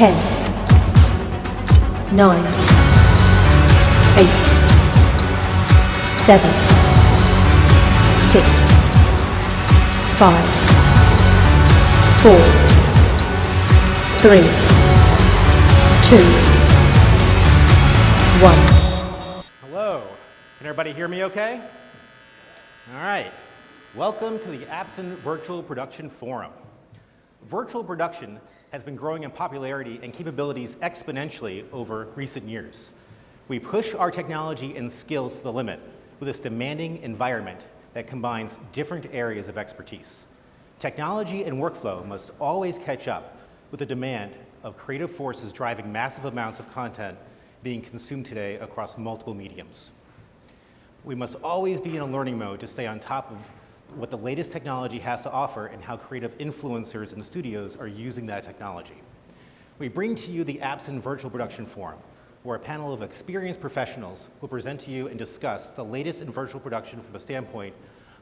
10, 9, 8, 7, 6, 5, 4, 3, 2, 1. Hello. Can everybody hear me okay? All right. Welcome to the Absen Virtual Production Forum. Virtual production has been growing in popularity and capabilities exponentially over recent years. We push our technology and skills to the limit with this demanding environment that combines different areas of expertise. Technology and workflow must always catch up with the demand of creative forces driving massive amounts of content being consumed today across multiple mediums. We must always be in a learning mode to stay on top of what the latest technology has to offer and how creative influencers in the studios are using that technology. We bring to you the Absen Virtual Production Forum, where a panel of experienced professionals will present to you and discuss the latest in virtual production from a standpoint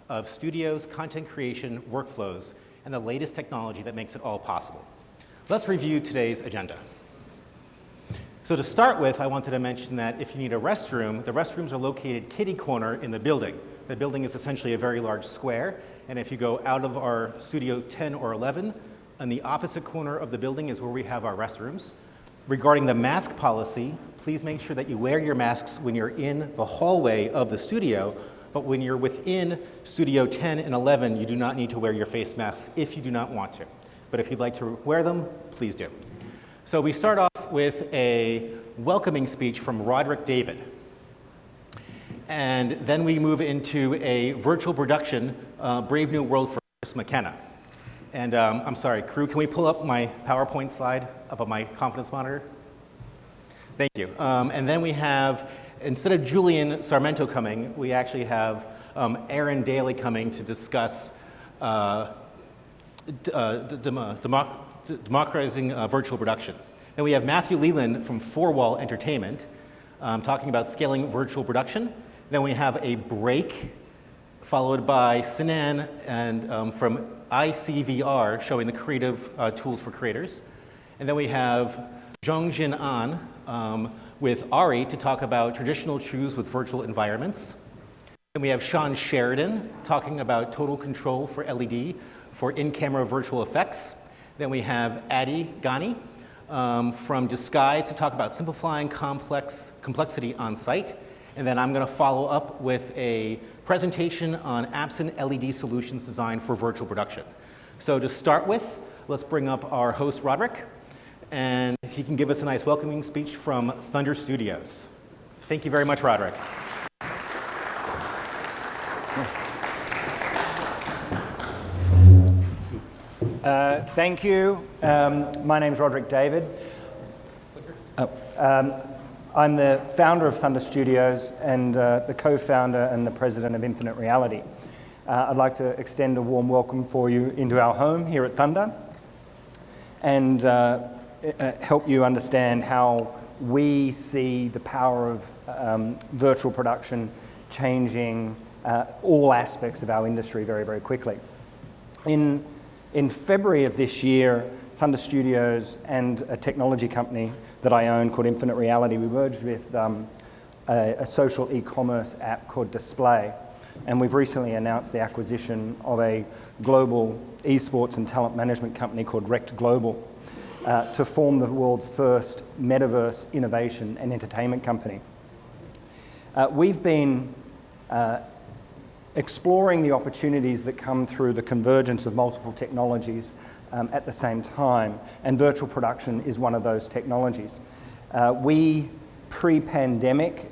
of studios, content creation, workflows, and the latest technology that makes it all possible. Let's review today's agenda. So to start with, I wanted to mention that if you need a restroom, the restrooms are located kitty corner in the building. The building is essentially a very large square, and if you go out of our studio 10 or 11, on the opposite corner of the building is where we have our restrooms. Regarding the mask policy, please make sure that you wear your masks when you're in the hallway of the studio, but when you're within studio 10 and 11, you do not need to wear your face masks if you do not want to. But if you'd like to wear them, please do. So we start off with a welcoming speech from Roderick David. And then we move into a virtual production, Brave New World for Chris McKenna. And I'm sorry, crew, can we pull up my PowerPoint slide up on my confidence monitor? Thank you. And then we have, instead of Julian Sarmento coming, we actually have Aaron Daly coming to discuss democratizing virtual production. Then we have Matthew Leland from Four Wall Entertainment talking about scaling virtual production. Then we have a break, followed by Sinan and from ICVR showing the creative tools for creators. And then we have Jongjin An with Ari to talk about traditional truths with virtual environments. Then we have Sean Sheridan talking about total control for LED for in-camera virtual effects. Then we have Adi Ghani from Disguise to talk about simplifying complexity on site. And then I'm going to follow up with a presentation on Absen LED solutions designed for virtual production. So to start with, let's bring up our host, Roderick, and he can give us a nice welcoming speech from Thunder Studios. Thank you very much, Roderick. Thank you. My name's Roderick David. I'm the founder of Thunder Studios and the co-founder and the president of Infinite Reality. I'd like to extend a warm welcome for you into our home here at Thunder and help you understand how we see the power of virtual production changing all aspects of our industry very, very quickly. In February of this year, Thunder Studios and a technology company that I own called Infinite Reality, we merged with a social e-commerce app called Display. And we've recently announced the acquisition of a global esports and talent management company called Rect Global to form the world's first metaverse innovation and entertainment company. We've been exploring the opportunities that come through the convergence of multiple technologies at the same time, and virtual production is one of those technologies. We, pre-pandemic,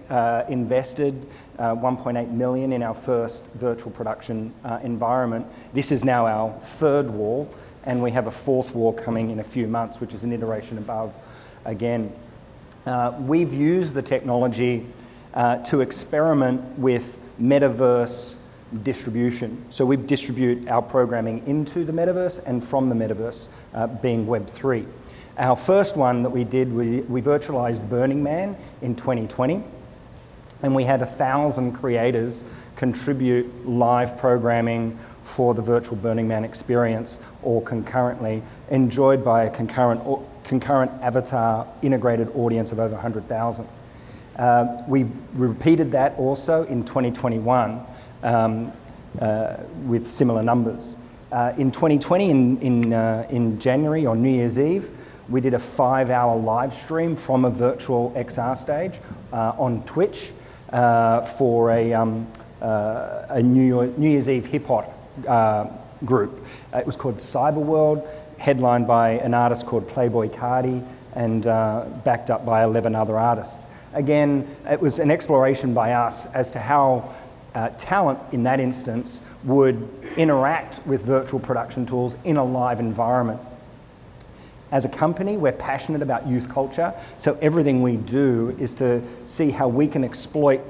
invested $1.8 million in our first virtual production environment. This is now our third wall, and we have a fourth wall coming in a few months, which is an iteration above again. We've used the technology to experiment with metaverse distribution. So we distribute our programming into the metaverse and from the metaverse, being Web3. Our first one that we did, we virtualized Burning Man in 2020. And we had 1,000 creators contribute live programming for the virtual Burning Man experience, all concurrently, enjoyed by a concurrent avatar integrated audience of over 100,000. We repeated that also in 2021 with similar numbers. In 2020, in January on New Year's Eve, we did a 5-hour live stream from a virtual XR stage on Twitch for a New Year's Eve hip hop group. It was called Cyberworld, headlined by an artist called Playboy Cardi and backed up by 11 other artists. Again, it was an exploration by us as to how talent in that instance would interact with virtual production tools in a live environment. As a company, we're passionate about youth culture, so everything we do is to see how we can exploit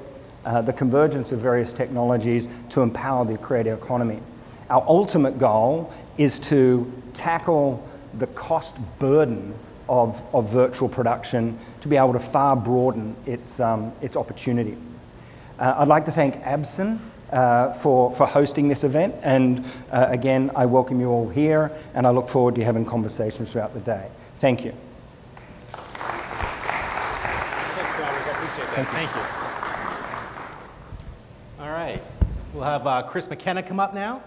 the convergence of various technologies to empower the creative economy. Our ultimate goal is to tackle the cost burden of virtual production to be able to far broaden its opportunity. I'd like to thank Absen for hosting this event, and again, I welcome you all here, and I look forward to having conversations throughout the day. Thank you. Thanks, Robert. I appreciate that. Thank you. All right. We'll have Chris McKenna come up now,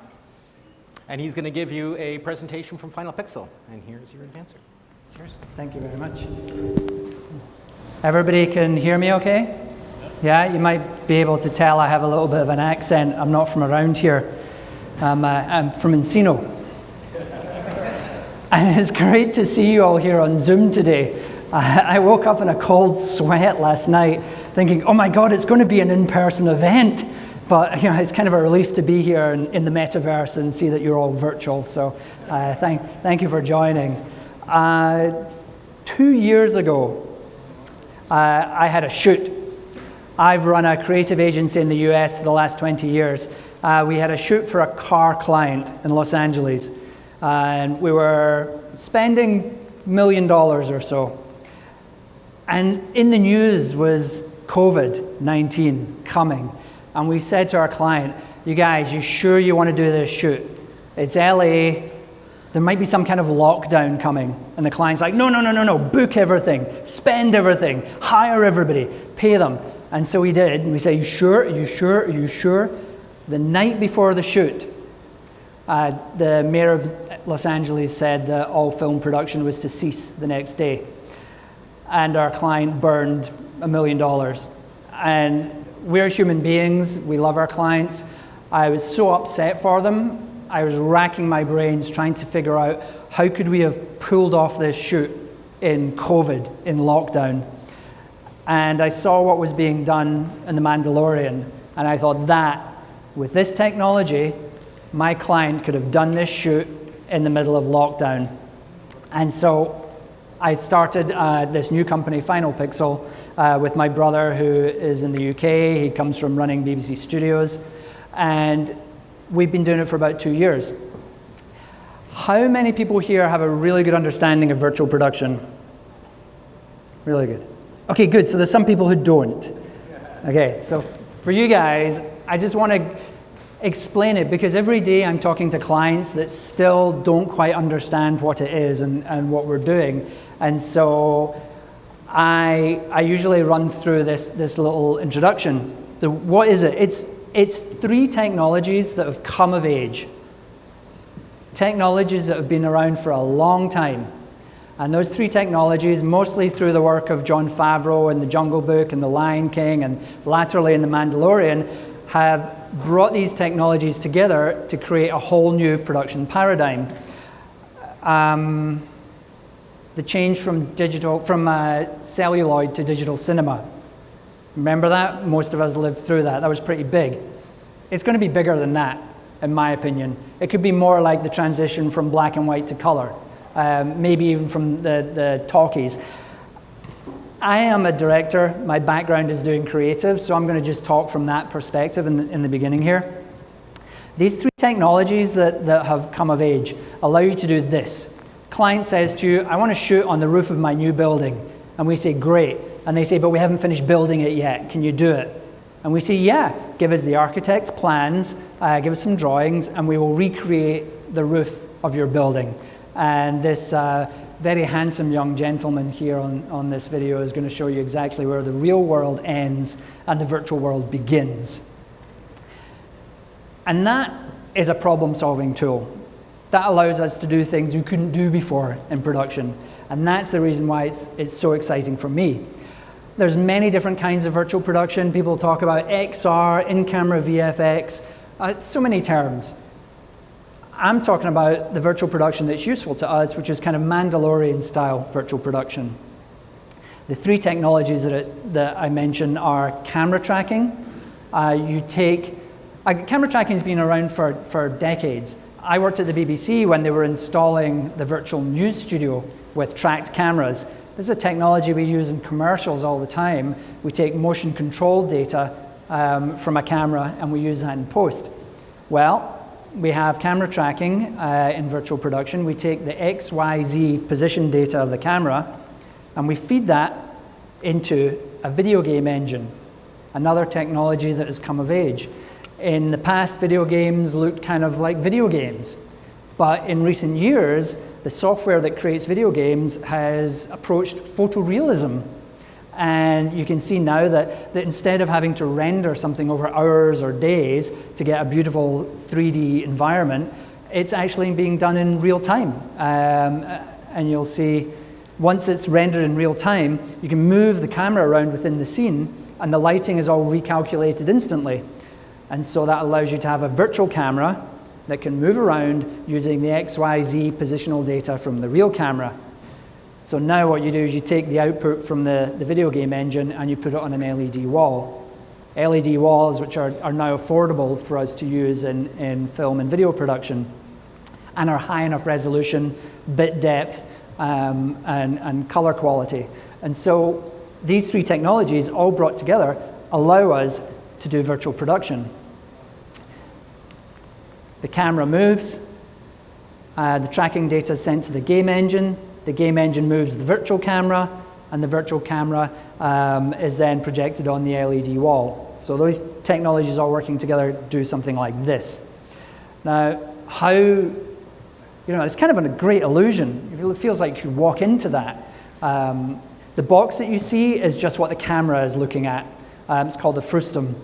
and he's going to give you a presentation from Final Pixel. And here's your advancer. Cheers. Thank you very much. Everybody can hear me okay? Yeah, you might be able to tell I have a little bit of an accent. I'm not from around here. I'm from Encino. And it's great to see you all here on Zoom today. I woke up in a cold sweat last night thinking, oh my God, it's going to be an in-person event. But it's kind of a relief to be here in the metaverse and see that you're all virtual. So thank you for joining. 2 years ago, I had a shoot. I've run a creative agency in the US for the last 20 years. We had a shoot for a car client in Los Angeles. And we were spending $1 million or so. And in the news was COVID-19 coming. And we said to our client, you guys, you sure you want to do this shoot? It's LA. There might be some kind of lockdown coming. And the client's like, no, book everything, spend everything, hire everybody, pay them. And so we did. And we said, you sure? Are you sure? Are you sure? The night before the shoot, the mayor of Los Angeles said that all film production was to cease the next day. And our client burned $1 million. And we're human beings. We love our clients. I was so upset for them. I was racking my brains trying to figure out how could we have pulled off this shoot in COVID, in lockdown. And I saw what was being done in The Mandalorian, and I thought that, with this technology, my client could have done this shoot in the middle of lockdown. And so I started this new company, Final Pixel, with my brother who is in the UK. He comes from running BBC Studios. And we've been doing it for about 2 years. How many people here have a really good understanding of virtual production? Really good. Okay, good. So there's some people who don't. Okay, so for you guys, I just want to explain it because every day I'm talking to clients that still don't quite understand what it is and what we're doing. And so I usually run through this little introduction. What is it? It's 3 technologies that have come of age. Technologies that have been around for a long time. And those 3 technologies, mostly through the work of Jon Favreau in The Jungle Book and The Lion King and latterly in The Mandalorian, have brought these technologies together to create a whole new production paradigm. The change from celluloid to digital cinema. Remember that? Most of us lived through that. That was pretty big. It's going to be bigger than that, in my opinion. It could be more like the transition from black and white to color, maybe even from the talkies. I am a director. My background is doing creative, so I'm going to just talk from that perspective in the beginning here. These 3 technologies that have come of age allow you to do this. Client says to you, I want to shoot on the roof of my new building. And we say, great. And they say, but we haven't finished building it yet. Can you do it? And we say, yeah, give us the architect's plans, give us some drawings, and we will recreate the roof of your building. And this very handsome young gentleman here on this video is going to show you exactly where the real world ends and the virtual world begins. And that is a problem-solving tool. That allows us to do things you couldn't do before in production. And that's the reason why it's so exciting for me. There's many different kinds of virtual production. People talk about XR, in-camera VFX, so many terms. I'm talking about the virtual production that's useful to us, which is kind of Mandalorian-style virtual production. The three technologies that I mentioned are camera tracking. Camera tracking has been around for decades. I worked at the BBC when they were installing the virtual news studio with tracked cameras. This is a technology we use in commercials all the time. We take motion control data from a camera and we use that in post. Well, we have camera tracking in virtual production. We take the XYZ position data of the camera and we feed that into a video game engine, another technology that has come of age. In the past, video games looked kind of like video games, but in recent years, the software that creates video games has approached photorealism. And you can see now that instead of having to render something over hours or days to get a beautiful 3D environment, it's actually being done in real time. And you'll see, once it's rendered in real time, you can move the camera around within the scene, and the lighting is all recalculated instantly. And so that allows you to have a virtual camera that can move around using the XYZ positional data from the real camera. So now what you do is you take the output from the video game engine and you put it on an LED wall. LED walls, which are now affordable for us to use in film and video production, and are high enough resolution, bit depth, and color quality. And so these three technologies, all brought together, allow us to do virtual production. The camera moves, the tracking data is sent to the game engine moves the virtual camera, and the virtual camera is then projected on the LED wall. So those technologies all working together do something like this. Now, it's kind of a great illusion. It feels like you walk into that. The box that you see is just what the camera is looking at. It's called the frustum.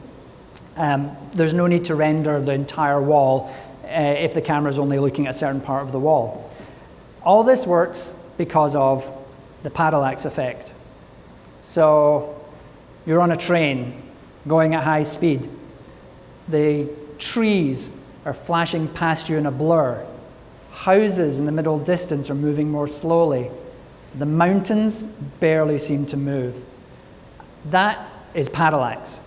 There's no need to render the entire wall if the camera is only looking at a certain part of the wall. All this works because of the parallax effect. So you're on a train going at high speed. The trees are flashing past you in a blur. Houses in the middle distance are moving more slowly. The mountains barely seem to move. That is parallax.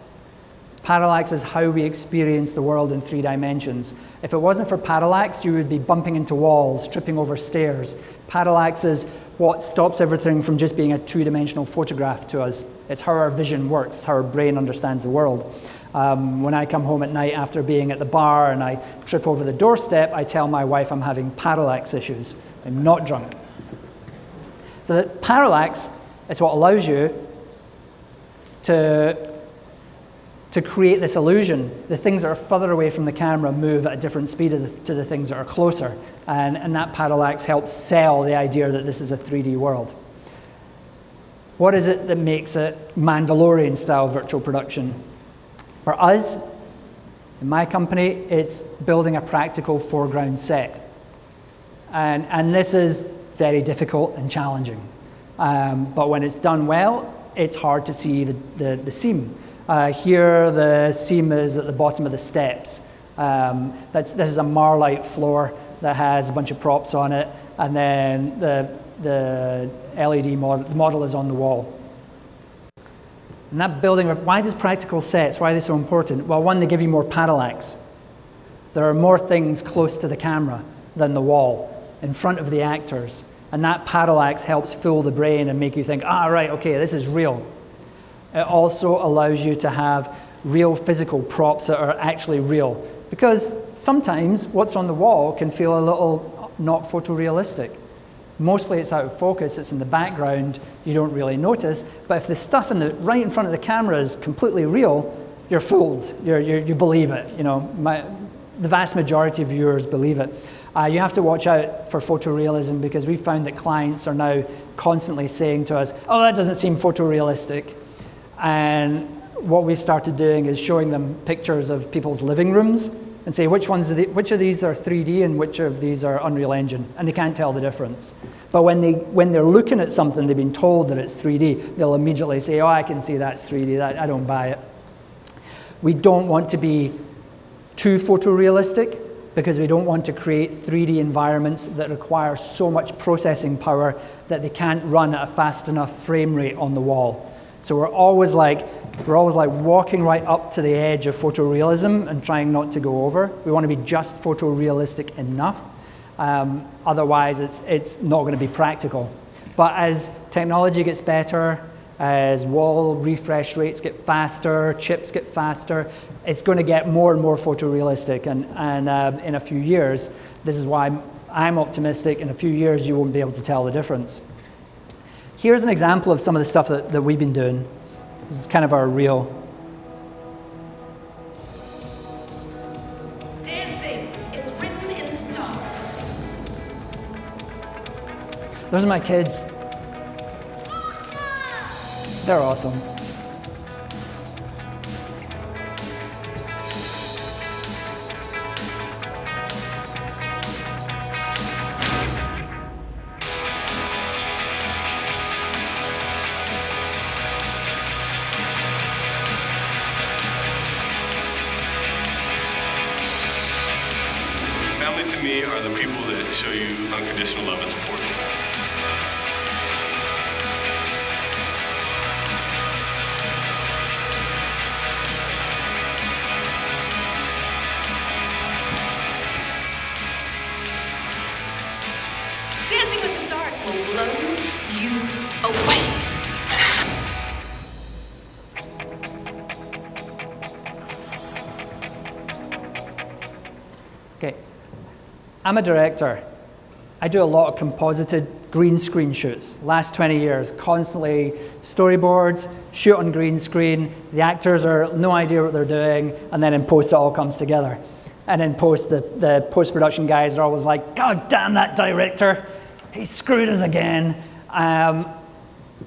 Parallax is how we experience the world in 3 dimensions. If it wasn't for parallax, you would be bumping into walls, tripping over stairs. Parallax is what stops everything from just being a 2-dimensional photograph to us. It's how our vision works, it's how our brain understands the world. When I come home at night after being at the bar and I trip over the doorstep, I tell my wife I'm having parallax issues. I'm not drunk. So that parallax is what allows you to create this illusion. The things that are further away from the camera move at a different speed to the things that are closer. And that parallax helps sell the idea that this is a 3D world. What is it that makes it Mandalorian-style virtual production? For us, in my company, it's building a practical foreground set. And this is very difficult and challenging. But when it's done well, it's hard to see the seam. Here, the seam is at the bottom of the steps. This is a Marlite floor that has a bunch of props on it, and then the LED model is on the wall. And that building, why does practical sets, why are they so important? Well, one, they give you more parallax. There are more things close to the camera than the wall, in front of the actors. And that parallax helps fool the brain and make you think, right, okay, this is real. It also allows you to have real physical props that are actually real. Because sometimes what's on the wall can feel a little not photorealistic. Mostly it's out of focus, it's in the background, you don't really notice. But if the stuff right in front of the camera is completely real, you're fooled. You believe it. You know, the vast majority of viewers believe it. You have to watch out for photorealism because we found that clients are now constantly saying to us, "Oh, that doesn't seem photorealistic," and what we started doing is showing them pictures of people's living rooms and say which of these are 3D and which of these are Unreal Engine, and they can't tell the difference. But when they're looking at something, they've been told that it's 3D, they'll immediately say, "Oh, I can see that's 3D, I don't buy it." We don't want to be too photorealistic because we don't want to create 3D environments that require so much processing power that they can't run at a fast enough frame rate on the wall. So we're always like walking right up to the edge of photorealism and trying not to go over. We want to be just photorealistic enough. Otherwise, it's not going to be practical. But as technology gets better, as wall refresh rates get faster, chips get faster, it's going to get more and more photorealistic. And in a few years, this is why I'm optimistic, in a few years you won't be able to tell the difference. Here's an example of some of the stuff that we've been doing. This is kind of our reel. Dancing, it's written in the stars. Those are my kids. They're awesome. Family to me are the people that show you unconditional love and support. Dancing with the Stars will blow you away. Okay, I'm a director. I do a lot of composited green screen shoots. Last 20 years, constantly storyboards, shoot on green screen. The actors are no idea what they're doing, and then in post it all comes together. And in post, the post-production guys are always like, "God damn that director, he screwed us again." From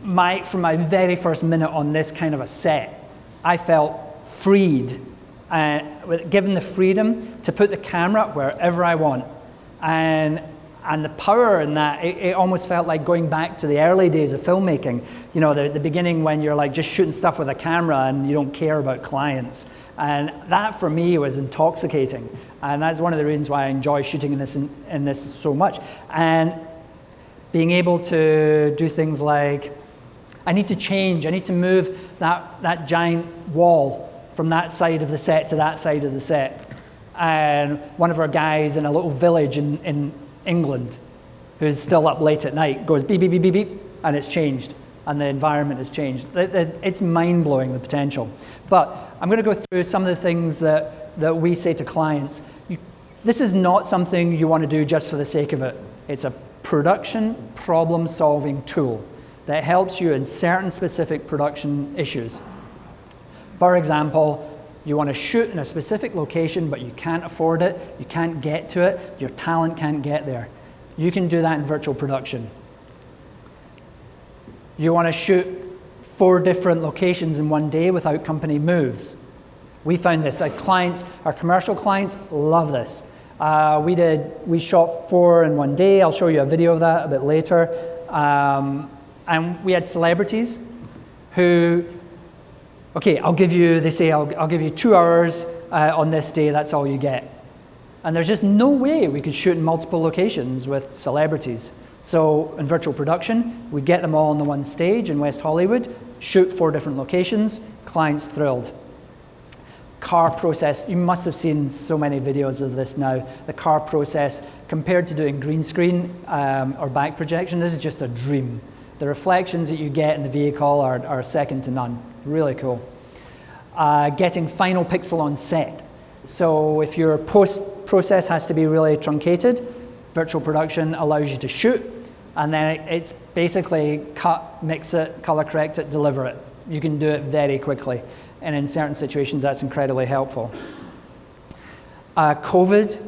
my very first minute on this kind of a set, I felt freed, given the freedom to put the camera wherever I want. And the power in that, it almost felt like going back to the early days of filmmaking. You know, the beginning when you're like just shooting stuff with a camera and you don't care about clients. And that for me was intoxicating. And that's one of the reasons why I enjoy shooting in this so much. And being able to do things like, I need to move that giant wall from that side of the set to that side of the set. And one of our guys in a little village in England, who's still up late at night, goes beep, beep, beep, beep, beep, and it's changed. And the environment has changed. It's mind-blowing, the potential. But I'm going to go through some of the things that we say to clients. This is not something you want to do just for the sake of it. It's a production problem-solving tool that helps you in certain specific production issues. For example, you want to shoot in a specific location, but you can't afford it, you can't get to it, your talent can't get there. You can do that in virtual production. You want to shoot 4 different locations in one day without company moves. We found this. Our commercial clients love this. We shot 4 in one day. I'll show you a video of that a bit later. And we had celebrities who, okay, they say, I'll give you 2 hours on this day, that's all you get. And there's just no way we could shoot in multiple locations with celebrities. So in virtual production, we get them all on the one stage in West Hollywood, shoot 4 different locations, clients thrilled. Car process, you must have seen so many videos of this now. The car process, compared to doing green screen or back projection, this is just a dream. The reflections that you get in the vehicle are second to none. Really cool. Getting final pixel on set. So if your post-process has to be really truncated, virtual production allows you to shoot, and then it's basically cut, mix it, color correct it, deliver it. You can do it very quickly. and in certain situations that's incredibly helpful. COVID,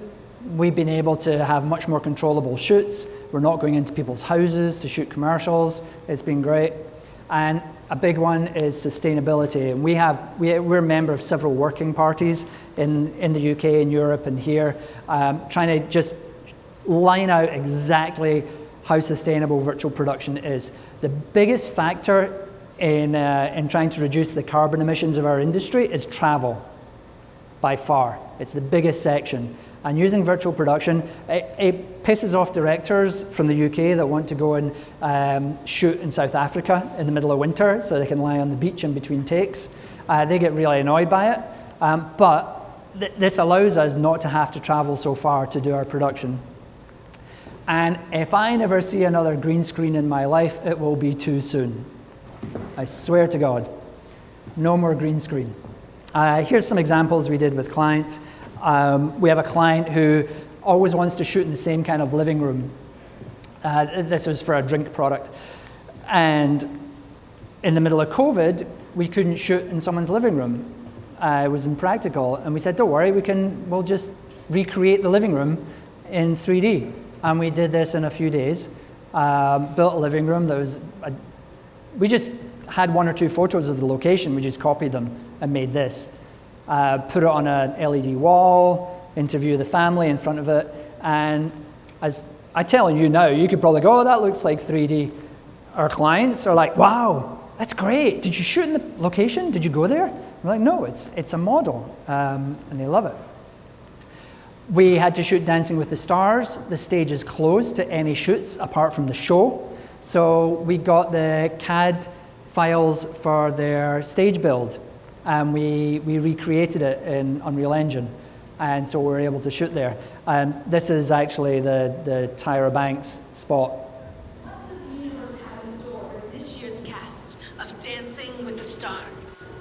we've been able to have much more controllable shoots. We're not going into people's houses to shoot commercials. It's been great. And a big one is sustainability. And we're a member of several working parties in the UK and Europe and here, trying to just line out exactly how sustainable virtual production is. The biggest factor in trying to reduce the carbon emissions of our industry is travel, by far. It's the biggest section. And using virtual production, it pisses off directors from the UK that want to go and shoot in South Africa in the middle of winter so they can lie on the beach in between takes. They get really annoyed by it. But this allows us not to have to travel so far to do our production. And if I never see another green screen in my life, it will be too soon. I swear to God, no more green screen. Here's some examples we did with clients. We have a client who always wants to shoot in the same kind of living room. This was for a drink product. And in the middle of COVID, we couldn't shoot in someone's living room. It was impractical. And we said, don't worry, we'll just recreate the living room in 3D. And we did this in a few days. Built a living room that was, we just had one or two photos of the location. We just copied them and made this. Put it on an LED wall, interview the family in front of it, and as I'm telling you now, you could probably go, oh, that looks like 3D. Our clients are like, wow, that's great. Did you shoot in the location? Did you go there? We're like, no, it's a model, and they love it. We had to shoot Dancing with the Stars. The stage is closed to any shoots apart from the show. So we got the CAD files for their stage build, and we recreated it in Unreal Engine, and so we were able to shoot there. This is actually the Tyra Banks spot. What does the universe have in store for this year's cast of Dancing with the Stars?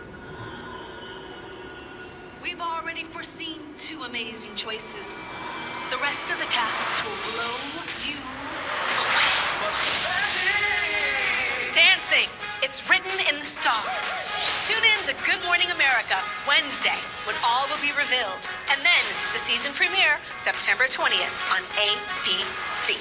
We've already foreseen 2 amazing choices. The rest of the cast will blow you away. Dancing, it's written in the stars. Tune in to Good Morning America Wednesday when all will be revealed. And then the season premiere, September 20th on ABC.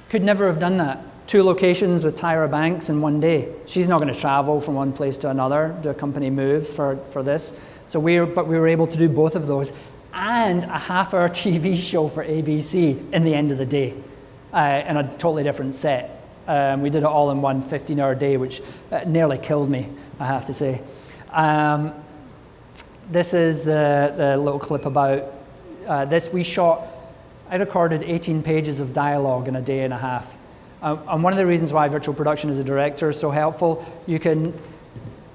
Could never have done that. 2 locations with Tyra Banks in one day. She's not going to travel from one place to another, do a company move for this. So we were able to do both of those, and a half-hour TV show for ABC in the end of the day, in a totally different set. We did it all in one 15-hour day, which nearly killed me, I have to say. This is the little clip about this. I recorded 18 pages of dialogue in a day and a half. And one of the reasons why virtual production as a director is so helpful, you can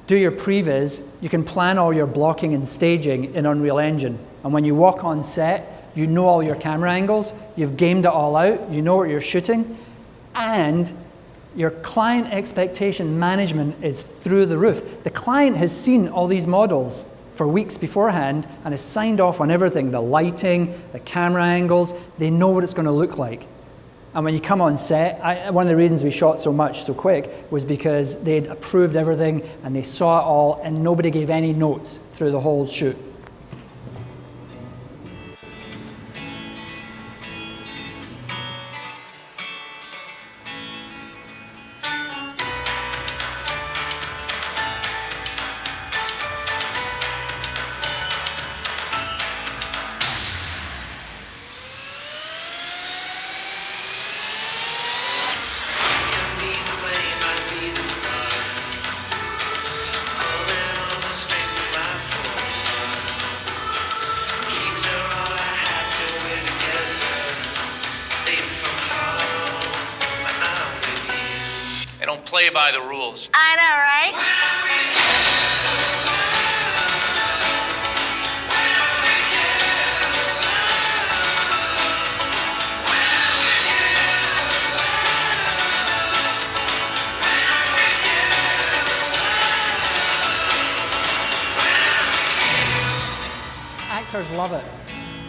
do your previs, you can plan all your blocking and staging in Unreal Engine. And when you walk on set, you know all your camera angles, you've gamed it all out, you know what you're shooting, and your client expectation management is through the roof. The client has seen all these models for weeks beforehand and has signed off on everything, the lighting, the camera angles, they know what it's going to look like. And when you come on set, one of the reasons we shot so much so quick was because they'd approved everything and they saw it all and nobody gave any notes through the whole shoot. Play by the rules. I know, right? Actors love it.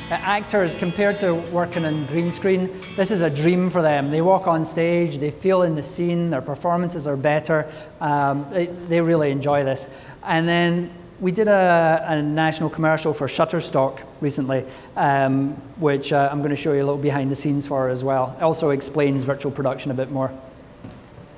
Actors, compared to working on green screen, this is a dream for them. They walk on stage, they feel in the scene, their performances are better. They really enjoy this. And then we did a national commercial for Shutterstock recently, which I'm going to show you a little behind the scenes for as well. It also explains virtual production a bit more.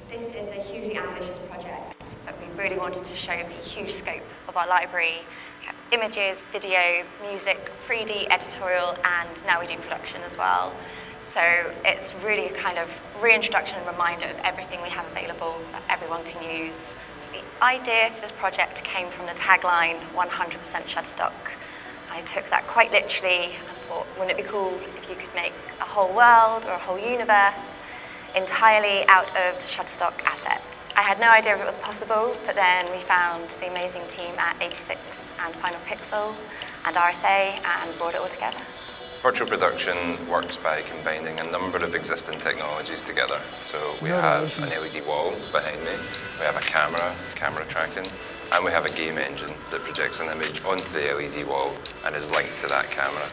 This is a hugely ambitious project, but we really wanted to show the huge scope of our library. We have images, video, music, 3D, editorial, and now we do production as well. So it's really a kind of reintroduction and reminder of everything we have available that everyone can use. So the idea for this project came from the tagline, 100% Shutterstock. I took that quite literally and thought, wouldn't it be cool if you could make a whole world or a whole universe entirely out of Shutterstock assets? I had no idea if it was possible, but then we found the amazing team at 86 and Final Pixel and RSA and brought it all together. Virtual production works by combining a number of existing technologies together. So we have an LED wall behind me, we have a camera tracking, and we have a game engine that projects an image onto the LED wall and is linked to that camera.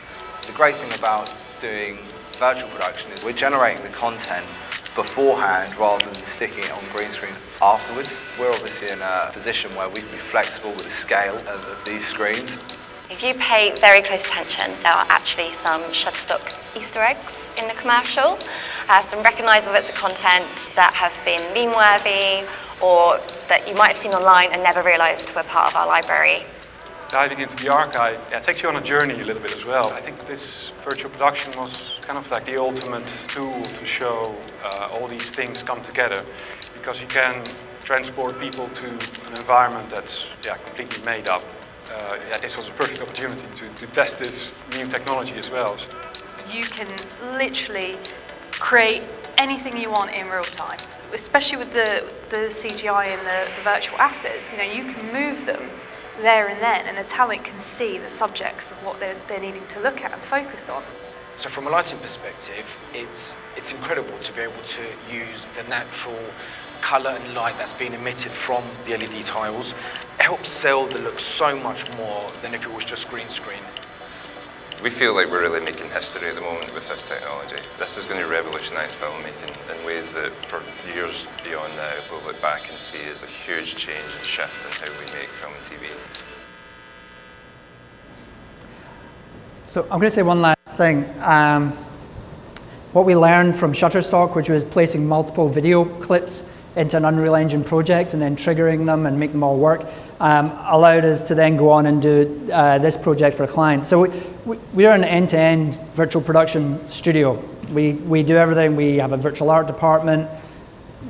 The great thing about doing virtual production is we're generating the content beforehand rather than sticking it on green screen afterwards. We're obviously in a position where we can be flexible with the scale of these screens. If you pay very close attention, there are actually some Shutterstock Easter eggs in the commercial, some recognisable bits of content that have been meme-worthy or that you might have seen online and never realised were part of our library. Diving into the archive, it takes you on a journey a little bit as well. I think this virtual production was kind of like the ultimate tool to show all these things come together, because you can transport people to an environment that's completely made up. This was a perfect opportunity to test this new technology as well. You can literally create anything you want in real time, especially with the CGI and the virtual assets. You know, you can move them there and then, and the talent can see the subjects of what they're needing to look at and focus on. So from a lighting perspective, it's incredible to be able to use the natural colour and light that's being emitted from the LED tiles. It helps sell the look so much more than if it was just green screen. We feel like we're really making history at the moment with this technology. This is going to revolutionise filmmaking in ways that for years beyond now we'll look back and see as a huge change and shift in how we make film and TV. So I'm going to say one last thing. What we learned from Shutterstock, which was placing multiple video clips into an Unreal Engine project and then triggering them and make them all work, allowed us to then go on and do this project for a client. So we're an end-to-end virtual production studio. We do everything. We have a virtual art department.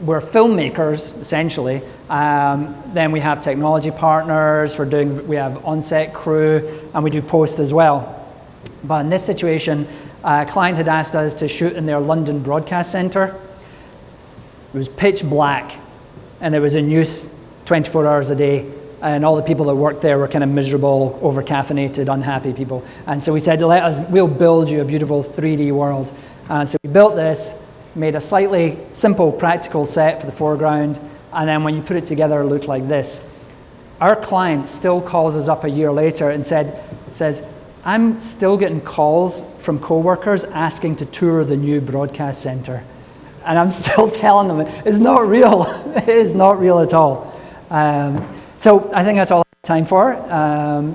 We're filmmakers, essentially. Then we have technology partners. We have on-set crew, and we do post as well. But in this situation, a client had asked us to shoot in their London broadcast centre. It was pitch black, and it was in use 24 hours a day, and all the people that worked there were kind of miserable, over-caffeinated, unhappy people. And so we said, we'll build you a beautiful 3D world. And so we built this, made a slightly simple, practical set for the foreground, and then when you put it together, it looked like this. Our client still calls us up a year later and says, I'm still getting calls from co-workers asking to tour the new broadcast centre. And I'm still telling them, it's not real. It is not real at all. So I think that's all I have time for.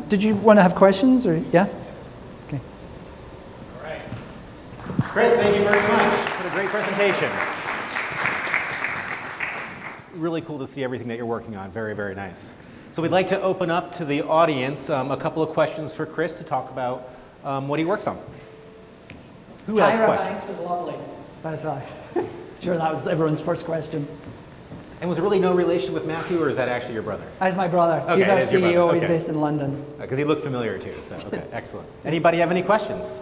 Did you want to have questions? Or yeah? Okay. All right. Chris, thank you very much for the great presentation. Really cool to see everything that you're working on. Very, very nice. So we'd like to open up to the audience a couple of questions for Chris to talk about what he works on. Who has questions? Banks was lovely. That's right. Sure, that was everyone's first question. And was there really no relation with Matthew, or is that actually your brother? That's my brother. Okay, he's our it is your CEO. brother. He's Okay. based in London. Because he looked familiar too, so okay, excellent. Anybody have any questions?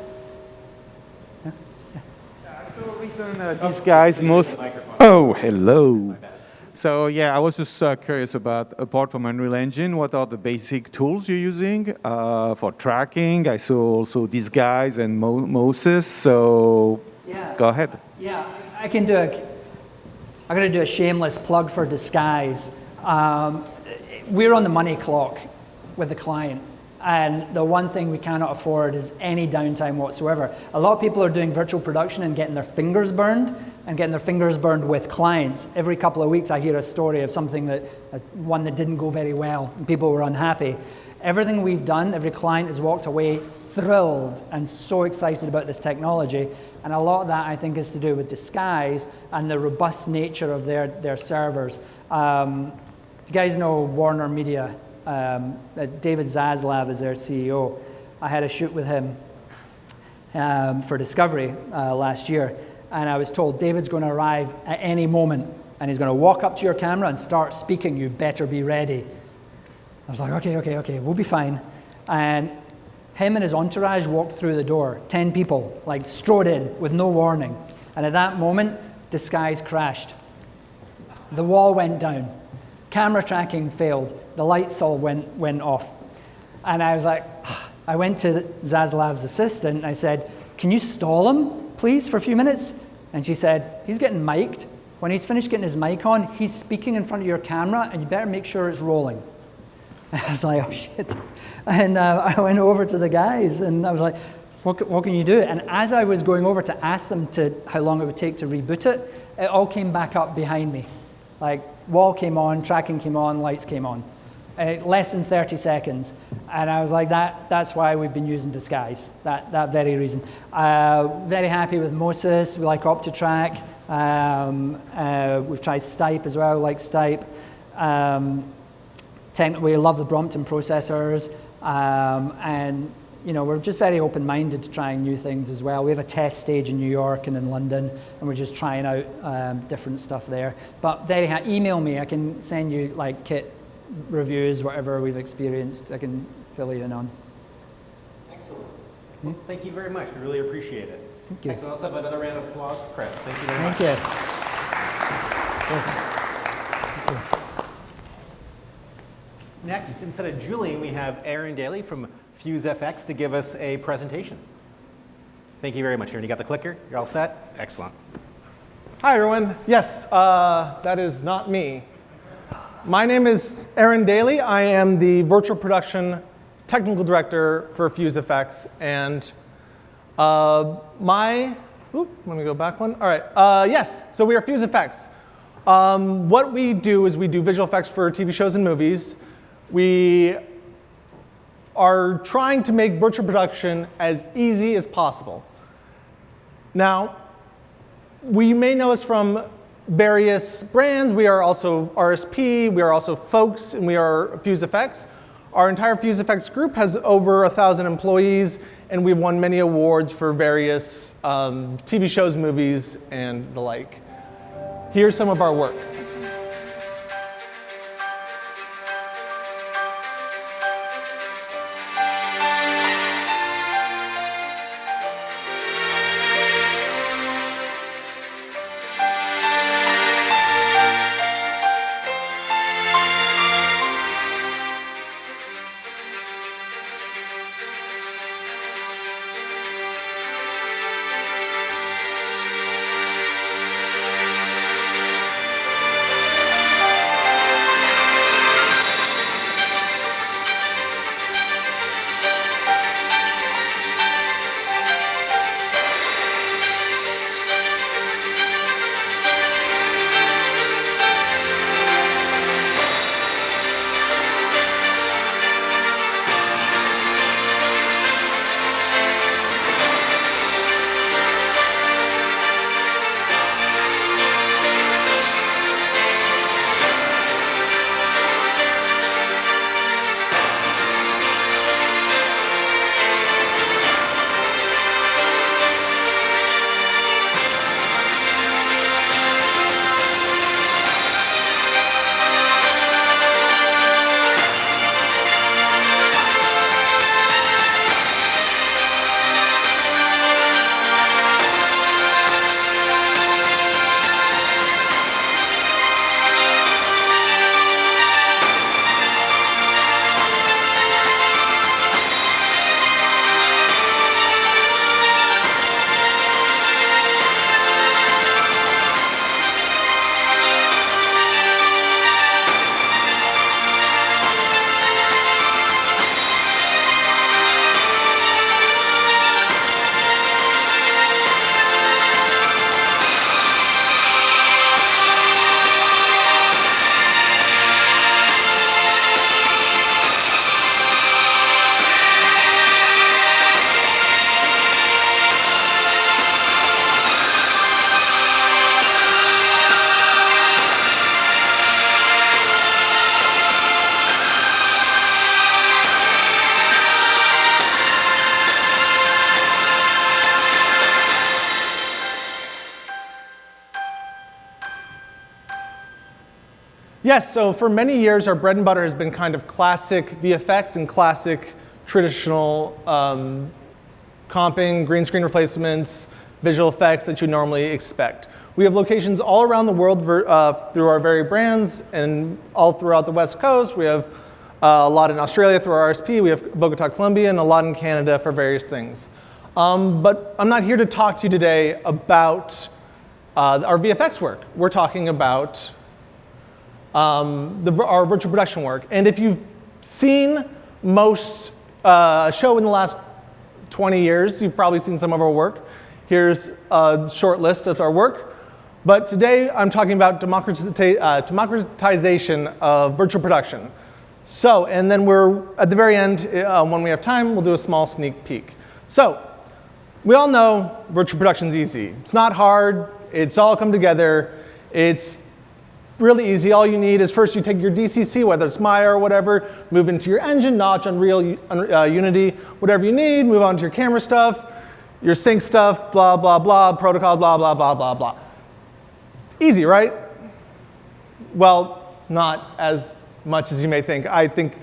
These guys most. Oh, hello. So yeah, I was just curious about, apart from Unreal Engine, what are the basic tools you're using for tracking? I saw also these guys and Moses. So yeah. Go ahead. Yeah, I'm going to do a shameless plug for Disguise. We're on the money clock with the client. And the one thing we cannot afford is any downtime whatsoever. A lot of people are doing virtual production and getting their fingers burned and getting their fingers burned with clients. Every couple of weeks I hear a story of something one that didn't go very well and people were unhappy. Everything we've done, every client has walked away thrilled and so excited about this technology, and a lot of that I think is to do with Disguise and the robust nature of their servers. You guys know Warner Media, David Zaslav is their CEO. I had a shoot with him for Discovery last year, and I was told David's going to arrive at any moment and he's going to walk up to your camera and start speaking. You better be ready. I was like, okay, we'll be fine. And him and his entourage walked through the door, 10 people, like strode in with no warning. And at that moment, Disguise crashed. The wall went down. Camera tracking failed. The lights all went off. And I was like, I went to Zaslav's assistant and I said, can you stall him, please, for a few minutes? And she said, he's getting mic'd. When he's finished getting his mic on, he's speaking in front of your camera and you better make sure it's rolling. And I was like, oh shit. And I went over to the guys and I was like, what can you do? And as I was going over to ask them how long it would take to reboot it, it all came back up behind me. Like, wall came on, tracking came on, lights came on. Less than 30 seconds. And I was like, that's why we've been using Disguise, that very reason. Very happy with Moses, we like OptiTrack. We've tried Stipe as well, like Stipe. We love the Brompton processors. And we're just very open-minded to trying new things as well. We have a test stage in New York and in London, and we're just trying out different stuff there. But email me, I can send you like kit reviews, whatever we've experienced, I can fill you in on. Excellent. Well, thank you very much. We really appreciate it. Thank you. Excellent. Let's have another round of applause for Chris. Thank you very much. Thank you. Next, instead of Julian, we have Aaron Daly from FuseFX to give us a presentation. Thank you very much, Aaron. You got the clicker? You're all set? Excellent. Hi, everyone. Yes, that is not me. My name is Aaron Daly. I am the Virtual Production Technical Director for FuseFX. And let me go back one. All right, yes, so we are FuseFX. What we do is we do visual effects for TV shows and movies. We are trying to make virtual production as easy as possible. Now, we may know us from various brands. We are also RSP, we are also Folks, and we are FuseFX. Our entire FuseFX group has over 1,000 employees, and we've won many awards for various TV shows, movies, and the like. Here's some of our work. Yes, so for many years, our bread and butter has been kind of classic VFX and classic traditional comping, green screen replacements, visual effects that you normally expect. We have locations all around the world through our very brands and all throughout the West Coast. We have a lot in Australia through our RSP. We have Bogota, Colombia, and a lot in Canada for various things. But I'm not here to talk to you today about our VFX work. We're talking about our virtual production work. And if you've seen most show in the last 20 years, you've probably seen some of our work. Here's a short list of our work. But today I'm talking about democratization of virtual production. So, and then we're at the very end, when we have time, we'll do a small sneak peek. So, we all know virtual production's easy. It's not hard. It's all come together. It's really easy. All you need is first you take your DCC, whether it's Maya or whatever, move into your engine, Notch, Unreal, Unity, whatever you need, move on to your camera stuff, your sync stuff, blah, blah, blah, protocol, blah, blah, blah, blah, blah. Easy, right? Well, not as much as you may think. I think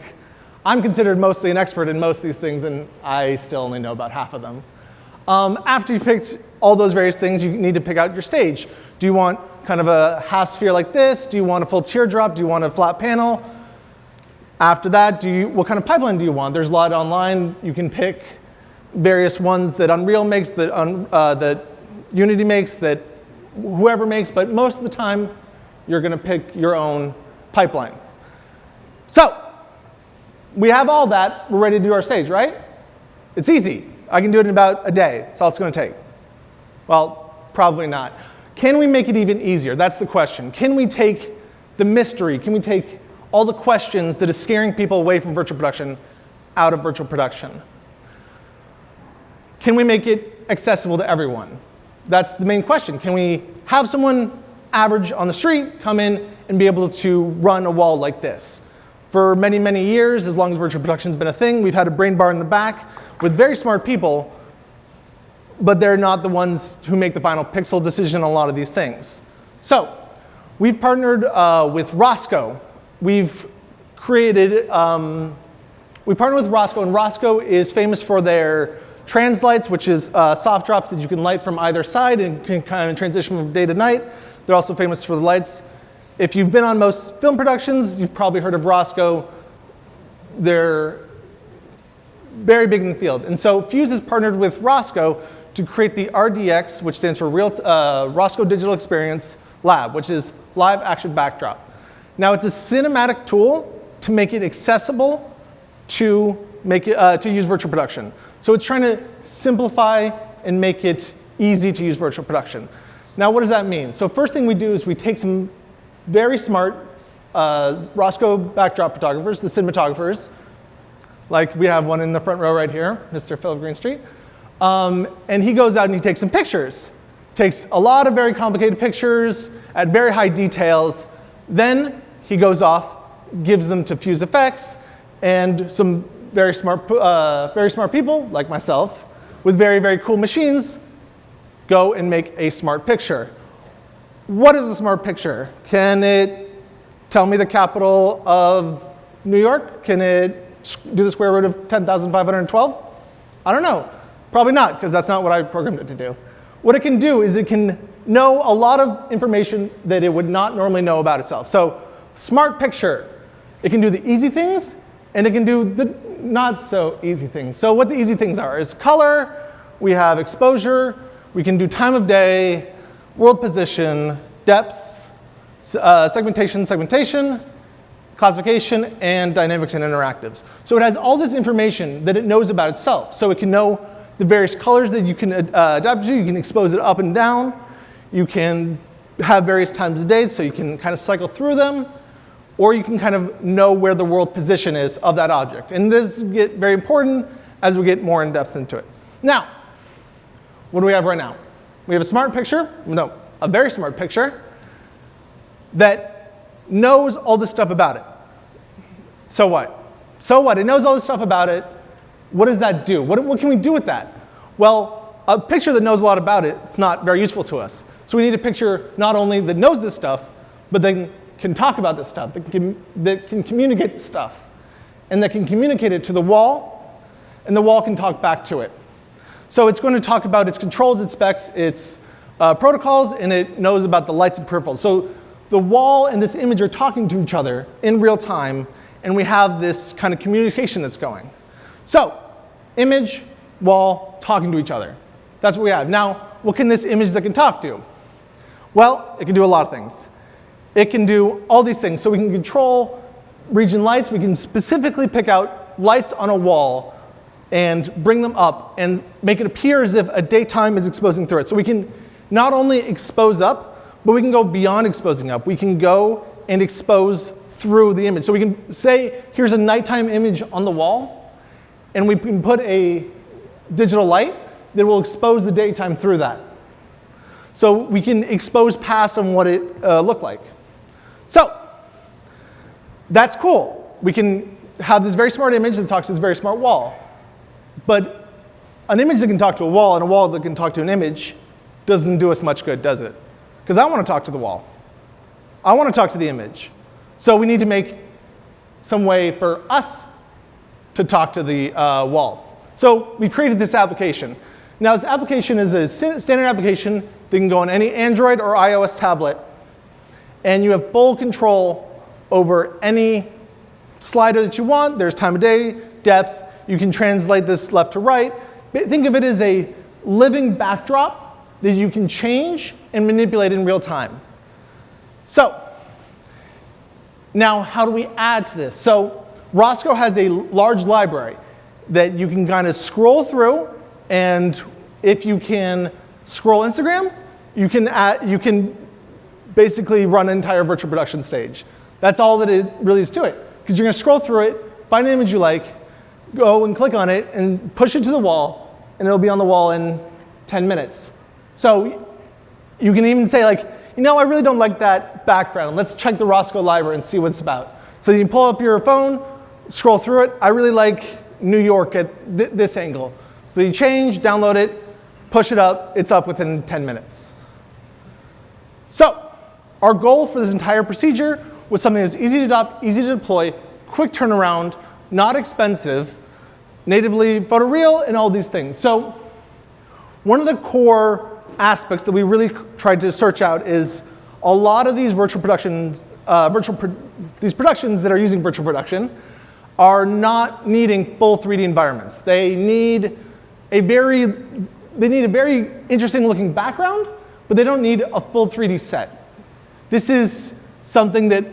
I'm considered mostly an expert in most of these things, and I still only know about half of them. After you've picked all those various things, you need to pick out your stage. Do you want kind of a half sphere like this? Do you want a full teardrop? Do you want a flat panel? After that, what kind of pipeline do you want? There's a lot online. You can pick various ones that Unreal makes, that Unity makes, that whoever makes, but most of the time, you're going to pick your own pipeline. So, we have all that. We're ready to do our stage, right? It's easy. I can do it in about a day. That's all it's going to take. Well, probably not. Can we make it even easier? That's the question. Can we take the mystery? Can we take all the questions that is scaring people away from virtual production out of virtual production? Can we make it accessible to everyone? That's the main question. Can we have someone average on the street come in and be able to run a wall like this? For many, many years, as long as virtual production's been a thing, we've had a brain bar in the back with very smart people, but they're not the ones who make the final pixel decision on a lot of these things. So, we've partnered with Rosco. We've partnered with Rosco, and Rosco is famous for their translights, which is soft drops that you can light from either side and can kind of transition from day to night. They're also famous for the lights. If you've been on most film productions, you've probably heard of Rosco. They're very big in the field. And so Fuse has partnered with Rosco to create the RDX, which stands for Rosco Digital Experience Lab, which is Live Action Backdrop. Now, it's a cinematic tool to make it accessible to use virtual production. So it's trying to simplify and make it easy to use virtual production. Now, what does that mean? So first thing we do is we take some very smart Rosco backdrop photographers, the cinematographers, like we have one in the front row right here, Mr. Philip Greenstreet. And he goes out and he takes some pictures. Takes a lot of very complicated pictures at very high details. Then he goes off, gives them to Fuse Effects, and some very smart people, like myself, with very, very cool machines, go and make a smart picture. What is a smart picture? Can it tell me the capital of New York? Can it do the square root of 10,512? I don't know. Probably not, because that's not what I programmed it to do. What it can do is it can know a lot of information that it would not normally know about itself. So, smart picture, it can do the easy things, and it can do the not so easy things. So what the easy things are is color, we have exposure, we can do time of day, world position, depth, segmentation, classification, and dynamics and interactives. So it has all this information that it knows about itself. So it can know the various colors that you can adapt to. You can expose it up and down. You can have various times of day, so you can kind of cycle through them. Or you can kind of know where the world position is of that object. And this will get very important as we get more in depth into it. Now, what do we have right now? We have a smart picture, no, a very smart picture that knows all this stuff about it. So what? So what? It knows all this stuff about it. What does that do? What can we do with that? Well, a picture that knows a lot about it is not very useful to us. So we need a picture not only that knows this stuff, but then can talk about this stuff, that can communicate this stuff, and that can communicate it to the wall, and the wall can talk back to it. So it's going to talk about its controls, its specs, its protocols, and it knows about the lights and peripherals. So the wall and this image are talking to each other in real time, and we have this kind of communication that's going. So image, wall, talking to each other. That's what we have. Now, what can this image that can talk do? Well, it can do a lot of things. It can do all these things. So we can control region lights. We can specifically pick out lights on a wall and bring them up and make it appear as if a daytime is exposing through it. So we can not only expose up, but we can go beyond exposing up. We can go and expose through the image. So we can say, here's a nighttime image on the wall, and we can put a digital light that will expose the daytime through that. So we can expose past on what it looked like. So that's cool. We can have this very smart image that talks to this very smart wall. But an image that can talk to a wall and a wall that can talk to an image doesn't do us much good, does it? Because I want to talk to the wall. I want to talk to the image. So we need to make some way for us to talk to the wall. So we've created this application. Now this application is a standard application that can go on any Android or iOS tablet. And you have full control over any slider that you want. There's time of day, depth. You can translate this left to right. Think of it as a living backdrop that you can change and manipulate in real time. So now how do we add to this? So Roscoe has a large library that you can kind of scroll through, and if you can scroll Instagram, you can basically run an entire virtual production stage. That's all that it really is to it. Because you're going to scroll through it, find an image you like, go and click on it, and push it to the wall, and it'll be on the wall in 10 minutes. So you can even say, like, you know, I really don't like that background. Let's check the Roscoe library and see what it's about. So you pull up your phone, scroll through it. I really like New York at this angle. So you change, download it, push it up. It's up within 10 minutes. So our goal for this entire procedure was something that was easy to adopt, easy to deploy, quick turnaround, not expensive, natively photoreal, and all these things. So one of the core aspects that we really tried to search out is a lot of these virtual productions, these productions that are using virtual production are not needing full 3D environments. They need a very interesting looking background, but they don't need a full 3D set. This is something that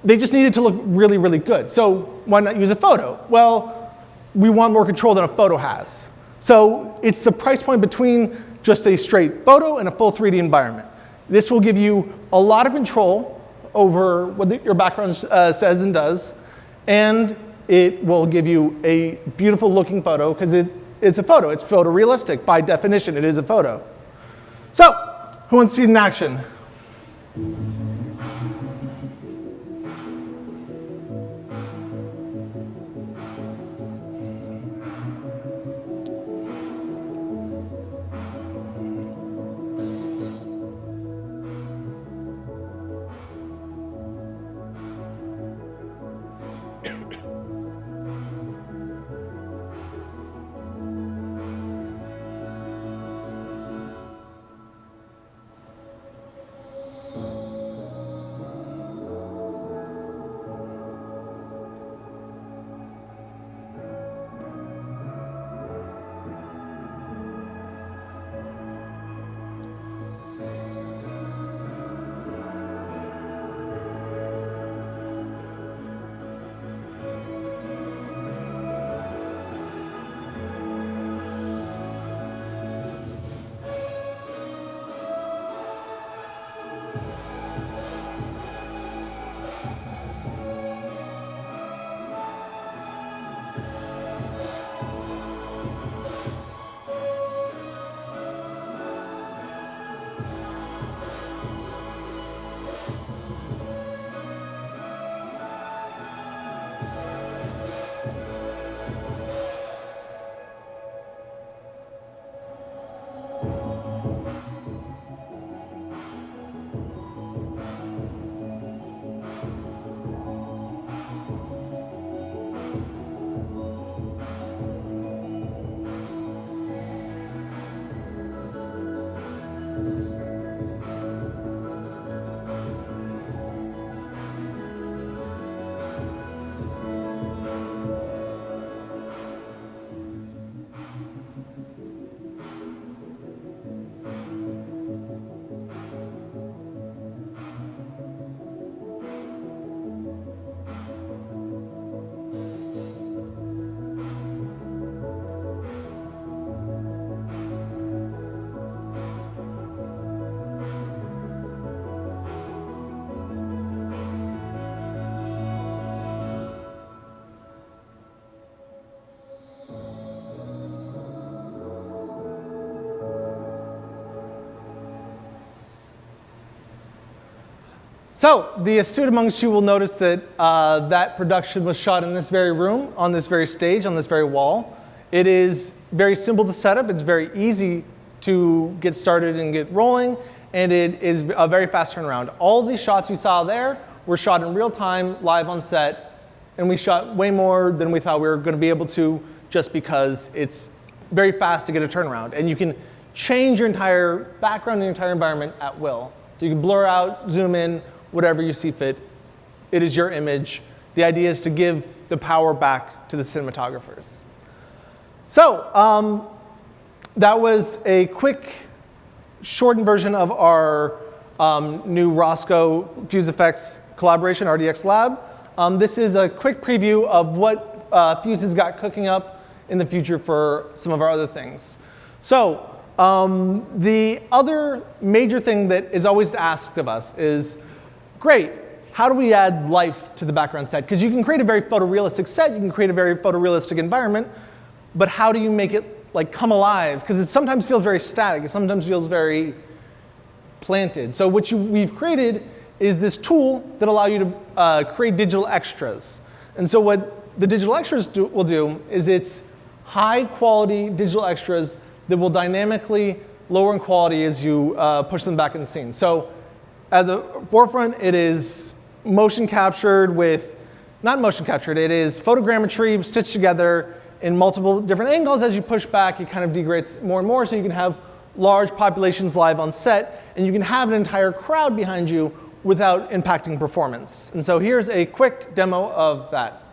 they just need it to look really, really good. So why not use a photo? Well, we want more control than a photo has. So it's the price point between just a straight photo and a full 3D environment. This will give you a lot of control over what your background says and does, and it will give you a beautiful looking photo because it is a photo. It's photorealistic. By definition, it is a photo. So, who wants to see it in action? So the astute amongst you will notice that that production was shot in this very room, on this very stage, on this very wall. It is very simple to set up. It's very easy to get started and get rolling, and it is a very fast turnaround. All these shots you saw there were shot in real time, live on set, and we shot way more than we thought we were going to be able to, just because it's very fast to get a turnaround. And you can change your entire background and your entire environment at will. So you can blur out, zoom in, whatever you see fit. It is your image. The idea is to give the power back to the cinematographers. So that was a quick, shortened version of our new Roscoe Fuse Effects collaboration, RDX Lab. This is a quick preview of what Fuse has got cooking up in the future for some of our other things. So the other major thing that is always asked of us is, great, how do we add life to the background set? Because you can create a very photorealistic set, you can create a very photorealistic environment, but how do you make it like come alive? Because it sometimes feels very static, it sometimes feels very planted. So what we've created is this tool that allows you to create digital extras. And so what the digital extras will do is it's high quality digital extras that will dynamically lower in quality as you push them back in the scene. So at the forefront, it is motion captured with, not motion captured, it is photogrammetry stitched together in multiple different angles. As you push back, it kind of degrades more and more, so you can have large populations live on set, and you can have an entire crowd behind you without impacting performance. And so here's a quick demo of that.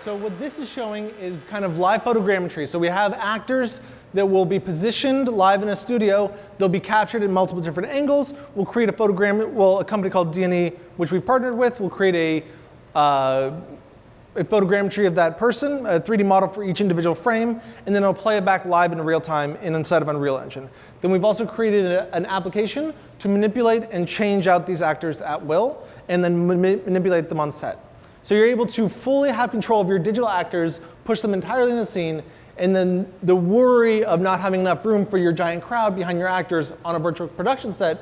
So what this is showing is kind of live photogrammetry. So we have actors that will be positioned live in a studio. They'll be captured in multiple different angles. We'll create a photogram. Well, a company called D&E, which we've partnered with, will create a photogrammetry of that person, a 3D model for each individual frame, and then it'll play it back live in real time inside of Unreal Engine. Then we've also created an application to manipulate and change out these actors at will, and then manipulate them on set. So you're able to fully have control of your digital actors, push them entirely in the scene, and then the worry of not having enough room for your giant crowd behind your actors on a virtual production set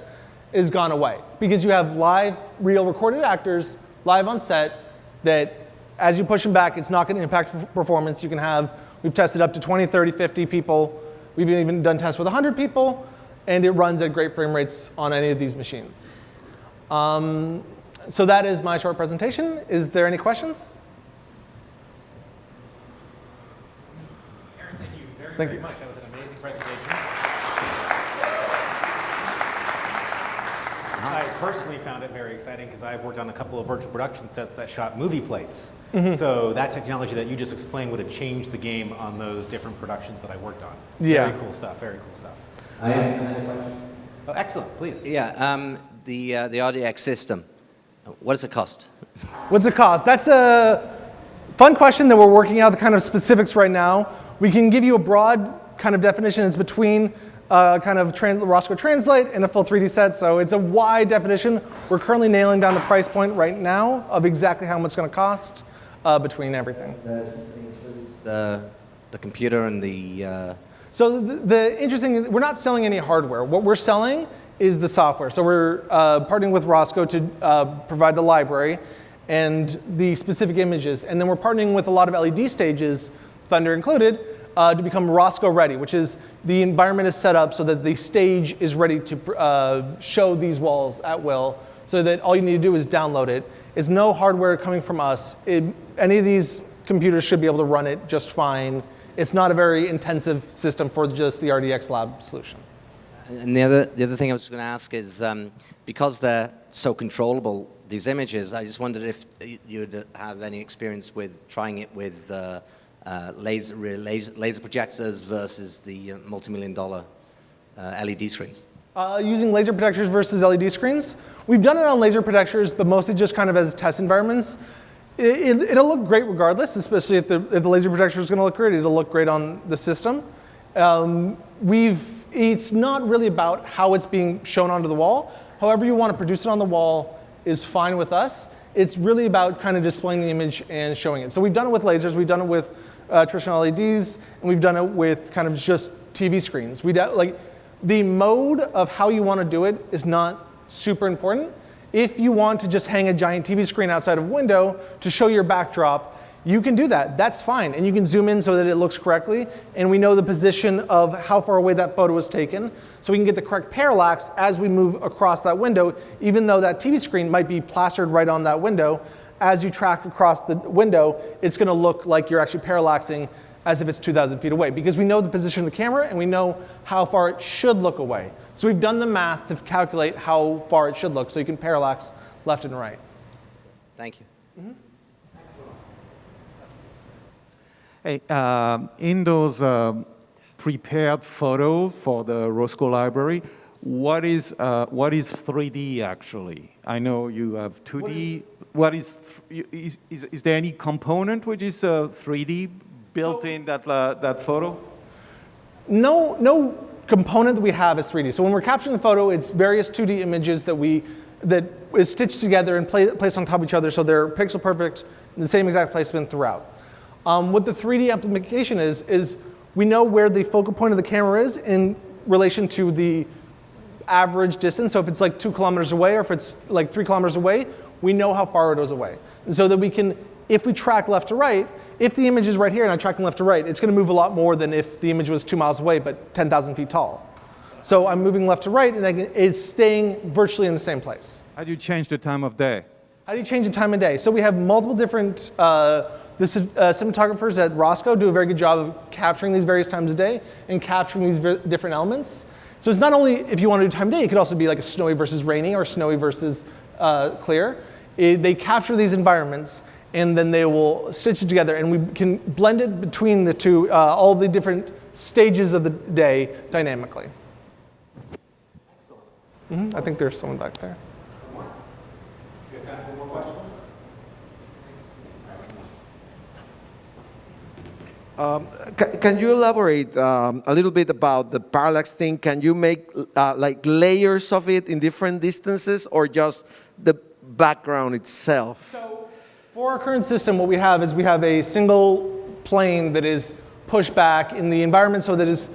is gone away. Because you have live, real recorded actors live on set that as you push them back, it's not going to impact performance. You can have, we've tested up to 20, 30, 50 people. We've even done tests with 100 people, and it runs at great frame rates on any of these machines. So that is my short presentation. Is there any questions? Aaron, thank you very much. That was an amazing presentation. I personally found it very exciting because I've worked on a couple of virtual production sets that shot movie plates. So that technology that you just explained would have changed the game on those different productions that I worked on. Yeah. Very cool stuff, very cool stuff. I have a question. Oh, excellent, please. Yeah, the RDX system, what does it cost? What's it cost? That's a fun question that we're working out the kind of specifics right now. We can give you a broad kind of definition. It's between kind of Roscoe Translate and a full 3D set, so it's a wide definition. We're currently nailing down the price point right now of exactly how much it's going to cost between everything. The system includes the computer and the... So the interesting, we're not selling any hardware. What we're selling is the software. So we're partnering with Roscoe to provide the library and the specific images. And then we're partnering with a lot of LED stages, Thunder included, to become Roscoe ready, which is the environment is set up so that the stage is ready to show these walls at will, so that all you need to do is download it. It's no hardware coming from us. Any of these computers should be able to run it just fine. It's not a very intensive system for just the RDX Lab solution. And the other thing I was going to ask is, because they're so controllable, these images, I just wondered if you'd have any experience with trying it with laser projectors versus the multi-million-dollar LED screens. Using laser projectors versus LED screens. We've done it on laser projectors, but mostly just kind of as test environments. It'll look great regardless, especially if the laser projector is going to look great. It'll look great on the system. It's not really about how it's being shown onto the wall. However you want to produce it on the wall is fine with us. It's really about kind of displaying the image and showing it. So we've done it with lasers, we've done it with traditional LEDs, and we've done it with kind of just TV screens. The mode of how you want to do it is not super important. If you want to just hang a giant TV screen outside of a window to show your backdrop, you can do that. That's fine. And you can zoom in so that it looks correctly. And we know the position of how far away that photo was taken. So we can get the correct parallax as we move across that window, even though that TV screen might be plastered right on that window. As you track across the window, it's going to look like you're actually parallaxing as if it's 2,000 feet away, because we know the position of the camera and we know how far it should look away. So we've done the math to calculate how far it should look, so you can parallax left and right. Thank you. Mm-hmm. Hey, in those prepared photos for the Roscoe Library, what is 3D actually? I know you have 2D. Is there any component which is 3D built in that photo? No component that we have is 3D. So when we're capturing the photo, it's various 2D images that is stitched together and placed on top of each other, so they're pixel perfect in the same exact placement throughout. What the 3D application is we know where the focal point of the camera is in relation to the average distance. So if it's like 2 kilometers away or if it's like 3 kilometers away, we know how far it is away. And so that we can, if we track left to right, if the image is right here and I'm tracking left to right, it's going to move a lot more than if the image was 2 miles away but 10,000 feet tall. So I'm moving left to right and it's staying virtually in the same place. How do you change the time of day? How do you change the time of day? So we have multiple different cinematographers at Roscoe do a very good job of capturing these various times of day and capturing these different elements. So it's not only if you want to do time of day, it could also be like a snowy versus rainy or snowy versus clear. They capture these environments and then they will stitch it together and we can blend it between the two, all the different stages of the day dynamically. I think there's someone back there. Can you elaborate a little bit about the parallax thing? Can you make like layers of it in different distances or just the background itself? So for our current system, what we have is we have a single plane that is pushed back in the environment so that is,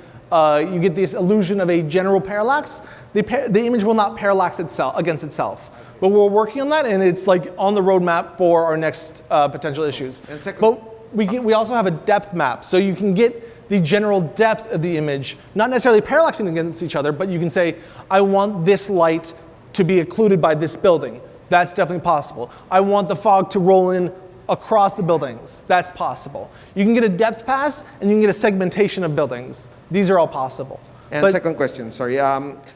you get this illusion of a general parallax. The image will not parallax itself against itself. But we're working on that and it's like on the roadmap for our next potential issues. And second, but we also have a depth map, so you can get the general depth of the image, not necessarily parallaxing against each other, but you can say, I want this light to be occluded by this building. That's definitely possible. I want the fog to roll in across the buildings. That's possible. You can get a depth pass, and you can get a segmentation of buildings. These are all possible. And second question, sorry.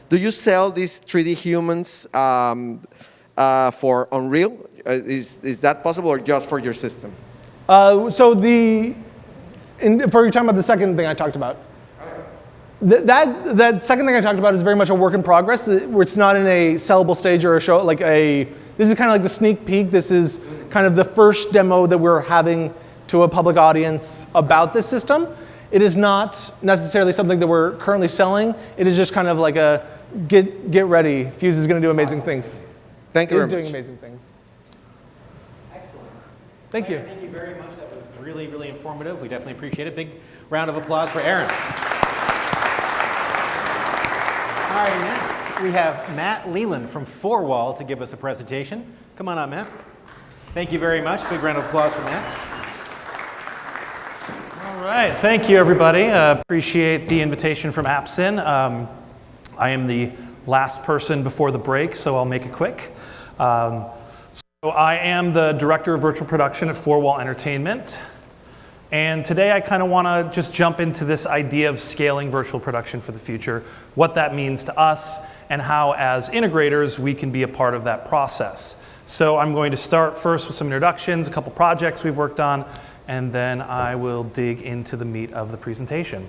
Do you sell these 3D humans for Unreal? Is that possible, or just for your system? For you're talking about the second thing I talked about. That second thing I talked about is very much a work in progress. Where it's not in a sellable stage or a show. This is kind of like the sneak peek. This is kind of the first demo that we're having to a public audience about this system. It is not necessarily something that we're currently selling. It is just kind of like a get ready. Fuse is going to do amazing things. Thank you very much. It is doing amazing things. Thank you. Thank you very much. That was really, really informative. We definitely appreciate it. Big round of applause for Aaron. All right, next we have Matt Leland from 4Wall to give us a presentation. Come on up, Matt. Thank you very much. Big round of applause for Matt. All right, thank you, everybody. Appreciate the invitation from Absen. I am the last person before the break, so I'll make it quick. So I am the director of virtual production at 4Wall Entertainment. And today I kind of want to just jump into this idea of scaling virtual production for the future, what that means to us, and how as integrators we can be a part of that process. So I'm going to start first with some introductions, a couple projects we've worked on, and then I will dig into the meat of the presentation.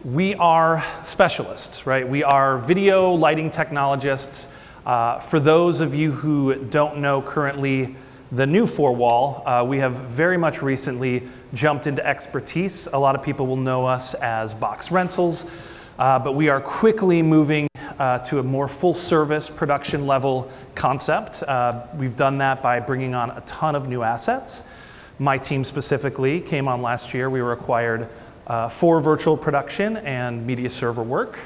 We are specialists, right? We are video lighting technologists. For those of you who don't know currently the new four-wall, we have very much recently jumped into expertise. A lot of people will know us as box rentals, but we are quickly moving to a more full-service production level concept. We've done that by bringing on a ton of new assets. My team specifically came on last year. We were acquired for virtual production and media server work.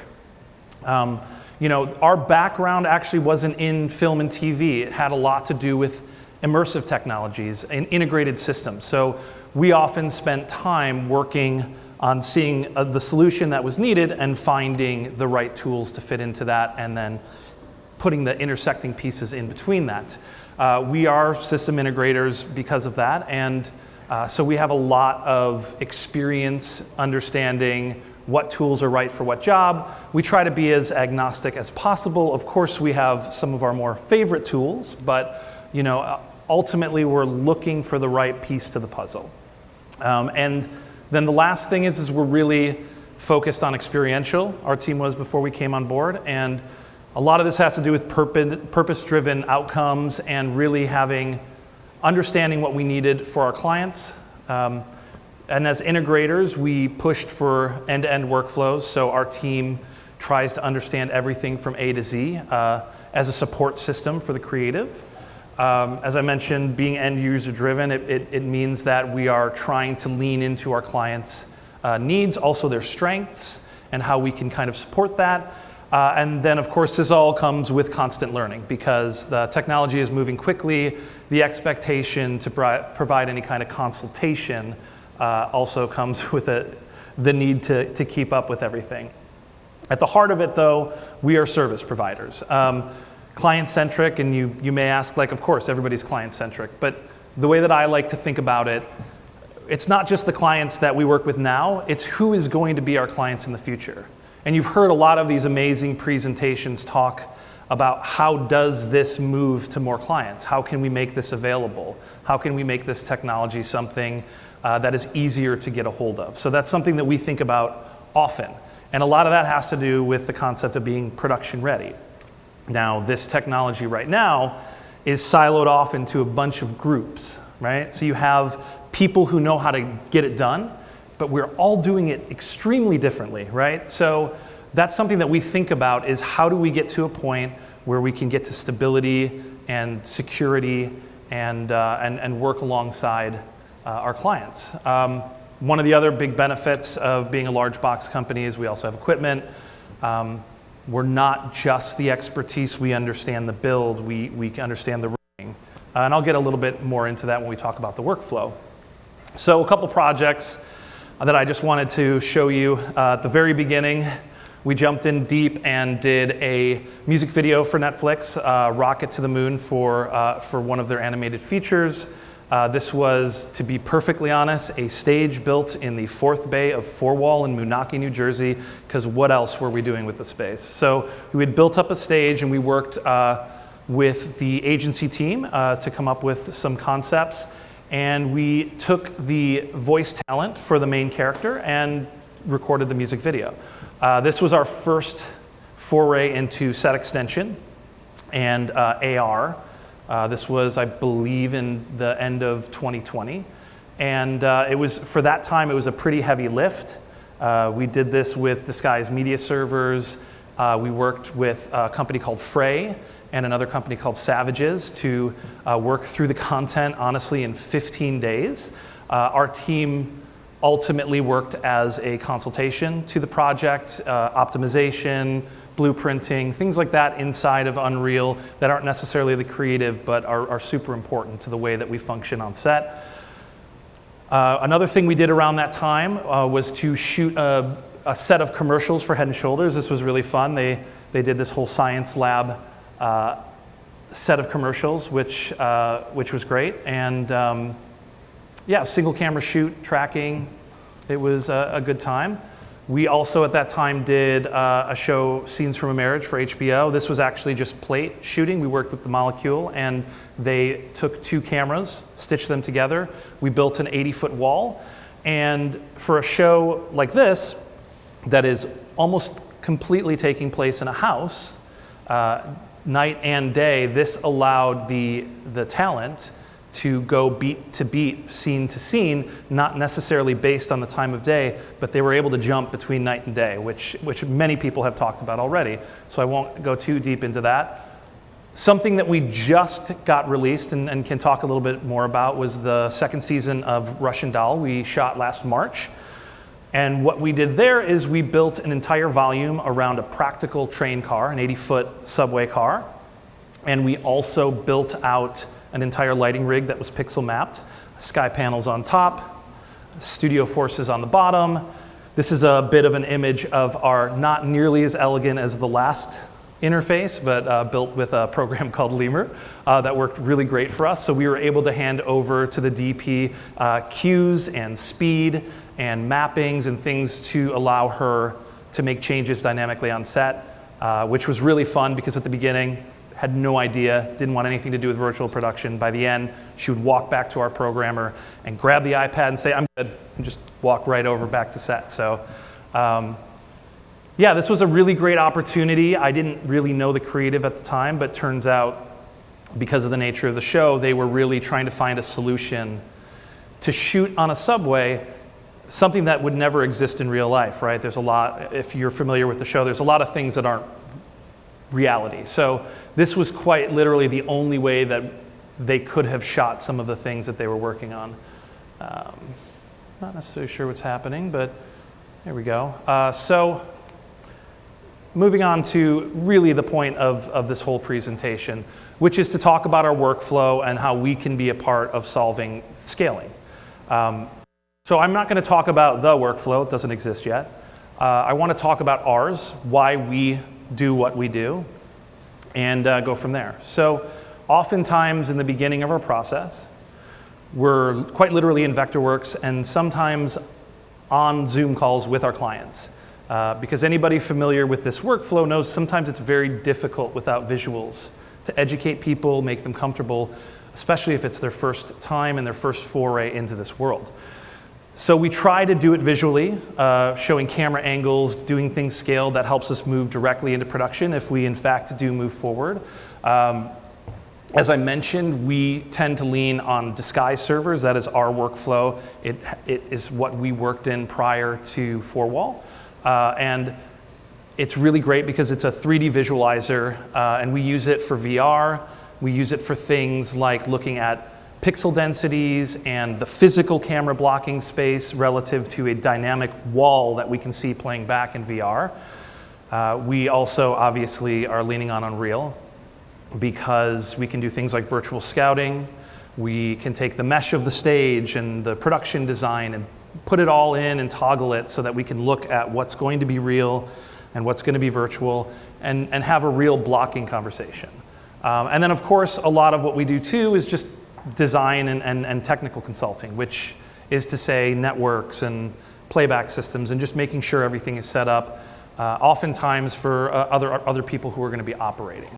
You know, our background actually wasn't in film and TV. It had a lot to do with immersive technologies and integrated systems. So we often spent time working on seeing the solution that was needed and finding the right tools to fit into that, and then putting the intersecting pieces in between that. We are system integrators because of that, and so we have a lot of experience understanding what tools are right for what job. We try to be as agnostic as possible. Of course, we have some of our more favorite tools, but you know, ultimately we're looking for the right piece to the puzzle. And then the last thing is we're really focused on experiential. Our team was before we came on board, and a lot of this has to do with purpose-driven outcomes and really understanding what we needed for our clients. And as integrators, we pushed for end-to-end workflows, so our team tries to understand everything from A to Z as a support system for the creative. As I mentioned, being end-user driven, it means that we are trying to lean into our clients' needs, also their strengths, and how we can kind of support that. And then, of course, this all comes with constant learning because the technology is moving quickly. The expectation to provide any kind of consultation also comes with the need to keep up with everything. At the heart of it, though, we are service providers. Client-centric, and you may ask, like, of course, everybody's client-centric, but the way that I like to think about it, it's not just the clients that we work with now, it's who is going to be our clients in the future. And you've heard a lot of these amazing presentations talk about how does this move to more clients? How can we make this available? How can we make this technology something that is easier to get a hold of? So that's something that we think about often. And a lot of that has to do with the concept of being production ready. Now, this technology right now is siloed off into a bunch of groups, right? So you have people who know how to get it done, but we're all doing it extremely differently, right? So that's something that we think about is how do we get to a point where we can get to stability and security and work alongside our clients. One of the other big benefits of being a large box company is we also have equipment. We're not just the expertise, we understand the build, we understand the running. And I'll get a little bit more into that when we talk about the workflow. So a couple projects that I just wanted to show you. At the very beginning, we jumped in deep and did a music video for Netflix, Rocket to the Moon for one of their animated features. This was, to be perfectly honest, a stage built in the 4th Bay of Four-Wall in Moonachie, New Jersey, because what else were we doing with the space? So we had built up a stage and we worked with the agency team to come up with some concepts. And we took the voice talent for the main character and recorded the music video. This was our first foray into set extension and AR. This was, I believe, in the end of 2020. And it was, for that time, it was a pretty heavy lift. We did this with Disguised Media Servers. We worked with a company called Frey and another company called Savages to work through the content, honestly, in 15 days. Our team ultimately worked as a consultation to the project, optimization, blueprinting, things like that inside of Unreal that aren't necessarily the creative, but are super important to the way that we function on set. Another thing we did around that time was to shoot a set of commercials for Head & Shoulders. This was really fun. They did this whole science lab set of commercials, which was great. And yeah, single camera shoot, tracking. It was a good time. We also at that time did a show, Scenes from a Marriage, for HBO. This was actually just plate shooting. We worked with the Molecule, and they took 2 cameras, stitched them together. We built an 80-foot wall. And for a show like this, that is almost completely taking place in a house, night and day, this allowed the talent to go beat to beat, scene to scene, not necessarily based on the time of day, but they were able to jump between night and day, which many people have talked about already, so I won't go too deep into that. Something that we just got released and can talk a little bit more about was the 2nd season of Russian Doll. We shot last March, and what we did there is we built an entire volume around a practical train car, an 80-foot subway car, and we also built out an entire lighting rig that was pixel mapped, sky panels on top, studio forces on the bottom. This is a bit of an image of our not nearly as elegant as the last interface, but built with a program called Lemur that worked really great for us. So we were able to hand over to the DP cues and speed and mappings and things to allow her to make changes dynamically on set, which was really fun because at the beginning, had no idea, didn't want anything to do with virtual production. By the end, she would walk back to our programmer and grab the iPad and say, I'm good, and just walk right over back to set. So yeah, this was a really great opportunity. I didn't really know the creative at the time, but turns out because of the nature of the show, they were really trying to find a solution to shoot on a subway, something that would never exist in real life, right? There's a lot, if you're familiar with the show, there's a lot of things that aren't reality. So this was quite literally the only way that they could have shot some of the things that they were working on. Not necessarily sure what's happening, but there we go. So moving on to really the point of this whole presentation, which is to talk about our workflow and how we can be a part of solving scaling. So I'm not going to talk about the workflow, it doesn't exist yet. I want to talk about ours, why we do what we do, and go from there. So oftentimes in the beginning of our process, we're quite literally in Vectorworks and sometimes on Zoom calls with our clients. Because anybody familiar with this workflow knows sometimes it's very difficult without visuals to educate people, make them comfortable, especially if it's their first time and their first foray into this world. So we try to do it visually, showing camera angles, doing things scaled that helps us move directly into production if we in fact do move forward. As I mentioned, we tend to lean on disguise servers. That is our workflow. It is what we worked in prior to 4Wall. And it's really great because it's a 3D visualizer, and we use it for VR. We use it for things like looking at pixel densities and the physical camera blocking space relative to a dynamic wall that we can see playing back in VR. We also obviously are leaning on Unreal because we can do things like virtual scouting. We can take the mesh of the stage and the production design and put it all in and toggle it so that we can look at what's going to be real and what's going to be virtual and have a real blocking conversation. And then of course, a lot of what we do too is just design and technical consulting, which is to say networks and playback systems and just making sure everything is set up, oftentimes for other people who are going to be operating.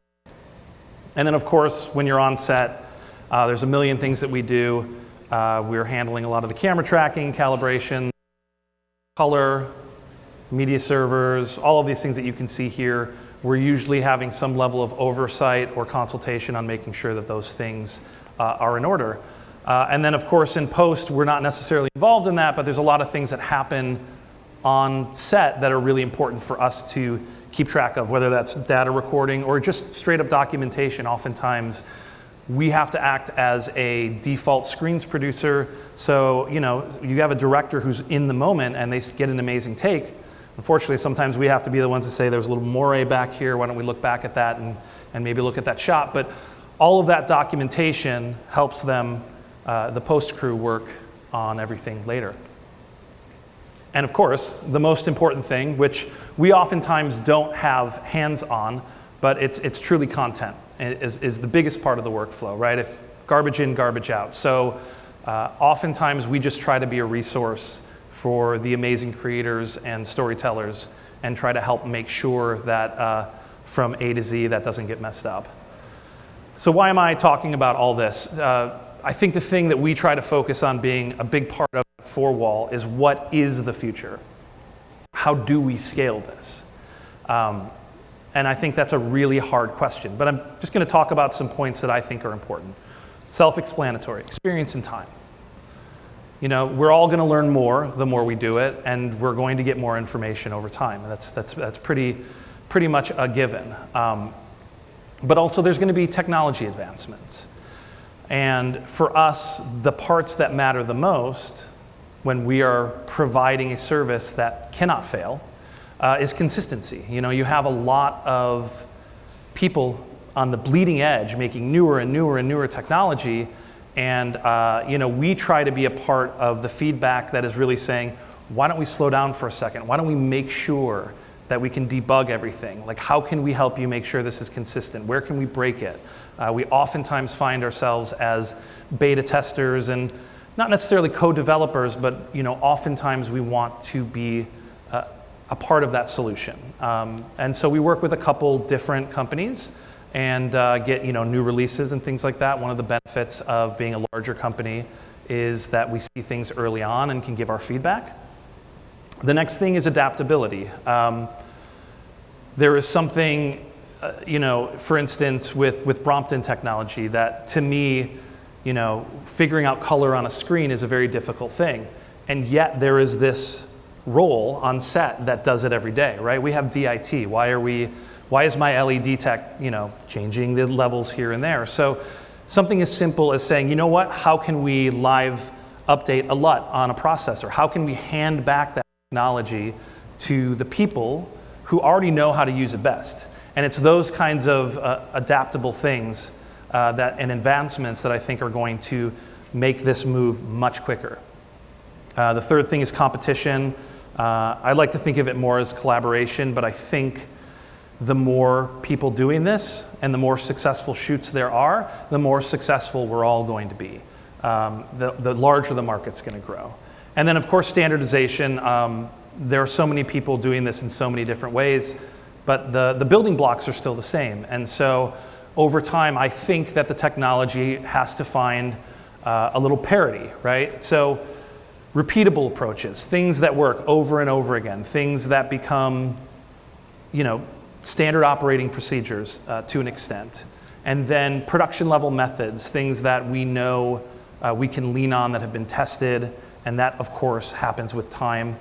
And then of course, when you're on set, there's a million things that we do. We're handling a lot of the camera tracking, calibration, color, media servers, all of these things that you can see here. We're usually having some level of oversight or consultation on making sure that those things are in order. And then of course in post, we're not necessarily involved in that, but there's a lot of things that happen on set that are really important for us to keep track of, whether that's data recording or just straight up documentation. Oftentimes we have to act as a default screens producer. So, you know, you have a director who's in the moment and they get an amazing take. Unfortunately, sometimes we have to be the ones to say there's a little moire back here, why don't we look back at that and maybe look at that shot. But all of that documentation helps them, the post crew, work on everything later. And of course, the most important thing, which we oftentimes don't have hands on, but it's truly content, is the biggest part of the workflow, right? If garbage in, garbage out. So Oftentimes, we just try to be a resource for the amazing creators and storytellers and try to help make sure that from A to Z that doesn't get messed up. So why am I talking about all this? I think the thing that we try to focus on being a big part of 4Wall is what is the future? How do we scale this? And I think that's a really hard question, but I'm just going to talk about some points that I think are important. Self-explanatory, experience and time. You know, we're all going to learn more the more we do it, and we're going to get more information over time. That's pretty much a given. But also there's going to be technology advancements. And for us, the parts that matter the most when we are providing a service that cannot fail is consistency. You know, you have a lot of people on the bleeding edge making newer and newer and newer technology, and you know, we try to be a part of the feedback that is really saying, why don't we slow down for a second? Why don't we make sure that we can debug everything? Like, how can we help you make sure this is consistent? Where can we break it? We oftentimes find ourselves as beta testers and not necessarily co-developers, but you know, oftentimes we want to be a part of that solution. And so we work with a couple different companies and get new releases and things like that. One of the benefits of being a larger company is that we see things early on and can give our feedback. The next thing is adaptability. There is something, for instance, with Brompton technology that to me, figuring out color on a screen is a very difficult thing. And yet there is this role on set that does it every day, right? We have DIT. Why is my LED tech, changing the levels here and there? So something as simple as saying, you know what, how can we live update a LUT on a processor? How can we hand back that technology to the people who already know how to use it best? And it's those kinds of adaptable things and advancements that I think are going to make this move much quicker. The third thing is competition. I like to think of it more as collaboration, but I think the more people doing this and the more successful shoots there are, the more successful we're all going to be. The larger the market's going to grow. And then, of course, standardization. There are so many people doing this in so many different ways, but the building blocks are still the same. And so over time, I think that the technology has to find a little parity, right? So repeatable approaches, things that work over and over again, things that become, standard operating procedures to an extent. And then production level methods, things that we know we can lean on that have been tested, and that, of course, happens with time.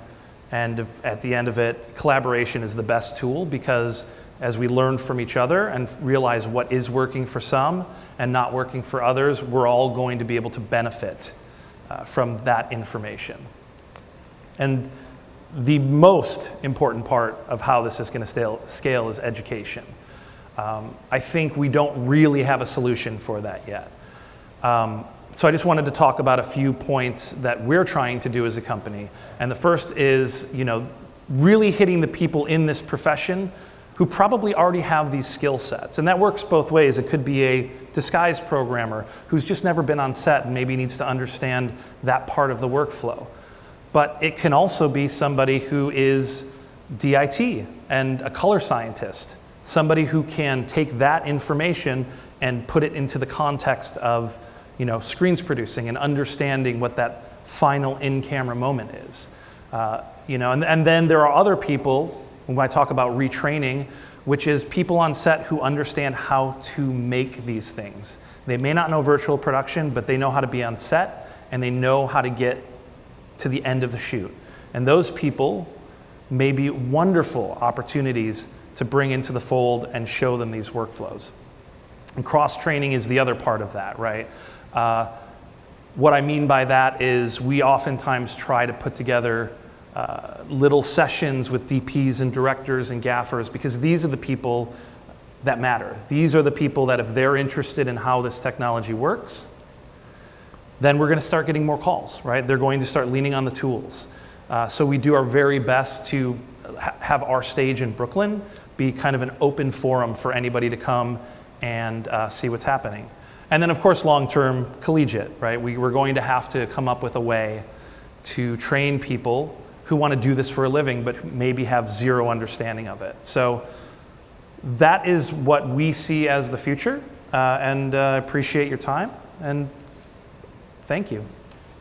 And at the end of it, collaboration is the best tool, because as we learn from each other and realize what is working for some and not working for others, we're all going to be able to benefit from that information. And the most important part of how this is going to scale is education. I think we don't really have a solution for that yet. So I just wanted to talk about a few points that we're trying to do as a company. And the first is, really hitting the people in this profession who probably already have these skill sets. And that works both ways. It could be a disguise programmer who's just never been on set and maybe needs to understand that part of the workflow. But it can also be somebody who is DIT and a color scientist, somebody who can take that information and put it into the context of screens producing and understanding what that final in-camera moment is. And then there are other people, when I talk about retraining, which is people on set who understand how to make these things. They may not know virtual production, but they know how to be on set and they know how to get to the end of the shoot. And those people may be wonderful opportunities to bring into the fold and show them these workflows. And cross-training is the other part of that, right? What I mean by that is we oftentimes try to put together little sessions with DPs and directors and gaffers, because these are the people that matter. These are the people that if they're interested in how this technology works, then we're going to start getting more calls, right? They're going to start leaning on the tools. So we do our very best to have our stage in Brooklyn be kind of an open forum for anybody to come and see what's happening. And then, of course, long-term collegiate, right? We're going to have to come up with a way to train people who want to do this for a living, but maybe have zero understanding of it. So that is what we see as the future, and appreciate your time, and thank you.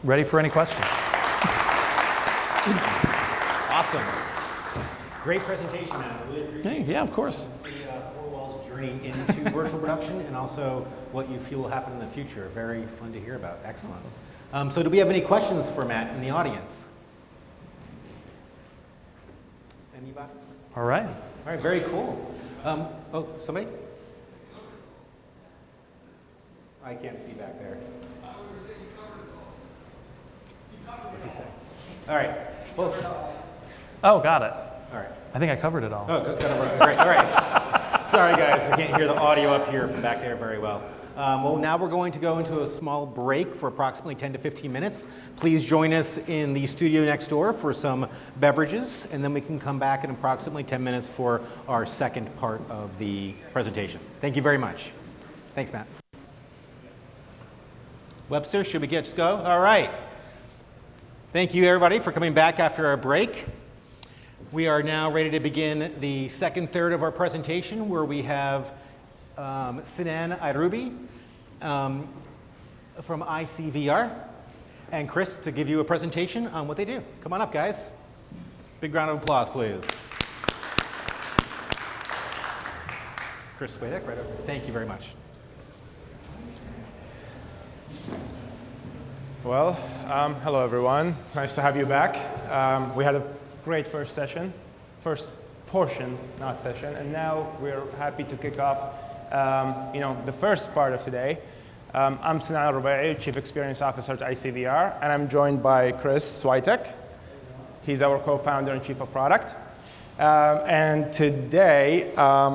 Ready for any questions? Awesome. Great presentation, man. I really appreciate it. Yeah, of course. See Four Walls' journey into virtual production and also what you feel will happen in the future. Very fun to hear about. Excellent. So do we have any questions for Matt in the audience? Anybody? All right. All right, very cool. Oh, somebody? I can't see back there. What's he say? All right. Well, oh, got it. All right. I think I covered it all. Oh, great. All right. Sorry, guys. We can't hear the audio up here from back there very well. Well, now we're going to go into a small break for approximately 10 to 15 minutes. Please join us in the studio next door for some beverages, and then we can come back in approximately 10 minutes for our second part of the presentation. Thank you very much. Thanks, Matt. Webster, should we just go? All right. Thank you, everybody, for coming back after our break. We are now ready to begin the second third of our presentation, where we have Sinan Irubi from ICVR and Chris to give you a presentation on what they do. Come on up, guys. Big round of applause, please. Chris Swadek, right over here. Thank you very much. Well, hello everyone. Nice to have you back. We had a great first portion, not session, and now we're happy to kick off the first part of today. I'm Sinan Irubi, Chief Experience Officer at ICVR, and I'm joined by Chris Switek. He's our co-founder and Chief of Product. And today,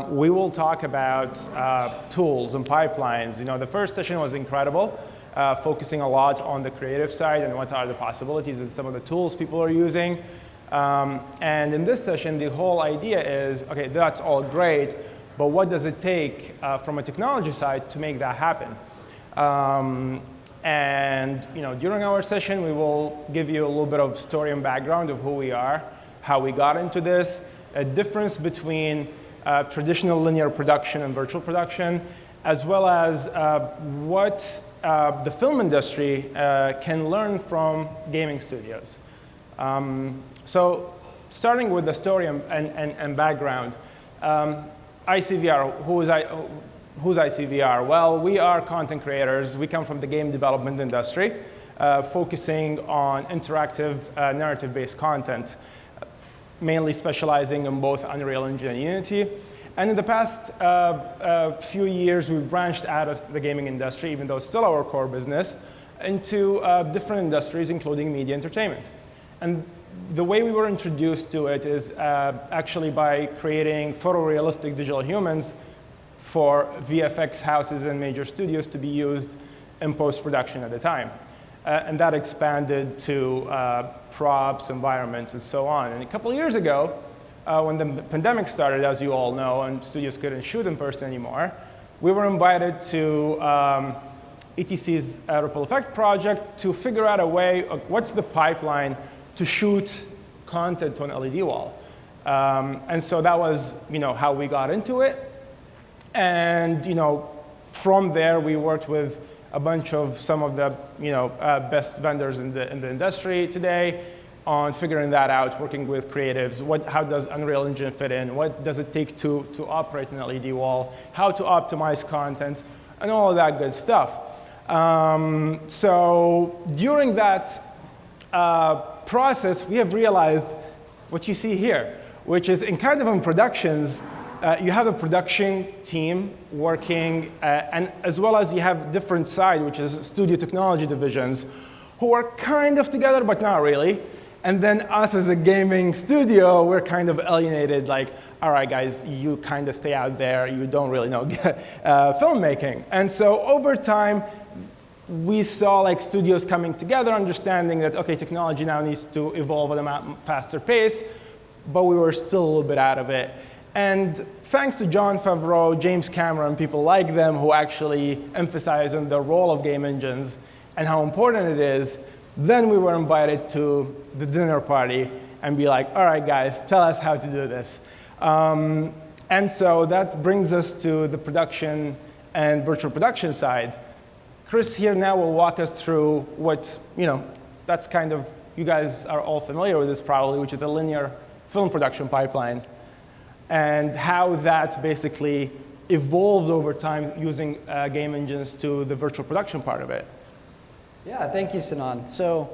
we will talk about tools and pipelines. The first session was incredible, focusing a lot on the creative side and what are the possibilities and some of the tools people are using. And in this session, the whole idea is, okay, that's all great, but what does it take from a technology side to make that happen? During our session, we will give you a little bit of story and background of who we are, how we got into this, a difference between traditional linear production and virtual production, as well as what the film industry can learn from gaming studios. So starting with the story and background, ICVR, who's ICVR? Well, we are content creators. We come from the game development industry, focusing on interactive narrative-based content, mainly specializing in both Unreal Engine and Unity. And in the past few years, we've branched out of the gaming industry, even though it's still our core business, into different industries, including media entertainment. And the way we were introduced to it is actually by creating photorealistic digital humans for VFX houses and major studios to be used in post-production at the time. And that expanded to props, environments, and so on. And a couple of years ago, when the pandemic started, as you all know, and studios couldn't shoot in person anymore, we were invited to ETC's Ripple Effect project to figure out a way of what's the pipeline to shoot content on LED wall. And so that was how we got into it. And from there, we worked with a bunch of some of the best vendors in the industry today on figuring that out, working with creatives. How does Unreal Engine fit in? What does it take to operate an LED wall? How to optimize content, and all of that good stuff. So during that process, we have realized what you see here, which is in productions, you have a production team working, and as well as you have different side, which is studio technology divisions, who are kind of together, but not really. And then us as a gaming studio, we're kind of alienated, like, all right, guys, you kind of stay out there. You don't really know filmmaking. And so over time, we saw studios coming together, understanding that, okay, technology now needs to evolve at a faster pace, but we were still a little bit out of it. And thanks to Jon Favreau, James Cameron, people like them who actually emphasize on the role of game engines and how important it is, then we were invited to the dinner party and be like, all right, guys, tell us how to do this. And so that brings us to the production and virtual production side. Chris here now will walk us through what's, that's kind of, you guys are all familiar with this probably, which is a linear film production pipeline, and how that basically evolved over time using game engines to the virtual production part of it. Yeah, thank you, Sinan. So,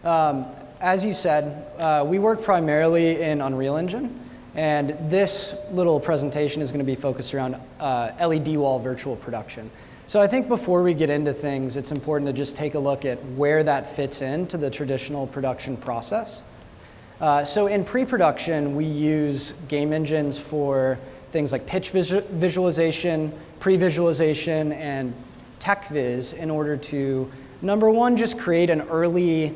as you said, we work primarily in Unreal Engine, and this little presentation is going to be focused around LED wall virtual production. So I think before we get into things, it's important to just take a look at where that fits into the traditional production process. So in pre-production, we use game engines for things like pitch visualization, pre-visualization, and tech viz in order to, number one, just create an early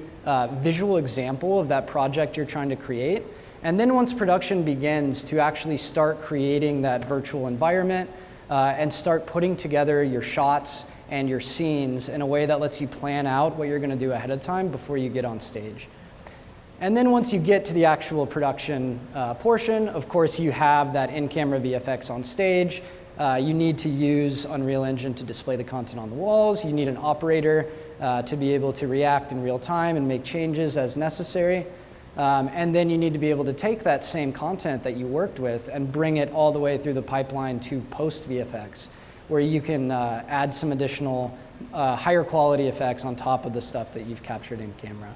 visual example of that project you're trying to create. And then once production begins, to actually start creating that virtual environment and start putting together your shots and your scenes in a way that lets you plan out what you're going to do ahead of time before you get on stage. And then once you get to the actual production portion, of course, you have that in-camera VFX on stage. You need to use Unreal Engine to display the content on the walls. You need an operator to be able to react in real time and make changes as necessary. And then you need to be able to take that same content that you worked with and bring it all the way through the pipeline to post-VFX, where you can add some additional higher quality effects on top of the stuff that you've captured in camera.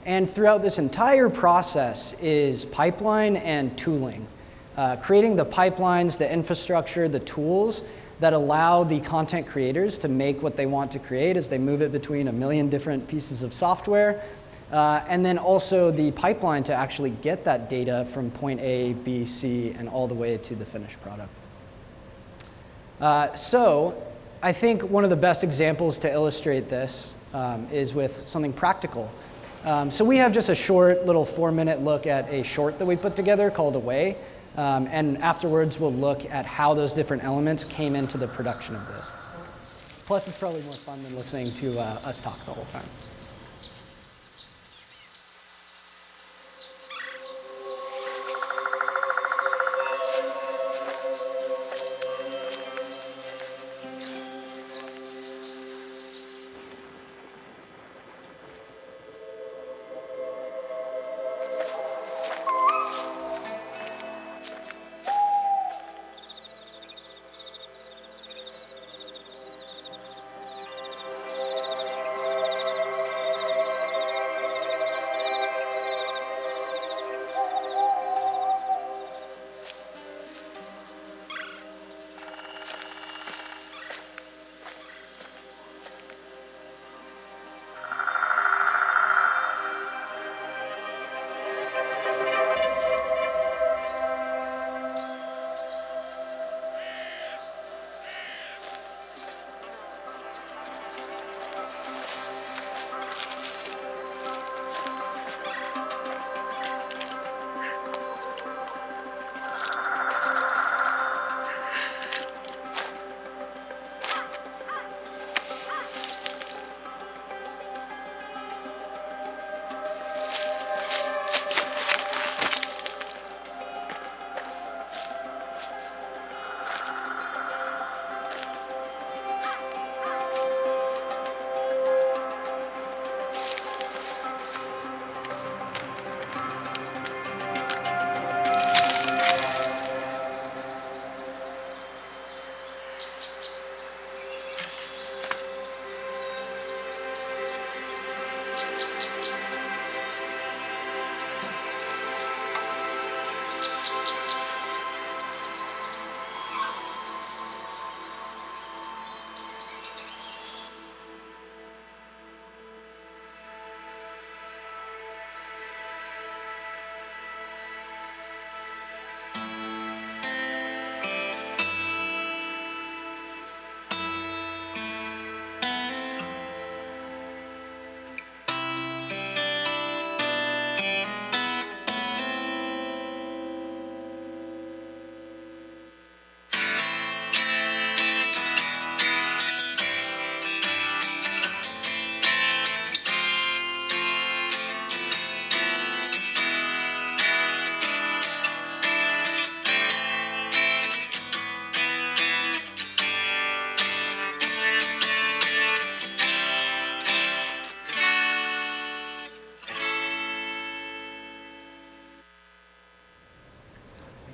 And throughout this entire process is pipeline and tooling. Creating the pipelines, the infrastructure, the tools that allow the content creators to make what they want to create as they move it between a million different pieces of software. And then also the pipeline to actually get that data from point A, B, C, and all the way to the finished product. So I think one of the best examples to illustrate this is with something practical. So we have just a short little 4-minute look at a short that we put together called Away. And afterwards, we'll look at how those different elements came into the production of this. Plus, it's probably more fun than listening to us talk the whole time.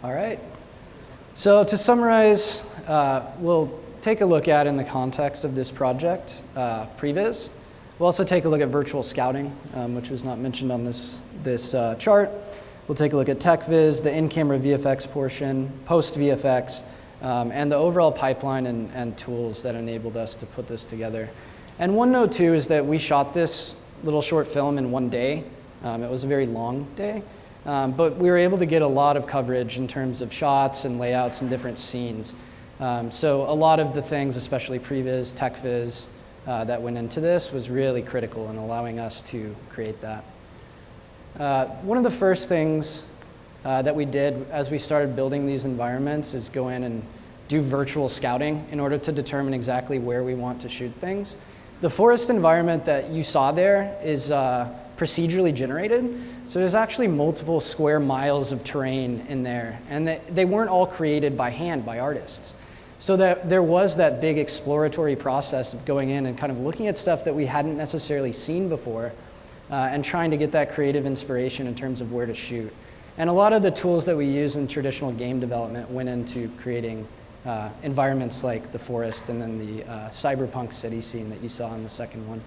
All right. So to summarize, we'll take a look at in the context of this project, previs. We'll also take a look at virtual scouting, which was not mentioned on this chart. We'll take a look at TechViz, the in-camera VFX portion, post-VFX, and the overall pipeline and tools that enabled us to put this together. And one note, too, is that we shot this little short film in one day. It was a very long day, but we were able to get a lot of coverage in terms of shots and layouts and different scenes. So a lot of the things, especially previs, TechViz, that went into this was really critical in allowing us to create that. One of the first things that we did as we started building these environments is go in and do virtual scouting in order to determine exactly where we want to shoot things. The forest environment that you saw there is procedurally generated. So there's actually multiple square miles of terrain in there, and they weren't all created by hand by artists. So that there was that big exploratory process of going in and kind of looking at stuff that we hadn't necessarily seen before and trying to get that creative inspiration in terms of where to shoot. And a lot of the tools that we use in traditional game development went into creating environments like the forest and then the cyberpunk city scene that you saw in the second one.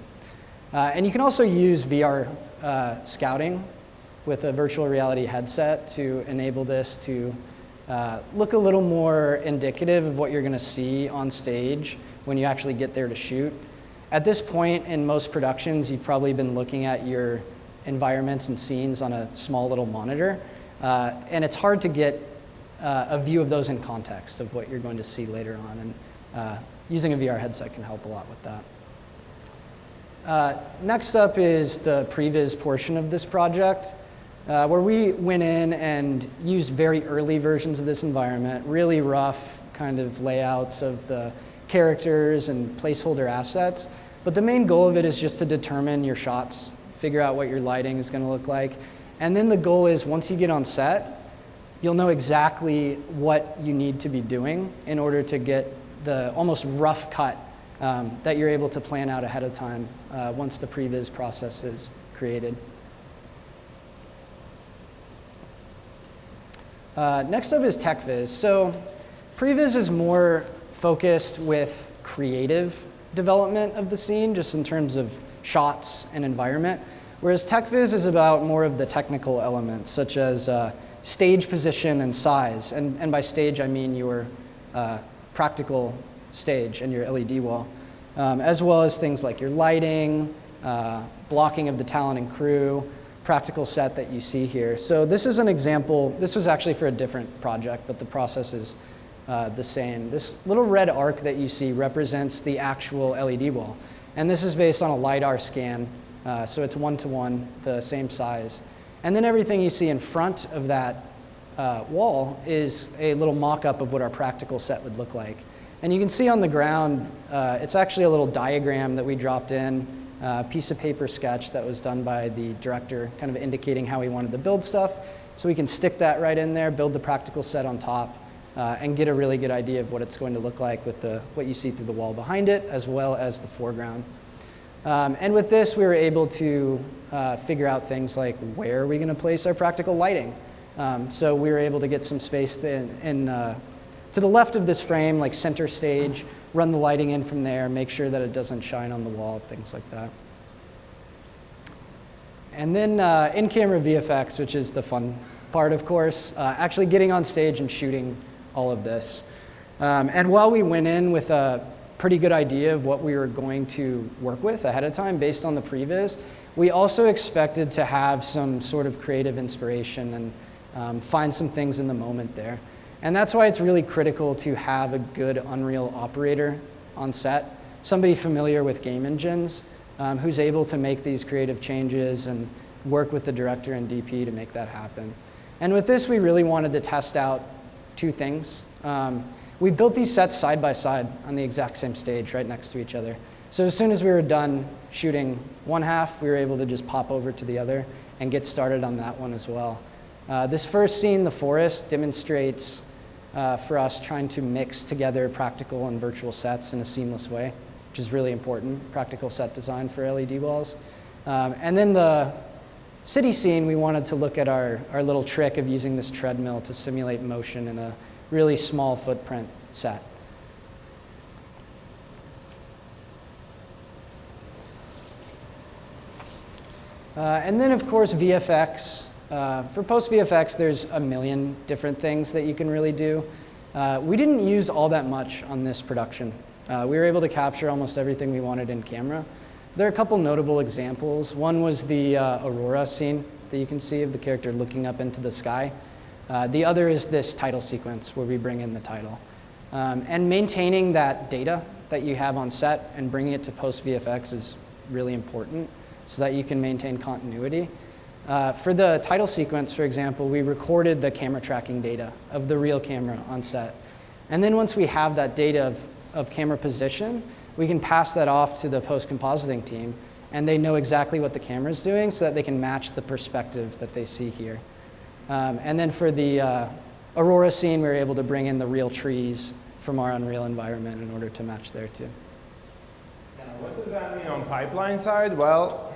And you can also use VR scouting with a virtual reality headset to enable this to look a little more indicative of what you're going to see on stage when you actually get there to shoot. At this point in most productions, you've probably been looking at your environments and scenes on a small little monitor, and it's hard to get a view of those in context of what you're going to see later on, and using a VR headset can help a lot with that. Next up is the previs portion of this project, where we went in and used very early versions of this environment, really rough kind of layouts of the characters and placeholder assets. But the main goal of it is just to determine your shots, figure out what your lighting is going to look like. And then the goal is once you get on set, you'll know exactly what you need to be doing in order to get the almost rough cut that you're able to plan out ahead of time once the previs process is created. Next up is TechViz. So previs is more focused with creative development of the scene, just in terms of shots and environment, whereas TechViz is about more of the technical elements, such as stage position and size. And by stage, I mean your practical stage and your LED wall, as well as things like your lighting, blocking of the talent and crew, practical set that you see here. So this is an example. This was actually for a different project, but the process is the same. This little red arc that you see represents the actual LED wall. And this is based on a LiDAR scan, so it's 1-to-1, the same size. And then everything you see in front of that wall is a little mock-up of what our practical set would look like. And you can see on the ground, it's actually a little diagram that we dropped in, a piece of paper sketch that was done by the director, kind of indicating how he wanted to build stuff. So we can stick that right in there, build the practical set on top, and get a really good idea of what it's going to look like with what you see through the wall behind it, as well as the foreground. And with this, we were able to figure out things like where are we going to place our practical lighting. So we were able to get some space to the left of this frame, like center stage, run the lighting in from there, make sure that it doesn't shine on the wall, things like that. And then in-camera VFX, which is the fun part, of course, actually getting on stage and shooting all of this. And while we went in with a pretty good idea of what we were going to work with ahead of time based on the previs, we also expected to have some sort of creative inspiration and find some things in the moment there. And that's why it's really critical to have a good Unreal operator on set, somebody familiar with game engines, who's able to make these creative changes and work with the director and DP to make that happen. And with this, we really wanted to test out two things. We built these sets side by side on the exact same stage right next to each other. So as soon as we were done shooting one half, we were able to just pop over to the other and get started on that one as well. This first scene, the forest, demonstrates for us trying to mix together practical and virtual sets in a seamless way, which is really important, practical set design for LED walls. And then the city scene, we wanted to look at our little trick of using this treadmill to simulate motion in a really small footprint set. And then, of course, VFX. For post-VFX, there's a million different things that you can really do. We didn't use all that much on this production. We were able to capture almost everything we wanted in camera. There are a couple notable examples. One was the Aurora scene that you can see of the character looking up into the sky. The other is this title sequence where we bring in the title. And maintaining that data that you have on set and bringing it to post-VFX is really important so that you can maintain continuity. For the title sequence, for example, we recorded the camera tracking data of the real camera on set. And then once we have that data of camera position, we can pass that off to the post-compositing team, and they know exactly what the camera is doing so that they can match the perspective that they see here. And then for the Aurora scene, we were able to bring in the real trees from our Unreal environment in order to match there too. What does that mean on pipeline side? Well,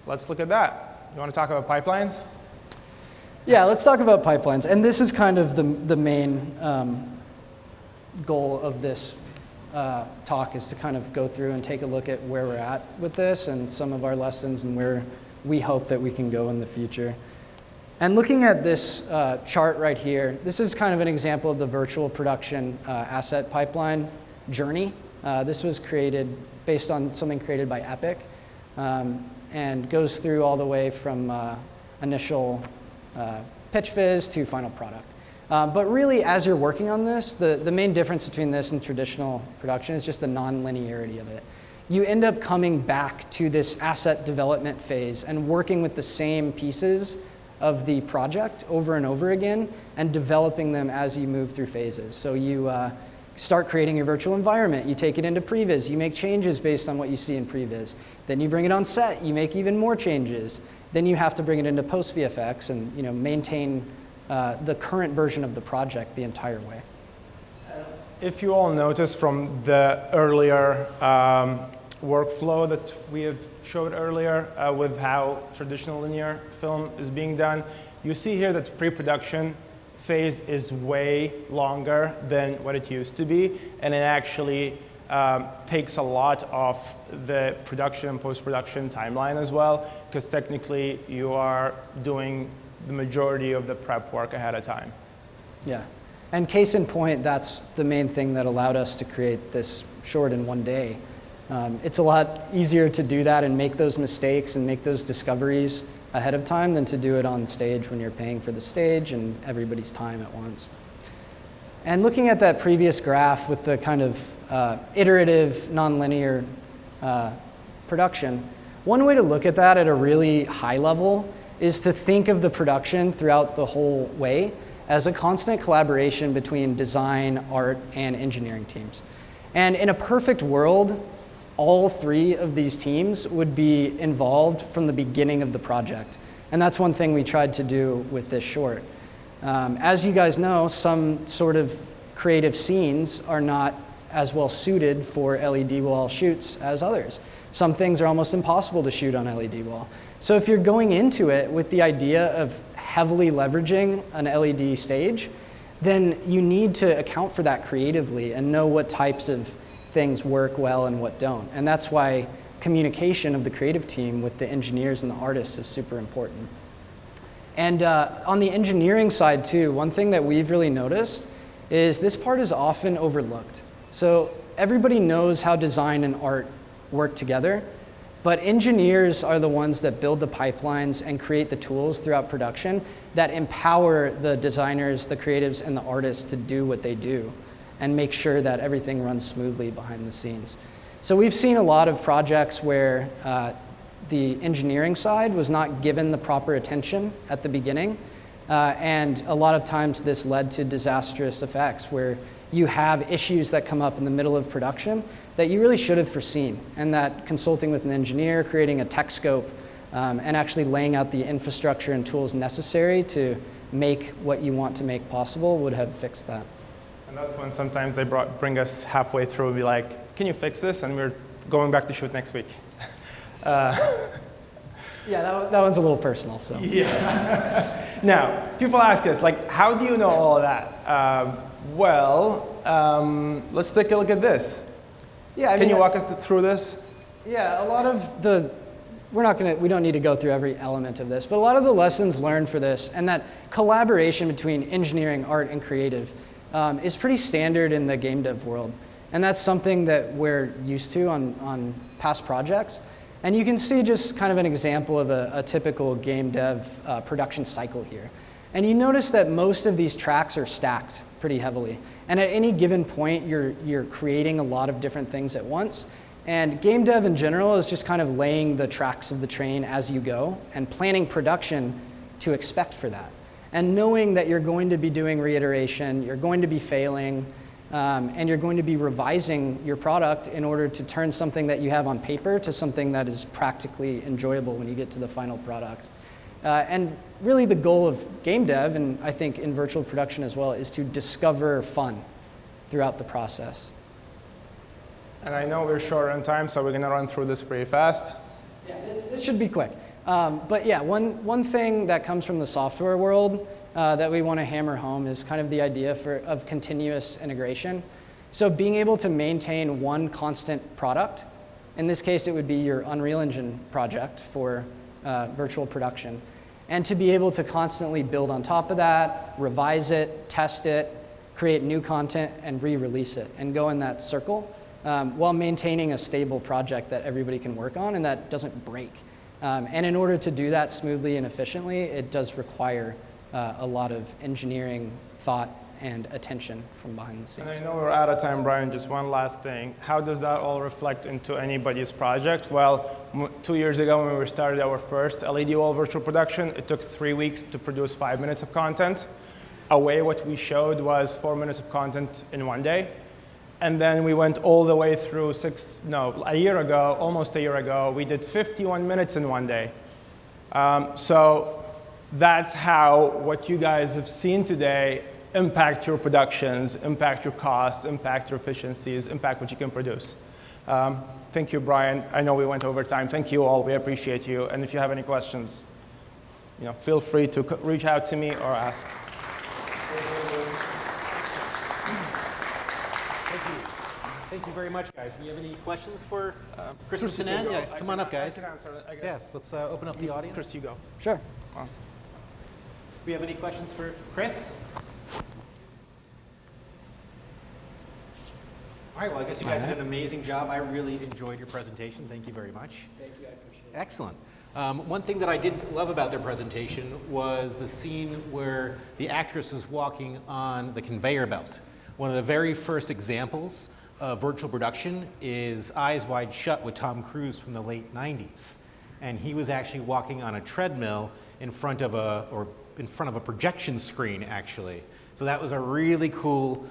let's look at that. You want to talk about pipelines? Yeah, let's talk about pipelines. And this is kind of the main goal of this talk, is to kind of go through and take a look at where we're at with this and some of our lessons and where we hope that we can go in the future. And looking at this chart right here, this is kind of an example of the virtual production asset pipeline journey. This was created based on something created by Epic, and goes through all the way from initial pitch phase to final product. But really, as you're working on this, the main difference between this and traditional production is just the non-linearity of it. You end up coming back to this asset development phase and working with the same pieces of the project over and over again and developing them as you move through phases. So you start creating your virtual environment, you take it into previs, you make changes based on what you see in previs. Then you bring it on set, you make even more changes. Then you have to bring it into post-VFX and maintain the current version of the project the entire way. If you all noticed from the earlier workflow that we have showed earlier with how traditional linear film is being done, you see here that pre-production phase is way longer than what it used to be, and it actually takes a lot of the production and post-production timeline as well, because technically you are doing the majority of the prep work ahead of time. Yeah, and case in point, that's the main thing that allowed us to create this short in one day. It's a lot easier to do that and make those mistakes and make those discoveries ahead of time than to do it on stage when you're paying for the stage and everybody's time at once. And looking at that previous graph with the kind of iterative, nonlinear production, one way to look at that at a really high level is to think of the production throughout the whole way as a constant collaboration between design, art, and engineering teams. And in a perfect world, all three of these teams would be involved from the beginning of the project. And that's one thing we tried to do with this short. As you guys know, some sort of creative scenes are not as well suited for LED wall shoots as others. Some things are almost impossible to shoot on LED wall. So if you're going into it with the idea of heavily leveraging an LED stage, then you need to account for that creatively and know what types of things work well and what don't. And that's why communication of the creative team with the engineers and the artists is super important. And on the engineering side too, one thing that we've really noticed is this part is often overlooked. So everybody knows how design and art work together, but engineers are the ones that build the pipelines and create the tools throughout production that empower the designers, the creatives, and the artists to do what they do and make sure that everything runs smoothly behind the scenes. So we've seen a lot of projects where the engineering side was not given the proper attention at the beginning, and a lot of times this led to disastrous effects where you have issues that come up in the middle of production that you really should have foreseen, and that consulting with an engineer, creating a tech scope, and actually laying out the infrastructure and tools necessary to make what you want to make possible would have fixed that. And that's when sometimes they bring us halfway through and be like, can you fix this? And we're going back to shoot next week. Yeah, that one's a little personal. So. Yeah. Now, people ask us, like, how do you know all of that? Let's take a look at this. Yeah. Can you walk us through this? Yeah, a lot of the, we don't need to go through every element of this, but a lot of the lessons learned for this and that collaboration between engineering, art, and creative is pretty standard in the game dev world. And that's something that we're used to on past projects. And you can see just kind of an example of a typical game dev production cycle here. And you notice that most of these tracks are stacked pretty heavily. And at any given point, you're creating a lot of different things at once. And game dev in general is just kind of laying the tracks of the train as you go and planning production to expect for that. And knowing that you're going to be doing reiteration, you're going to be failing, and you're going to be revising your product in order to turn something that you have on paper to something that is practically enjoyable when you get to the final product. And really the goal of game dev, and I think in virtual production as well, is to discover fun throughout the process. And I know we're short on time, so we're going to run through this pretty fast. Yeah, this should be quick. But yeah, one thing that comes from the software world that we want to hammer home is kind of the idea of continuous integration. So being able to maintain one constant product, in this case it would be your Unreal Engine project for virtual production, and to be able to constantly build on top of that, revise it, test it, create new content, and re-release it, and go in that circle while maintaining a stable project that everybody can work on and that doesn't break. And in order to do that smoothly and efficiently, it does require a lot of engineering thought and attention from behind the scenes. And I know we're out of time, Brian. Just one last thing. How does that all reflect into anybody's project? Well, 2 years ago when we started our first LED wall virtual production, it took 3 weeks to produce 5 minutes of content. Away, what we showed was 4 minutes of content in 1 day. And then we went all the way through a year ago, almost a year ago, we did 51 minutes in 1 day. So that's how what you guys have seen today impact your productions, impact your costs, impact your efficiencies, impact what you can produce. Thank you, Brian. I know we went over time. Thank you all. We appreciate you. And if you have any questions, feel free to reach out to me or ask. Thank you very much, guys. Do you have any questions for Chris and Sinan? Yeah, come on up, guys. I can answer it, I guess. Yeah, let's open up the audience. Chris, you go. Sure. Do we have any questions for Chris? All right, well, I guess you guys did an amazing job. I really enjoyed your presentation. Thank you very much. Thank you, I appreciate it. Excellent. One thing that I did love about their presentation was the scene where the actress was walking on the conveyor belt. One of the very first examples of virtual production is Eyes Wide Shut with Tom Cruise from the late 90s. And he was actually walking on a treadmill in front of a projection screen, actually. So that was a really cool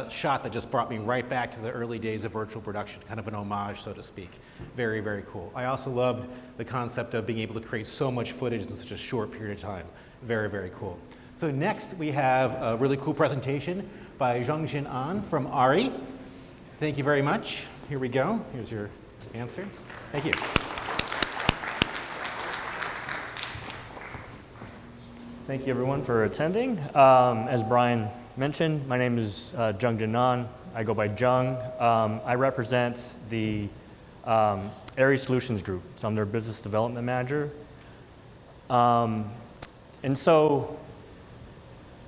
shot that just brought me right back to the early days of virtual production, kind of an homage, so to speak. Very, very cool. I also loved the concept of being able to create so much footage in such a short period of time. Very, very cool. So next we have a really cool presentation by Zhongjin An from ARI. Thank you very much. Here we go. Here's your answer. Thank you. Thank you, everyone, for attending. As Brian mentioned, my name is Zhongjin An. I go by Zheng. I represent the ARI Solutions Group, so I'm their business development manager. And so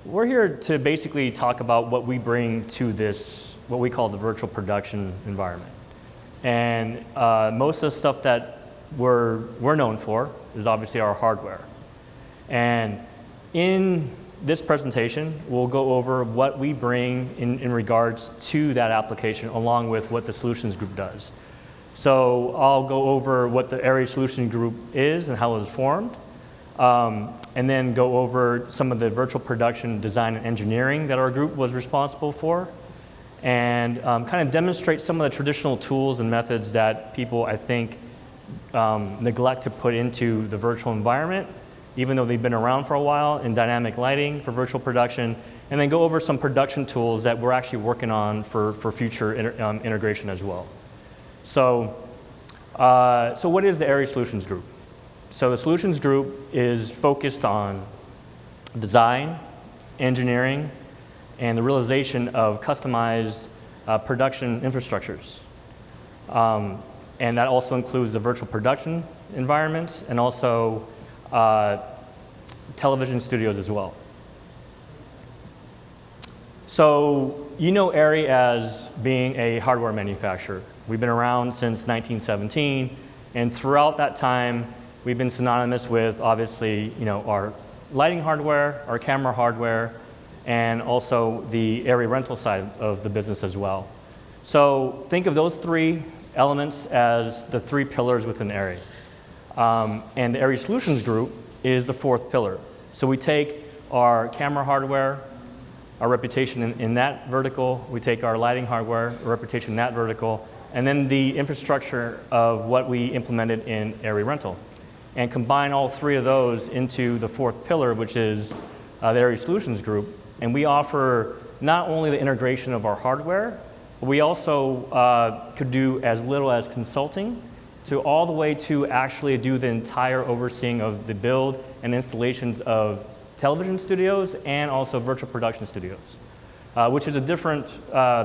we're here to basically talk about what we bring to this, what we call the virtual production environment. And most of the stuff that we're known for is obviously our hardware. And in this presentation, we'll go over what we bring in regards to that application along with what the Solutions Group does. So I'll go over what the ARI Solutions Group is and how it was formed, and then go over some of the virtual production design and engineering that our group was responsible for, and kind of demonstrate some of the traditional tools and methods that people, I think, neglect to put into the virtual environment, even though they've been around for a while, in dynamic lighting for virtual production, and then go over some production tools that we're actually working on for future integration as well. So what is the ARI Solutions Group? So the solutions group is focused on design, engineering, and the realization of customized production infrastructures. And that also includes the virtual production environments and also television studios as well. So you know ARRI as being a hardware manufacturer. We've been around since 1917, and throughout that time, we've been synonymous with, obviously, our lighting hardware, our camera hardware, and also the ARRI rental side of the business as well. So think of those three elements as the three pillars within ARRI. And the ARRI Solutions Group is the fourth pillar. So we take our camera hardware, our reputation in that vertical, we take our lighting hardware, our reputation in that vertical, and then the infrastructure of what we implemented in ARRI rental, and combine all three of those into the fourth pillar, which is the ARRI Solutions Group. And we offer not only the integration of our hardware, but we also could do as little as consulting to all the way to actually do the entire overseeing of the build and installations of television studios and also virtual production studios, which is a different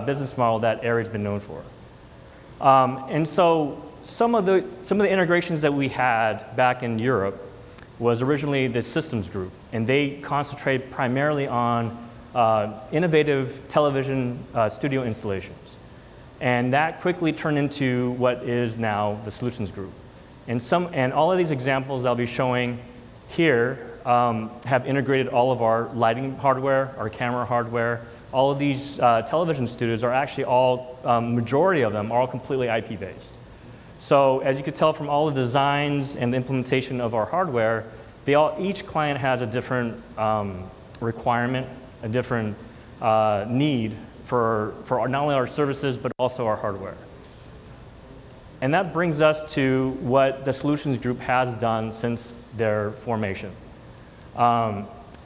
business model that ARRI's been known for. And so some of the integrations that we had back in Europe was originally the systems group, and they concentrated primarily on innovative television studio installations. And that quickly turned into what is now the solutions group. And all of these examples I'll be showing here have integrated all of our lighting hardware, our camera hardware. All of these television studios are actually all, majority of them are all completely IP-based. So as you could tell from all the designs and the implementation of our hardware, each client has a different requirement, a different need for not only our services, but also our hardware. And that brings us to what the Solutions Group has done since their formation.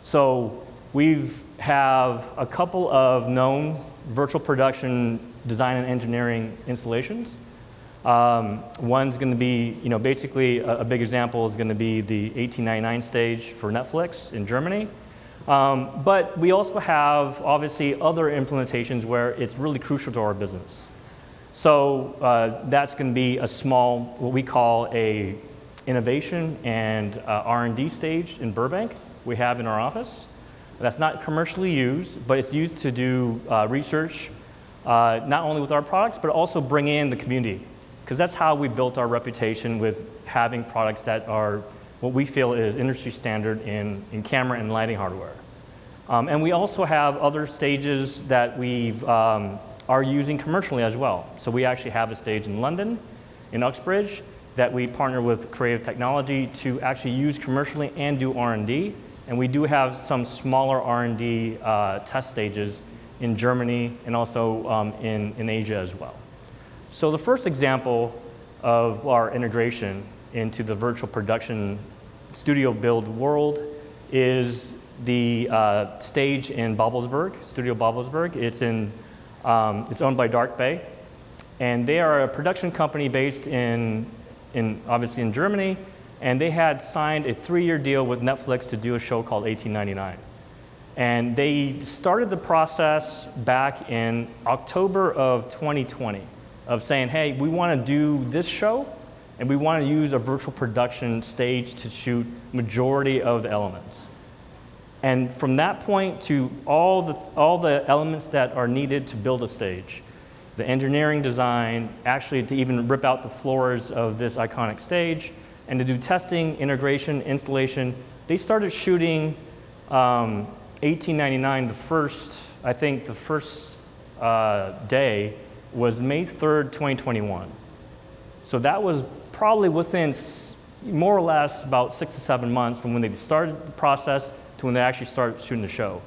So we have a couple of known virtual production design and engineering installations. One's going to be, basically a big example is going to be the 1899 stage for Netflix in Germany. But we also have, obviously, other implementations where it's really crucial to our business. So that's going to be a small, what we call a innovation and R&D stage in Burbank we have in our office. That's not commercially used, but it's used to do research, not only with our products, but also bring in the community. Because that's how we built our reputation with having products that are what we feel is industry standard in camera and lighting hardware. And we also have other stages that we are using commercially as well. So we actually have a stage in London, in Uxbridge, that we partner with Creative Technology to actually use commercially and do R&D. And we do have some smaller R&D test stages in Germany and also in Asia as well. So the first example of our integration into the virtual production studio build world is the stage in Babelsberg, Studio Babelsberg. It's owned by Dark Bay, and they are a production company based obviously in Germany, and they had signed a 3-year deal with Netflix to do a show called 1899. And they started the process back in October of 2020 of saying, hey, we want to do this show, and we want to use a virtual production stage to shoot majority of the elements. And from that point to all the elements that are needed to build a stage, the engineering design, actually to even rip out the floors of this iconic stage, and to do testing, integration, installation, they started shooting 1899. The first day was May 3rd, 2021. So that was probably within more or less about 6 to 7 months from when they started the process to when they actually started shooting the show.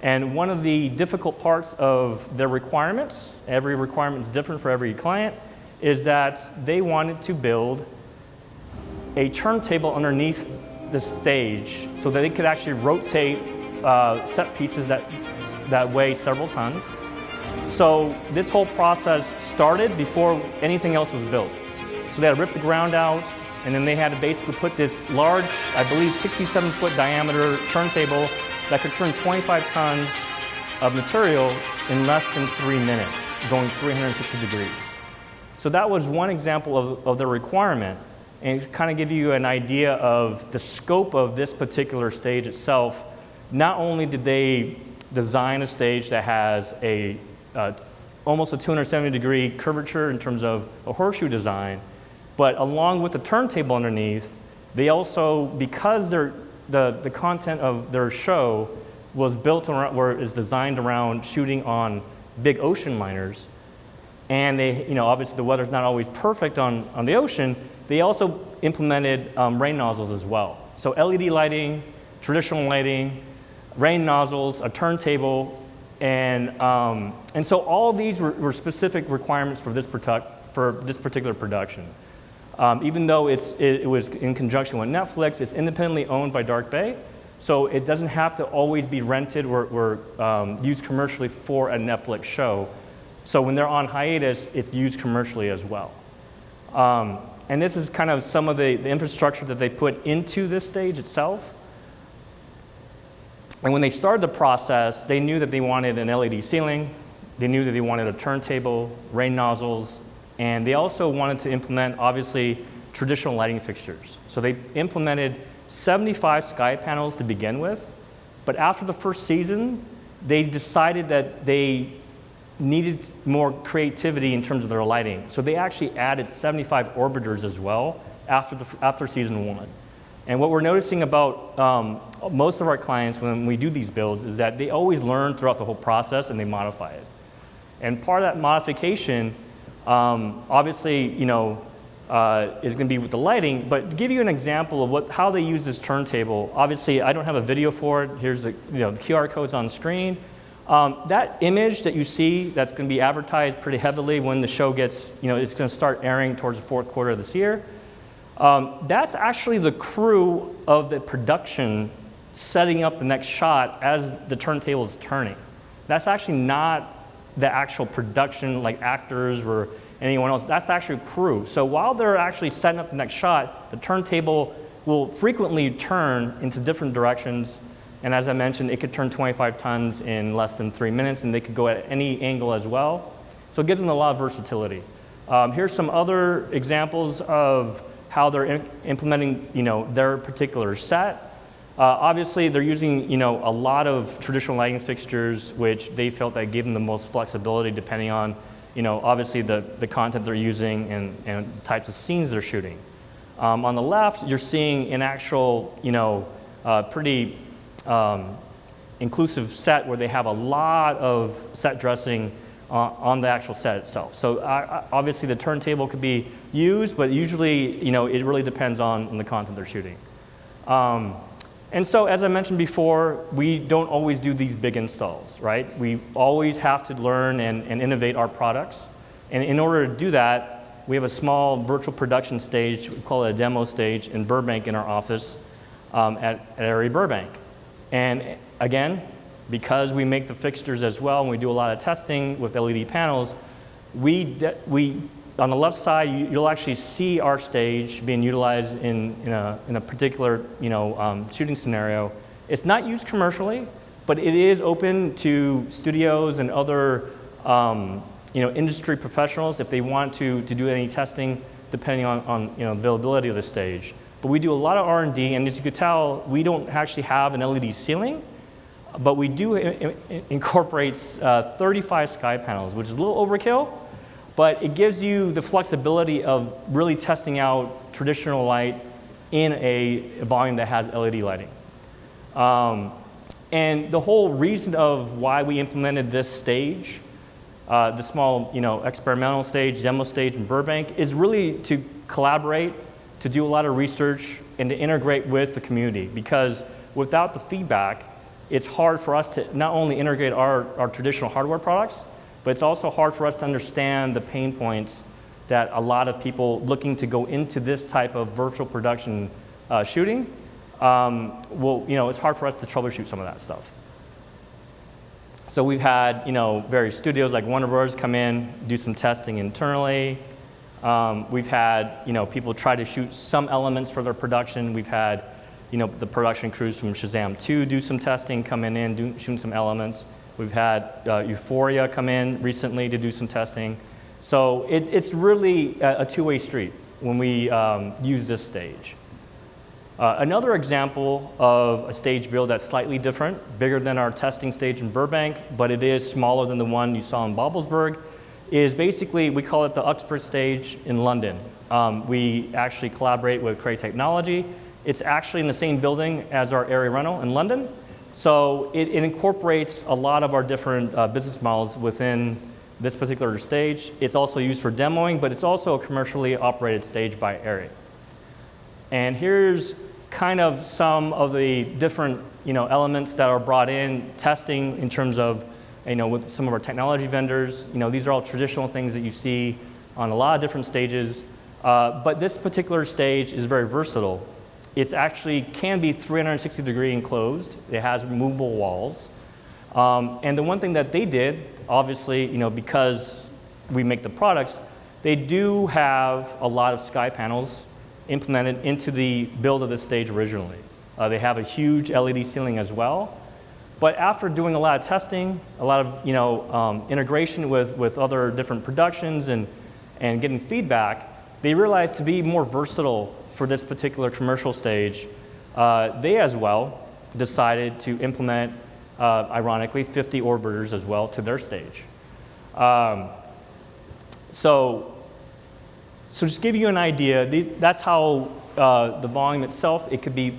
And one of the difficult parts of their requirements, every requirement is different for every client, is that they wanted to build a turntable underneath the stage so that they could actually rotate set pieces that weigh several tons. So this whole process started before anything else was built. So they had to rip the ground out, And then they had to basically put this large, I believe 67-foot diameter turntable that could turn 25 tons of material in less than 3 minutes, going 360 degrees. So that was one example of the requirement, and to kind of give you an idea of the scope of this particular stage itself. Not only did they design a stage that has almost a 270-degree curvature in terms of a horseshoe design, but along with the turntable underneath, they also, because the content of their show was built around, or is designed around shooting on big ocean liners, and they, obviously the weather's not always perfect on the ocean, they also implemented rain nozzles as well. So LED lighting, traditional lighting, rain nozzles, a turntable, and so all these were specific requirements for this particular production. Even though it was in conjunction with Netflix, it's independently owned by Dark Bay, so it doesn't have to always be rented or used commercially for a Netflix show. So when they're on hiatus, it's used commercially as well. And this is kind of some of the infrastructure that they put into this stage itself. And when they started the process, they knew that they wanted an LED ceiling, they knew that they wanted a turntable, rain nozzles, and they also wanted to implement, obviously, traditional lighting fixtures. So they implemented 75 sky panels to begin with, but after the first season, they decided that they needed more creativity in terms of their lighting. So they actually added 75 orbiters as well after season 1. And what we're noticing about most of our clients when we do these builds is that they always learn throughout the whole process and they modify it. And part of that modification, obviously, is going to be with the lighting, but to give you an example of how they use this turntable, obviously I don't have a video for it. Here's the QR codes on screen. That image that you see that's going to be advertised pretty heavily when the show gets, it's going to start airing towards the fourth quarter of this year. That's actually the crew of the production setting up the next shot as the turntable is turning. That's actually not the actual production, like actors or anyone else. That's actually crew. So while they're actually setting up the next shot, the turntable will frequently turn into different directions. And as I mentioned, it could turn 25 tons in less than 3 minutes, and they could go at any angle as well. So it gives them a lot of versatility. Here's some other examples of how they're implementing, their particular set. Obviously, they're using, a lot of traditional lighting fixtures, which they felt that gave them the most flexibility depending on, obviously the content they're using and the types of scenes they're shooting. On the left, you're seeing an actual, pretty inclusive set where they have a lot of set dressing on the actual set itself. So obviously the turntable could be used, but usually, it really depends on the content they're shooting. And so, as I mentioned before, we don't always do these big installs, right? We always have to learn and innovate our products. And in order to do that, we have a small virtual production stage, we call it a demo stage, in Burbank in our office at Area Burbank. And again, because we make the fixtures as well, and we do a lot of testing with LED panels, on the left side, you'll actually see our stage being utilized in a particular shooting scenario. It's not used commercially, but it is open to studios and other industry professionals if they want to do any testing, depending on availability of the stage. But we do a lot of R&D, and as you could tell, we don't actually have an LED ceiling, but we do incorporate 35 sky panels, which is a little overkill, but it gives you the flexibility of really testing out traditional light in a volume that has LED lighting. And the whole reason of why we implemented this stage, the small experimental stage, demo stage in Burbank, is really to collaborate, to do a lot of research, and to integrate with the community. Because without the feedback, it's hard for us to not only integrate our traditional hardware products, but it's also hard for us to understand the pain points that a lot of people looking to go into this type of virtual production shooting, it's hard for us to troubleshoot some of that stuff. So we've had various studios like Warner Bros. Come in, do some testing internally. We've had people try to shoot some elements for their production. We've had the production crews from Shazam 2 do some testing, coming in, shooting some elements. We've had Euphoria come in recently to do some testing. So it's really a two-way street when we use this stage. Another example of a stage build that's slightly different, bigger than our testing stage in Burbank, but it is smaller than the one you saw in Babelsberg, is basically, we call it the Uxbridge stage in London. We actually collaborate with Cray Technology. It's actually in the same building as our area rental in London. So it incorporates a lot of our different business models within this particular stage. It's also used for demoing, but it's also a commercially operated stage by Airy. And here's kind of some of the different elements that are brought in, testing in terms of with some of our technology vendors. These are all traditional things that you see on a lot of different stages. But this particular stage is very versatile. It actually can be 360-degree enclosed. It has removable walls. And the one thing that they did, obviously, because we make the products, they do have a lot of sky panels implemented into the build of the stage originally. They have a huge LED ceiling as well. But after doing a lot of testing, a lot of integration with other different productions and getting feedback, they realized to be more versatile for this particular commercial stage, they as well decided to implement, ironically, 50 orbiters as well to their stage. So just to give you an idea, that's how the volume itself, it could be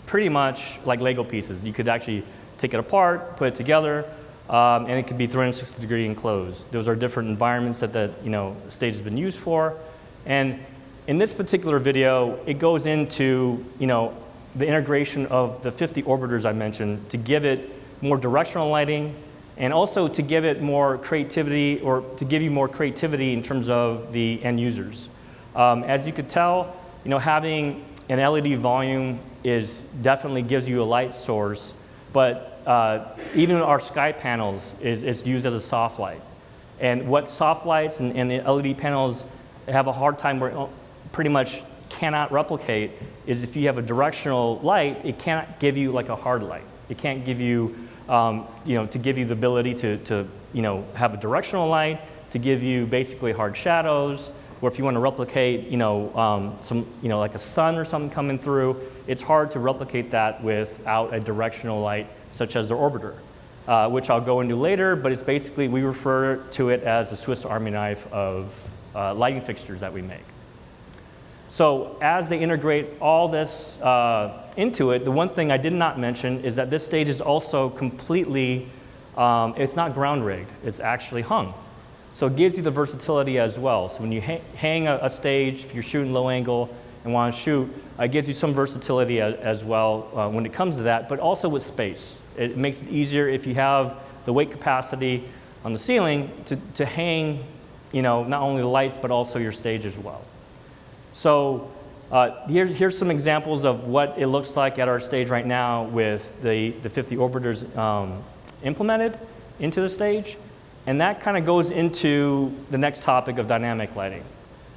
pretty much like Lego pieces. You could actually take it apart, put it together, and it could be 360-degree enclosed. Those are different environments that the stage has been used for. And in this particular video, it goes into the integration of the 50 orbiters I mentioned to give it more directional lighting, and also to give it more creativity, or to give you more creativity in terms of the end users. As you could tell, having an LED volume definitely gives you a light source, but even our sky panels is used as a soft light. And what soft lights and the LED panels have a hard time where pretty much cannot replicate is if you have a directional light, it can't give you like a hard light. It can't give you, to give you the ability to have a directional light, to give you basically hard shadows, or if you want to replicate, like a sun or something coming through, it's hard to replicate that without a directional light such as the orbiter, which I'll go into later, but it's basically, we refer to it as the Swiss Army knife of lighting fixtures that we make. So as they integrate all this into it, the one thing I did not mention is that this stage is also completely, it's not ground rigged, it's actually hung. So it gives you the versatility as well. So when you hang a stage, if you're shooting low angle and want to shoot, it gives you some versatility as well when it comes to that, but also with space. It makes it easier if you have the weight capacity on the ceiling to hang, not only the lights, but also your stage as well. So here's some examples of what it looks like at our stage right now with the 50 orbiters implemented into the stage. And that kind of goes into the next topic of dynamic lighting.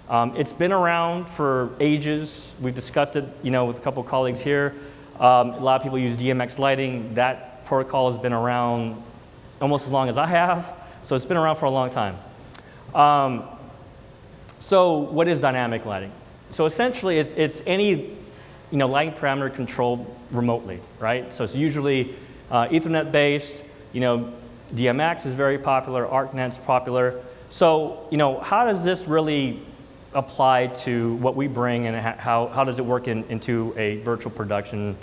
It's been around for ages. We've discussed it with a couple of colleagues here. A lot of people use DMX lighting. That protocol has been around almost as long as I have. So it's been around for a long time. So what is dynamic lighting? So essentially, it's any lighting parameter controlled remotely, right? So it's usually Ethernet based. DMX is very popular. ArcNet's popular. So how does this really apply to what we bring, and how does it work into a virtual production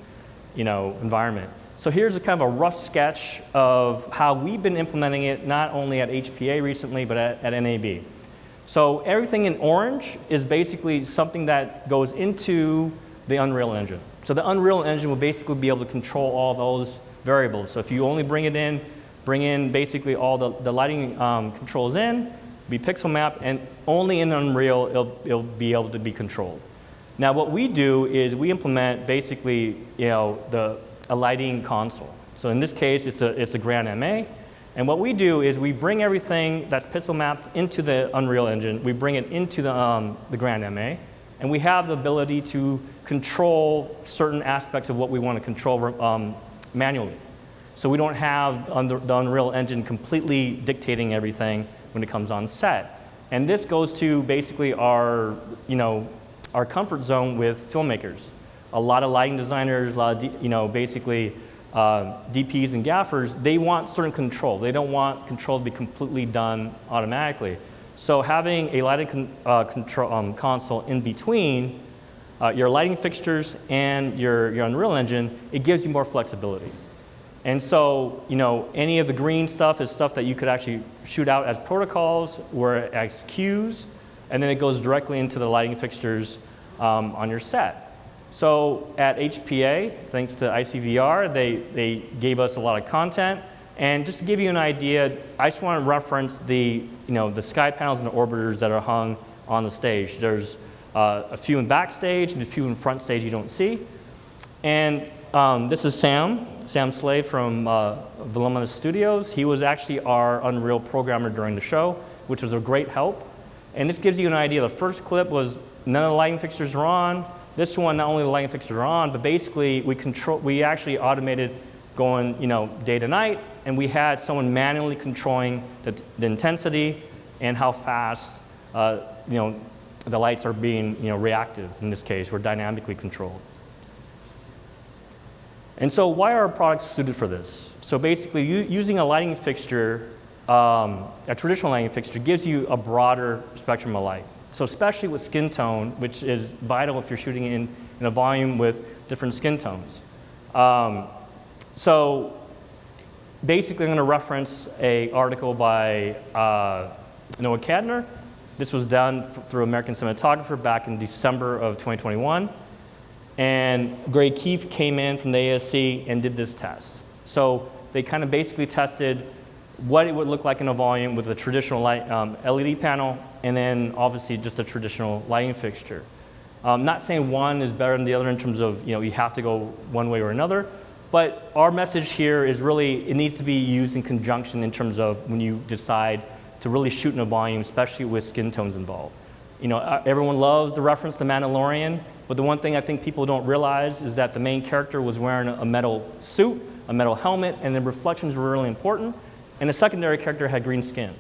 environment? So here's a kind of a rough sketch of how we've been implementing it, not only at HPA recently, but at NAB. So everything in orange is basically something that goes into the Unreal Engine. So the Unreal Engine will basically be able to control all those variables. So if you only bring in basically all the lighting controls in, be pixel mapped, and only in Unreal it'll be able to be controlled. Now what we do is we implement basically a lighting console. So in this case it's a Grand MA, And what we do is we bring everything that's pixel mapped into the Unreal Engine, we bring it into the Grand MA, and we have the ability to control certain aspects of what we want to control manually. So we don't have the Unreal Engine completely dictating everything when it comes on set. And this goes to basically our comfort zone with filmmakers. A lot of lighting designers, a lot of basically DPs and gaffers, they want certain control. They don't want control to be completely done automatically. So having a lighting control console in between your lighting fixtures and your Unreal Engine, it gives you more flexibility. And so, any of the green stuff is stuff that you could actually shoot out as protocols or as cues, and then it goes directly into the lighting fixtures on your set. So at HPA, thanks to ICVR, they gave us a lot of content. And just to give you an idea, I just want to reference the sky panels and the orbiters that are hung on the stage. There's a few in backstage and a few in front stage you don't see. And this is Sam Slade from Voluminous Studios. He was actually our Unreal programmer during the show, which was a great help. And this gives you an idea. The first clip was none of the lighting fixtures were on. This one, not only the lighting fixtures are on, but basically we actually automated going day to night, and we had someone manually controlling the intensity and how fast the lights are being reactive in this case, or dynamically controlled. And so why are our products suited for this? So basically using a lighting fixture, a traditional lighting fixture gives you a broader spectrum of light. So especially with skin tone, which is vital if you're shooting in a volume with different skin tones. So basically I'm going to reference an article by Noah Kadner. This was done through American Cinematographer back in December of 2021. And Greg Keefe came in from the ASC and did this test. So they kind of basically tested what it would look like in a volume with a traditional light, LED panel, and then obviously just a traditional lighting fixture. Not saying one is better than the other in terms of you have to go one way or another, but our message here is really it needs to be used in conjunction in terms of when you decide to really shoot in a volume, especially with skin tones involved. Everyone loves the reference to Mandalorian, but the one thing I think people don't realize is that the main character was wearing a metal suit, a metal helmet, and the reflections were really important. And the secondary character had green skin.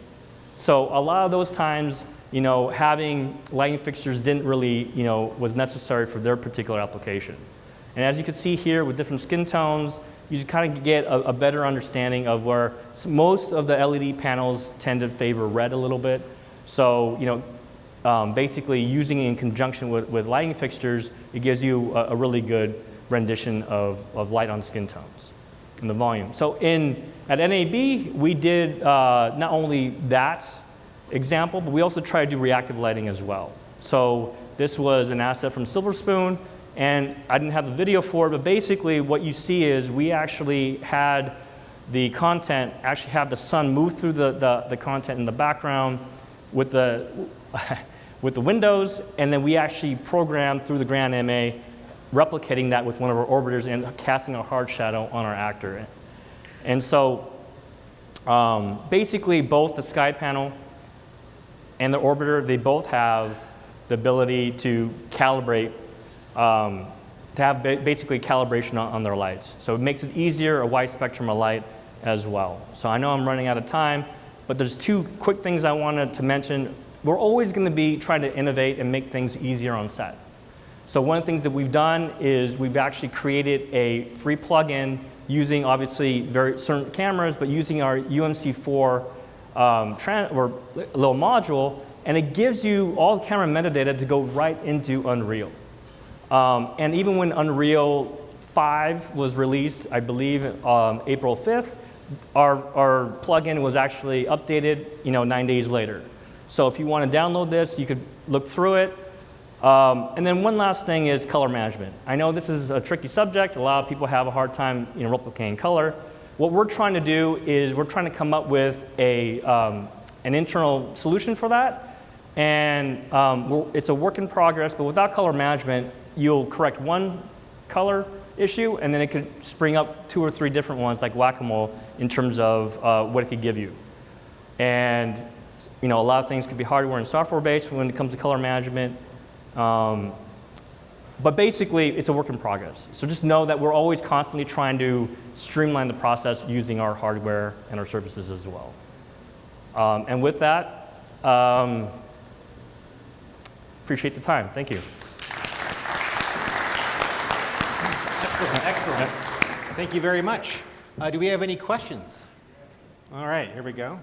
So a lot of those times, having lighting fixtures didn't really, was necessary for their particular application. And as you can see here with different skin tones, you just kind of get a better understanding of where most of the LED panels tend to favor red a little bit. So, basically using it in conjunction with lighting fixtures, it gives you a really good rendition of light on skin tones in the volume. So at NAB, we did not only that example, but we also tried to do reactive lighting as well. So this was an asset from Silver Spoon, and I didn't have the video for it, but basically what you see is we actually had the content actually have the sun move through the content in the background with the with the windows, and then we actually programmed through the Grand MA, replicating that with one of our orbiters and casting a hard shadow on our actor. And so basically both the sky panel and the orbiter, they both have the ability to calibrate, to have basically calibration on their lights. So it makes it easier, a wide spectrum of light as well. So I know I'm running out of time, but there's two quick things I wanted to mention. We're always going to be trying to innovate and make things easier on set. So one of the things that we've done is we've actually created a free plugin using obviously very certain cameras, but using our UMC4 or little module, and it gives you all the camera metadata to go right into Unreal. And even when Unreal 5 was released, I believe April 5th, our plugin was actually updated 9 days later. So if you want to download this, you could look through it. And then one last thing is color management. I know this is a tricky subject. A lot of people have a hard time replicating color. What we're trying to do is we're trying to come up with an internal solution for that. And it's a work in progress, but without color management, you'll correct one color issue, and then it could spring up 2 or 3 different ones like whack-a-mole in terms of what it could give you. And a lot of things could be hardware and software based when it comes to color management. But basically, it's a work in progress. So just know that we're always constantly trying to streamline the process using our hardware and our services as well. And with that, appreciate the time. Thank you. Excellent, excellent. Thank you very much. Do we have any questions? All right, here we go.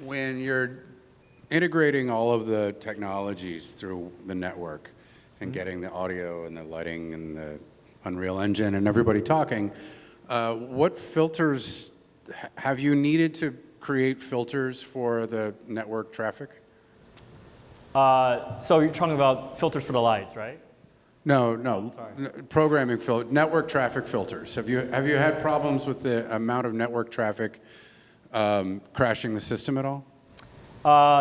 When you're integrating all of the technologies through the network and getting the audio and the lighting and the Unreal Engine and everybody talking, what filters have you needed to create filters for the network traffic? So you're talking about filters for the lights, right? No, programming network traffic filters. Have you had problems with the amount of network traffic crashing the system at all?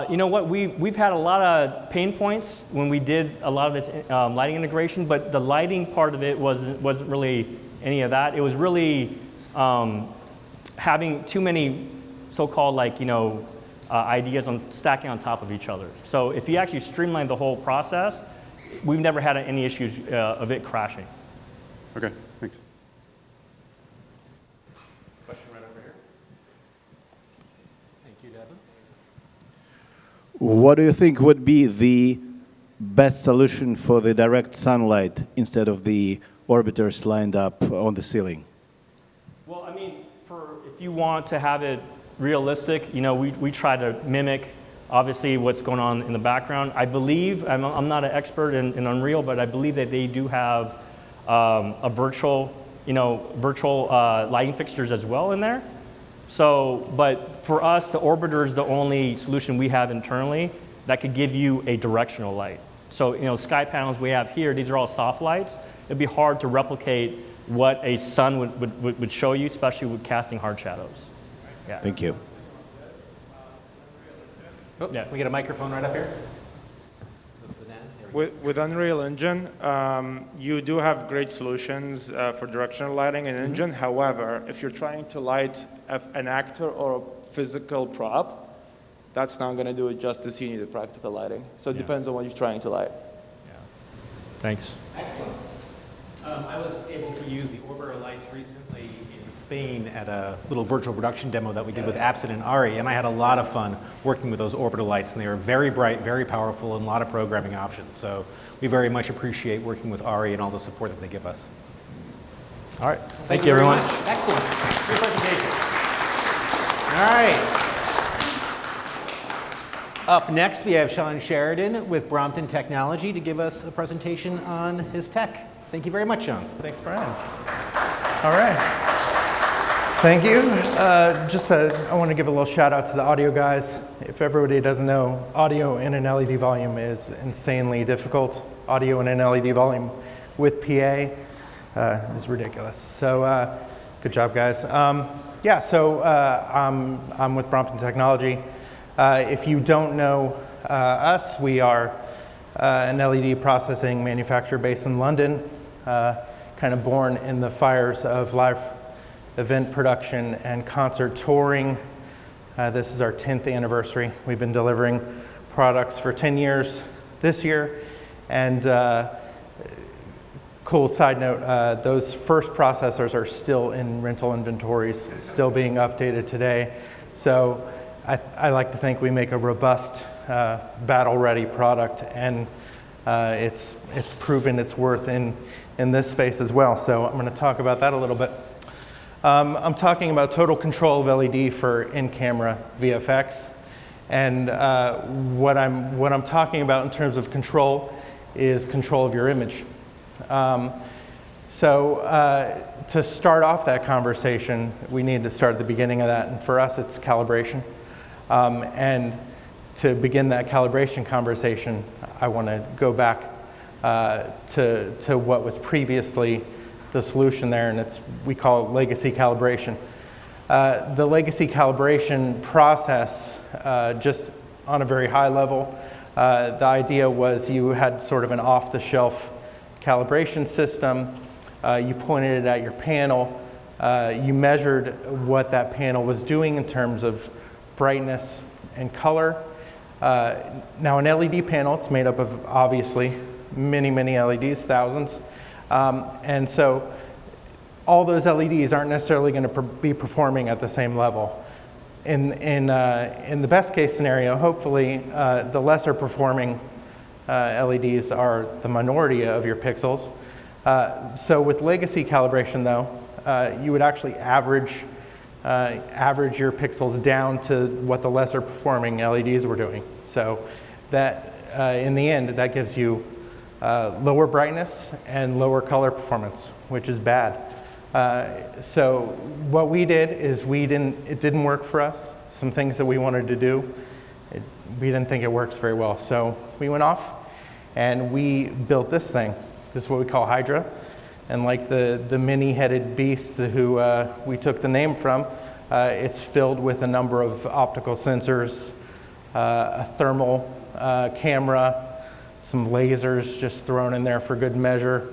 You know what, we've had a lot of pain points when we did a lot of this lighting integration, but the lighting part of it wasn't really any of that. It was really having too many so-called ideas stacking on top of each other. So if you actually streamline the whole process, we've never had any issues of it crashing. Okay, thanks. Question right over here. Thank you, Devin. What do you think would be the best solution for the direct sunlight instead of the orbiters lined up on the ceiling? Well, I mean, if you want to have it realistic, we try to mimic obviously what's going on in the background. I believe, I'm not an expert in Unreal, but I believe that they do have a virtual lighting fixtures as well in there. So, but for us, the orbiter is the only solution we have internally that could give you a directional light. So, sky panels we have here, these are all soft lights. It'd be hard to replicate what a sun would show you, especially with casting hard shadows. Yeah. Thank you. Oh, yeah. We get a microphone right up here. With Unreal Engine, you do have great solutions for directional lighting in Engine. However, if you're trying to light an actor or a physical prop, that's not going to do it justice. You need the practical lighting. So it depends on what you're trying to light. Yeah. Thanks. Excellent. I was able to use the orbiter lights recently in Spain at a little virtual production demo that we did with Absen and Ari, and I had a lot of fun working with those orbital lights, and they were very bright, very powerful, and a lot of programming options. So we very much appreciate working with Ari and all the support that they give us. All right. Thank you everyone. very much. Excellent. Great presentation. All right. Up next, we have Sean Sheridan with Brompton Technology to give us a presentation on his tech. Thank you very much, Sean. Thanks, Brian. All right. Thank you. I want to give a little shout out to the audio guys. If everybody doesn't know, audio in an LED volume is insanely difficult. Audio in an LED volume with PA is ridiculous. So good job, guys. I'm with Brompton Technology. If you don't know us, we are an LED processing manufacturer based in London, kind of born in the fires of live event production and concert touring. This is our 10th anniversary. We've been delivering products for 10 years this year. And cool side note, those first processors are still in rental inventories, still being updated today. So I like to think we make a robust, battle-ready product, and it's proven its worth in this space as well. So I'm going to talk about that a little bit. I'm talking about total control of LED for in-camera VFX, and what I'm talking about in terms of control is control of your image. To start off that conversation, we need to start at the beginning of that, and for us, it's calibration. And to begin that calibration conversation, I want to go back to what was previously the solution there, and we call it legacy calibration. The legacy calibration process, just on a very high level, the idea was you had sort of an off-the-shelf calibration system. You pointed it at your panel. You measured what that panel was doing in terms of brightness and color. Now an LED panel, it's made up of obviously many, many LEDs, thousands. And so all those LEDs aren't necessarily going to be performing at the same level. In the best case scenario, hopefully the lesser performing LEDs are the minority of your pixels. So with legacy calibration though, you would actually average your pixels down to what the lesser performing LEDs were doing. So that in the end, that gives you lower brightness and lower color performance, which is bad. So what we did is it didn't work for us. Some things that we wanted to do, we didn't think it works very well. So we went off and we built this thing. This is what we call Hydra. And like the many-headed beast who we took the name from, it's filled with a number of optical sensors, a thermal camera, some lasers just thrown in there for good measure.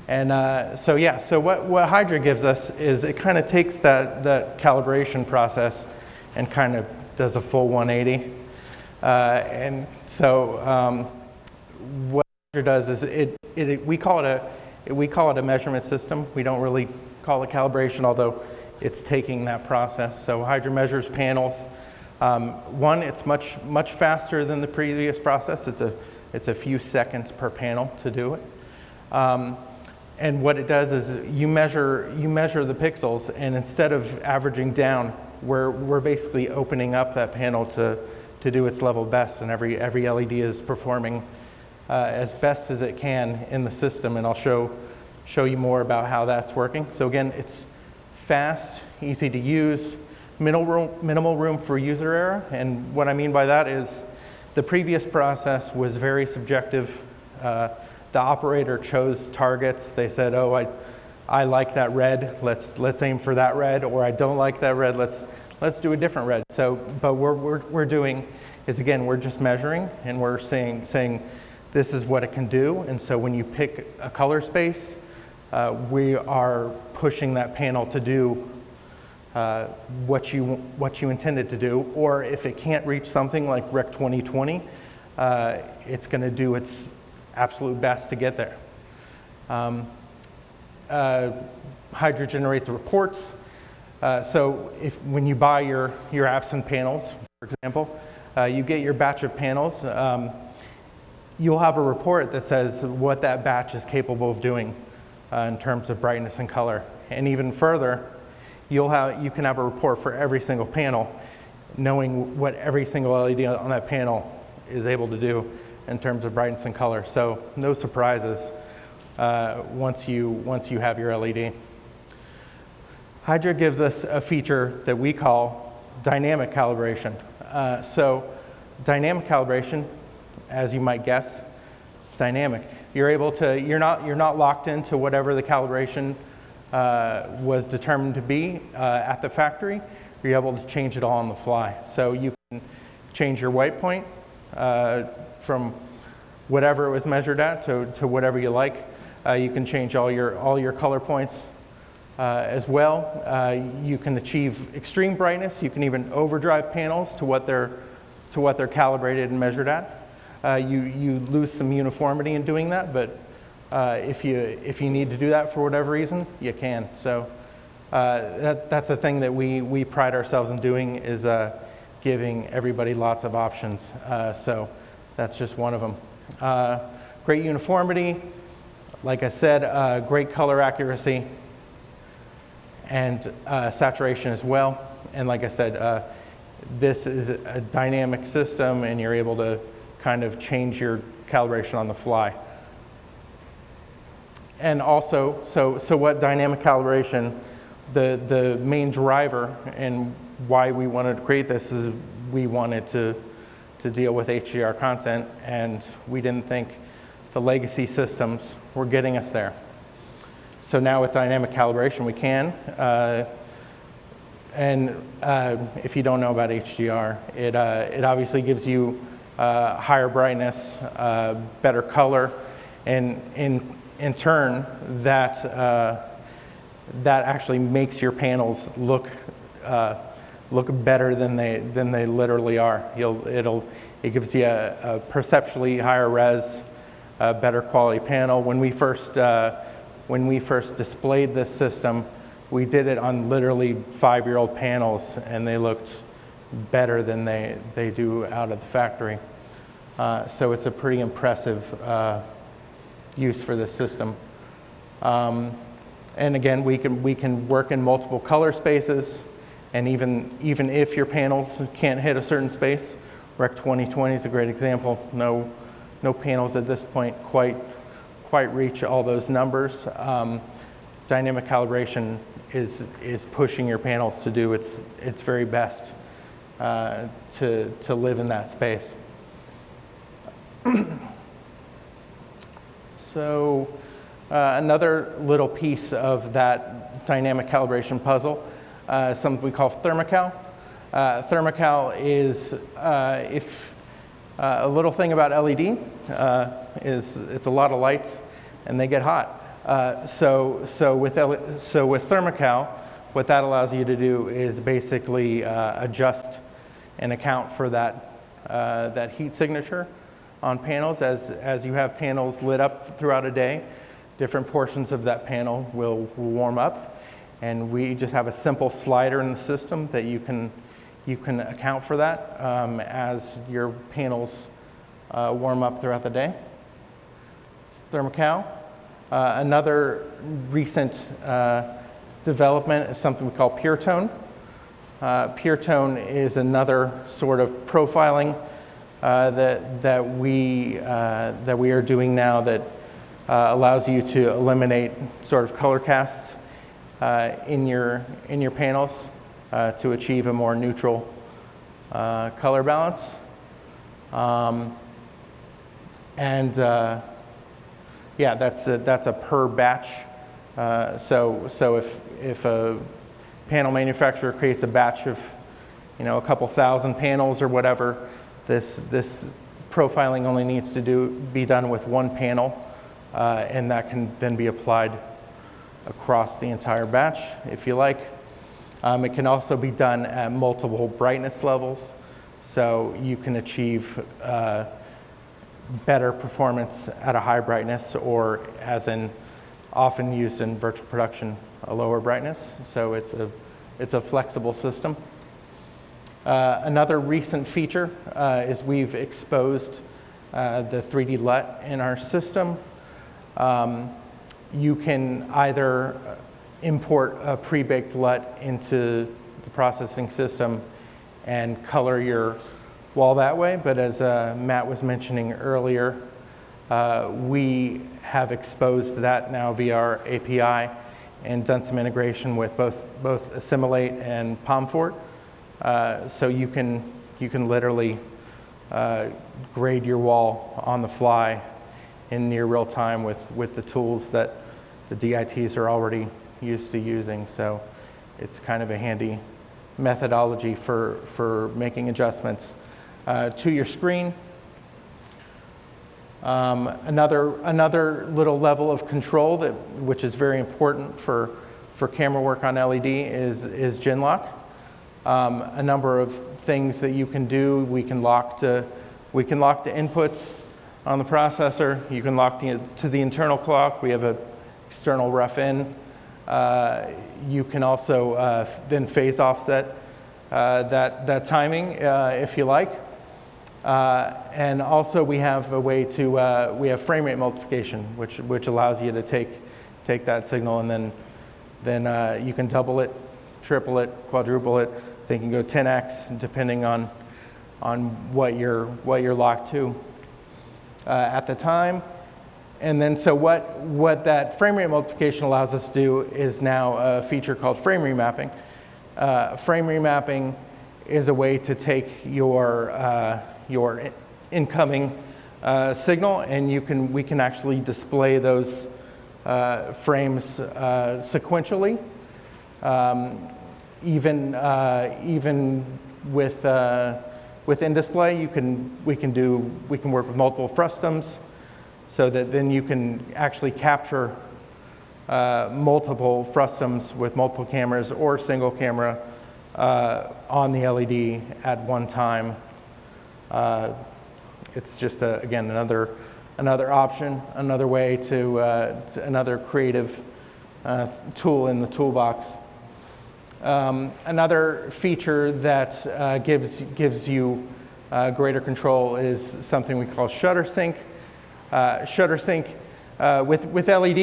And so what Hydra gives us is it kind of takes that calibration process and kind of does a full 180. And so what Hydra does is we call it a measurement system. We don't really call it calibration, although it's taking that process. So Hydra measures panels. One, it's much faster than the previous process. It's a few seconds per panel to do it. And what it does is you measure the pixels, and instead of averaging down, we're basically opening up that panel to do its level best, and every LED is performing as best as it can in the system, and I'll show you more about how that's working. So again, it's fast, easy to use, minimal room for user error, and what I mean by that is the previous process was very subjective. The operator chose targets. They said, oh, I like that red, let's aim for that red, or I don't like that red, let's do a different red. So, but what we're doing is, again, we're just measuring, and we're saying this is what it can do, and so when you pick a color space, we are pushing that panel to do what you intended to do, or if it can't reach something like Rec 2020, it's going to do its absolute best to get there. Hydra generates reports. So when you buy your Absen panels, for example, you get your batch of panels. You'll have a report that says what that batch is capable of doing in terms of brightness and color. And even further, you can have a report for every single panel, knowing what every single LED on that panel is able to do in terms of brightness and color. So no surprises once you have your LED. Hydra gives us a feature that we call dynamic calibration. So dynamic calibration, as you might guess, it's dynamic. You're not locked into whatever the calibration was determined to be at the factory. You're able to change it all on the fly. So you can change your white point from whatever it was measured at to whatever you like. You can change all your color points as well. You can achieve extreme brightness. You can even overdrive panels to what they're calibrated and measured at. You lose some uniformity in doing that, but if you need to do that for whatever reason, you can. So that's the thing that we pride ourselves in doing, is giving everybody lots of options. So that's just one of them. Great uniformity, like I said, great color accuracy, and saturation as well. And like I said, this is a dynamic system, and you're able to kind of change your calibration on the fly. And also, so what dynamic calibration, the main driver and why we wanted to create this is we wanted to deal with HDR content, and we didn't think the legacy systems were getting us there. So now with dynamic calibration we can. And if you don't know about HDR, it obviously gives you higher brightness, better color, And in turn, that actually makes your panels look better than they literally are. It gives you a perceptually higher res, better quality panel. When we first displayed this system, we did it on literally 5-year-old panels, and they looked better than they do out of the factory. So it's a pretty impressive use for this system. And again, we can work in multiple color spaces, and even if your panels can't hit a certain space, Rec 2020 is a great example. No panels at this point quite reach all those numbers. Dynamic calibration is pushing your panels to do its very best to live in that space. So another little piece of that dynamic calibration puzzle is something we call thermocal. Thermocal is a little thing about LED is it's a lot of lights and they get hot. So with thermocal, what that allows you to do is basically adjust and account for that heat signature on panels. As you have panels lit up throughout a day, different portions of that panel will warm up, and we just have a simple slider in the system that you can account for that as your panels warm up throughout the day. Thermocal. Another recent development is something we call pure tone. Pure tone is another sort of profiling that we are doing now that allows you to eliminate sort of color casts in your panels to achieve a more neutral color balance. Yeah, that's a per batch. So if a panel manufacturer creates a batch of a couple thousand panels or whatever, this profiling only needs to be done with one panel, and that can then be applied across the entire batch if you like. It can also be done at multiple brightness levels, so you can achieve better performance at a high brightness, or as in often used in virtual production, a lower brightness. So it's a flexible system. Another recent feature is we've exposed the 3D LUT in our system. You can either import a pre-baked LUT into the processing system and color your wall that way, but as Matt was mentioning earlier, we have exposed that now via our API and done some integration with both Assimilate and PalmFort. So you can literally grade your wall on the fly in near real time with the tools that the DITs are already used to using. So it's kind of a handy methodology for making adjustments to your screen. Another little level of control which is very important for camera work on LED is Genlock. A number of things that you can do. We can lock to inputs on the processor. You can lock to the internal clock. We have an external ref-in. You can also then phase offset that timing if you like. And also we have a way to, we have frame rate multiplication, which allows you to take that signal and then you can double it, triple it, quadruple it. So you can go 10x depending on what you're locked to at the time. And then so what that frame rate multiplication allows us to do is now a feature called frame remapping. Frame remapping is a way to take your incoming signal, and we can actually display those frames sequentially. Even with in display, we can work with multiple frustums. so that then you can actually capture multiple frustums with multiple cameras or single camera on the LED at one time. It's just, again, another option, another way to another creative tool in the toolbox. Another feature that gives you greater control is something we call shutter sync. Shutter sync with LED.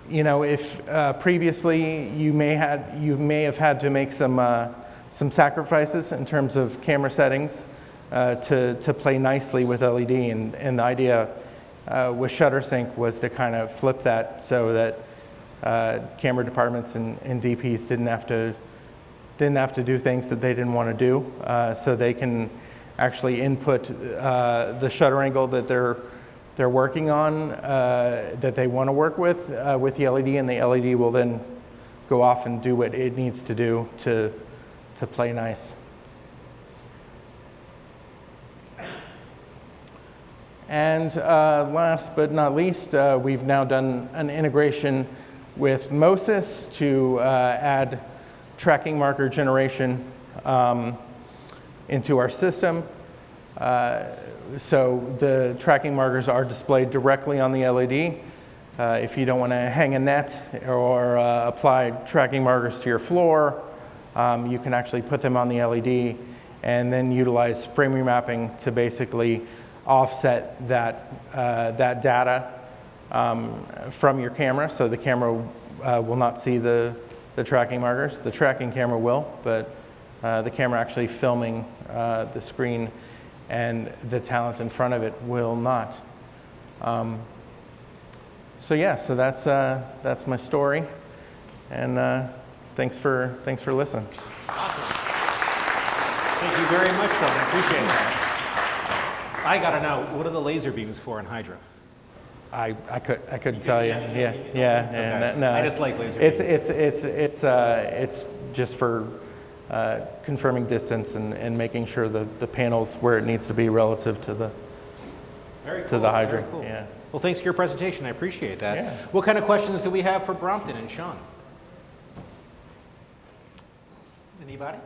You know, if previously you may have had to make some sacrifices in terms of camera settings to play nicely with LED, and the idea with shutter sync was to kind of flip that so that camera departments and DPs didn't have to do things that they didn't want to do, so they can actually input the shutter angle that they're working on, that they want to work with the LED, and the LED will then go off and do what it needs to do to play nice. And last but not least, we've now done an integration with Moses to add tracking marker generation into our system. So the tracking markers are displayed directly on the LED. If you don't want to hang a net or apply tracking markers to your floor, you can actually put them on the LED and then utilize frame remapping to basically offset that data from your camera, so the camera will not see the tracking markers. The tracking camera will, but the camera actually filming the screen and the talent in front of it will not. So yeah, so that's my story, and thanks for listening. Awesome. Thank you very much, Sean. I appreciate that. I gotta know, what are the laser beams for in Hydra? I couldn't tell you. Yeah. Okay. No. I just like laser beams. It's just for confirming distance and making sure the panel's where it needs to be relative to the Hydra. Very cool. Yeah. Well, thanks for your presentation. I appreciate that. Yeah. What kind of questions do we have for Brompton and Sean? Anybody?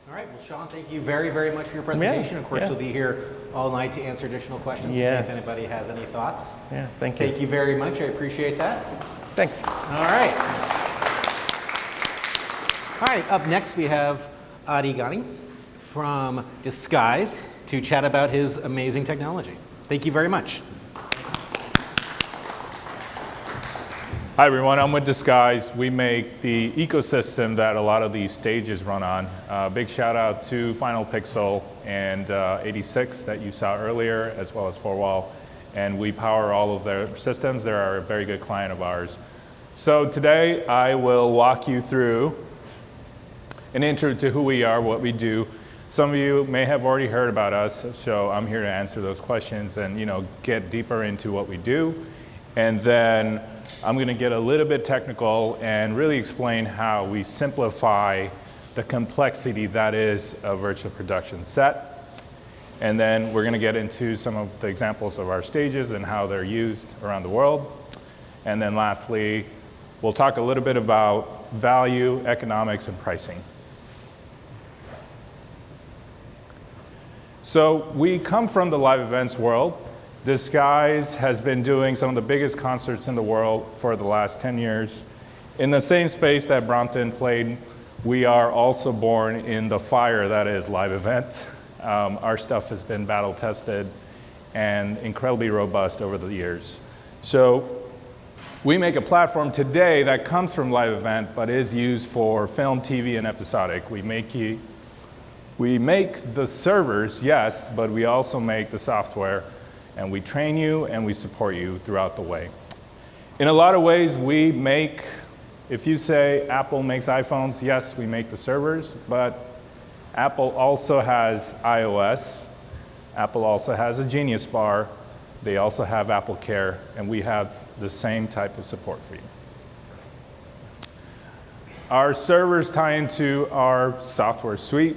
All right, well, Sean, thank you very, very much for your presentation. Of course, you'll be here all night to answer additional questions in case anybody has any thoughts. Yeah, thank you. Thank you very much. I appreciate that. Thanks. All right. All right, up next we have Adi Ghani from Disguise to chat about his amazing technology. Thank you very much. Hi everyone, I'm with Disguise. We make the ecosystem that a lot of these stages run on. Big shout out to Final Pixel and 86 that you saw earlier, as well as 4Wall. And we power all of their systems. They're a very good client of ours. So today I will walk you through an intro to who we are, what we do. Some of you may have already heard about us, so I'm here to answer those questions and get deeper into what we do. And then I'm going to get a little bit technical and really explain how we simplify the complexity that is a virtual production set. And then we're going to get into some of the examples of our stages and how they're used around the world. And then lastly, we'll talk a little bit about value, economics, and pricing. So we come from the live events world. Disguise has been doing some of the biggest concerts in the world for the last 10 years. In the same space that Brompton played, we are also born in the fire that is live event. Our stuff has been battle tested and incredibly robust over the years. So we make a platform today that comes from live event but is used for film, TV, and episodic. We make the servers, yes, but we also make the software. And we train you and we support you throughout the way. In a lot of ways, we make, if you say Apple makes iPhones, yes, we make the servers, but Apple also has iOS. Apple also has a Genius Bar. They also have Apple Care, and we have the same type of support for you. Our servers tie into our software suite,